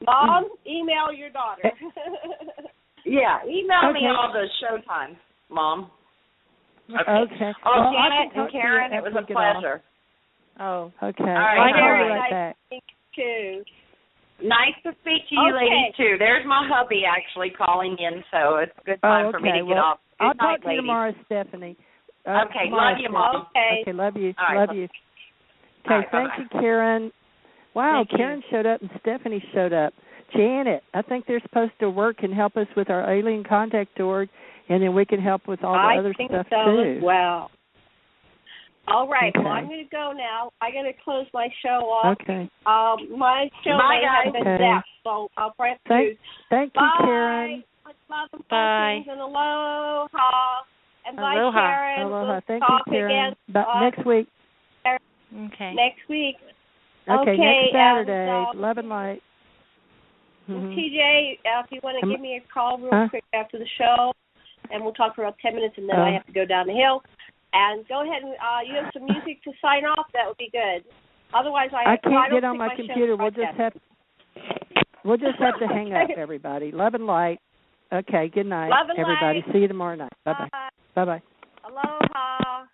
Mom, email your daughter. Yeah, email me all the show times, Mom. Okay. Oh, Janet and Karen, it was a pleasure. Oh, okay. All right. I'll be right back. Too. Nice to speak to you ladies, too. There's my hubby actually calling in, so it's a good time for me to get off. Good I'll night, talk to you tomorrow, Stephanie. Okay, tomorrow, love you, Mom. Okay, love you. All right, love you. All Okay, right, thank bye-bye. you, Karen. Wow, Thank Karen showed up and Stephanie showed up. Janet, I think they're supposed to work and help us with our Alien Contact org, and then we can help with all the other stuff, so too. As well. All right, Okay. well, I'm going to go now. I got to close my show off. Okay. My show Bye, may have been guys. zapped, so I'll probably have to do. Thank you, Bye. Karen. Much love and Bye. blessings and aloha. And bye, Aloha. Karen. Aloha. We'll Thank talk you, Karen. again Next week. Okay. next week. Okay, next Saturday, And, 11 light. TJ, if you want to give me a call real quick after the show, and we'll talk for about 10 minutes, and then I have to go down the hill. And go ahead and you have some music to sign off. That would be good. Otherwise, I can't don't get on think my computer. We'll just have to hang up, everybody. Love and light. Okay. Good night, Love and everybody. light. See you tomorrow night. Bye bye. Bye bye. Aloha.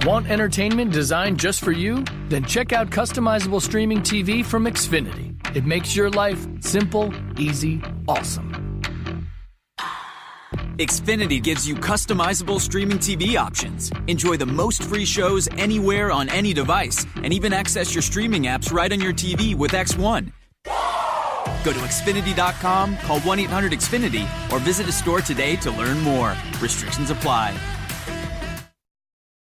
Want entertainment designed just for you? Then check out customizable streaming TV from Xfinity. It makes your life simple, easy, awesome. Xfinity gives you customizable streaming TV options. Enjoy the most free shows anywhere on any device, and even access your streaming apps right on your TV with X1. Go to Xfinity.com, call 1-800-XFINITY, or visit a store today to learn more. Restrictions apply.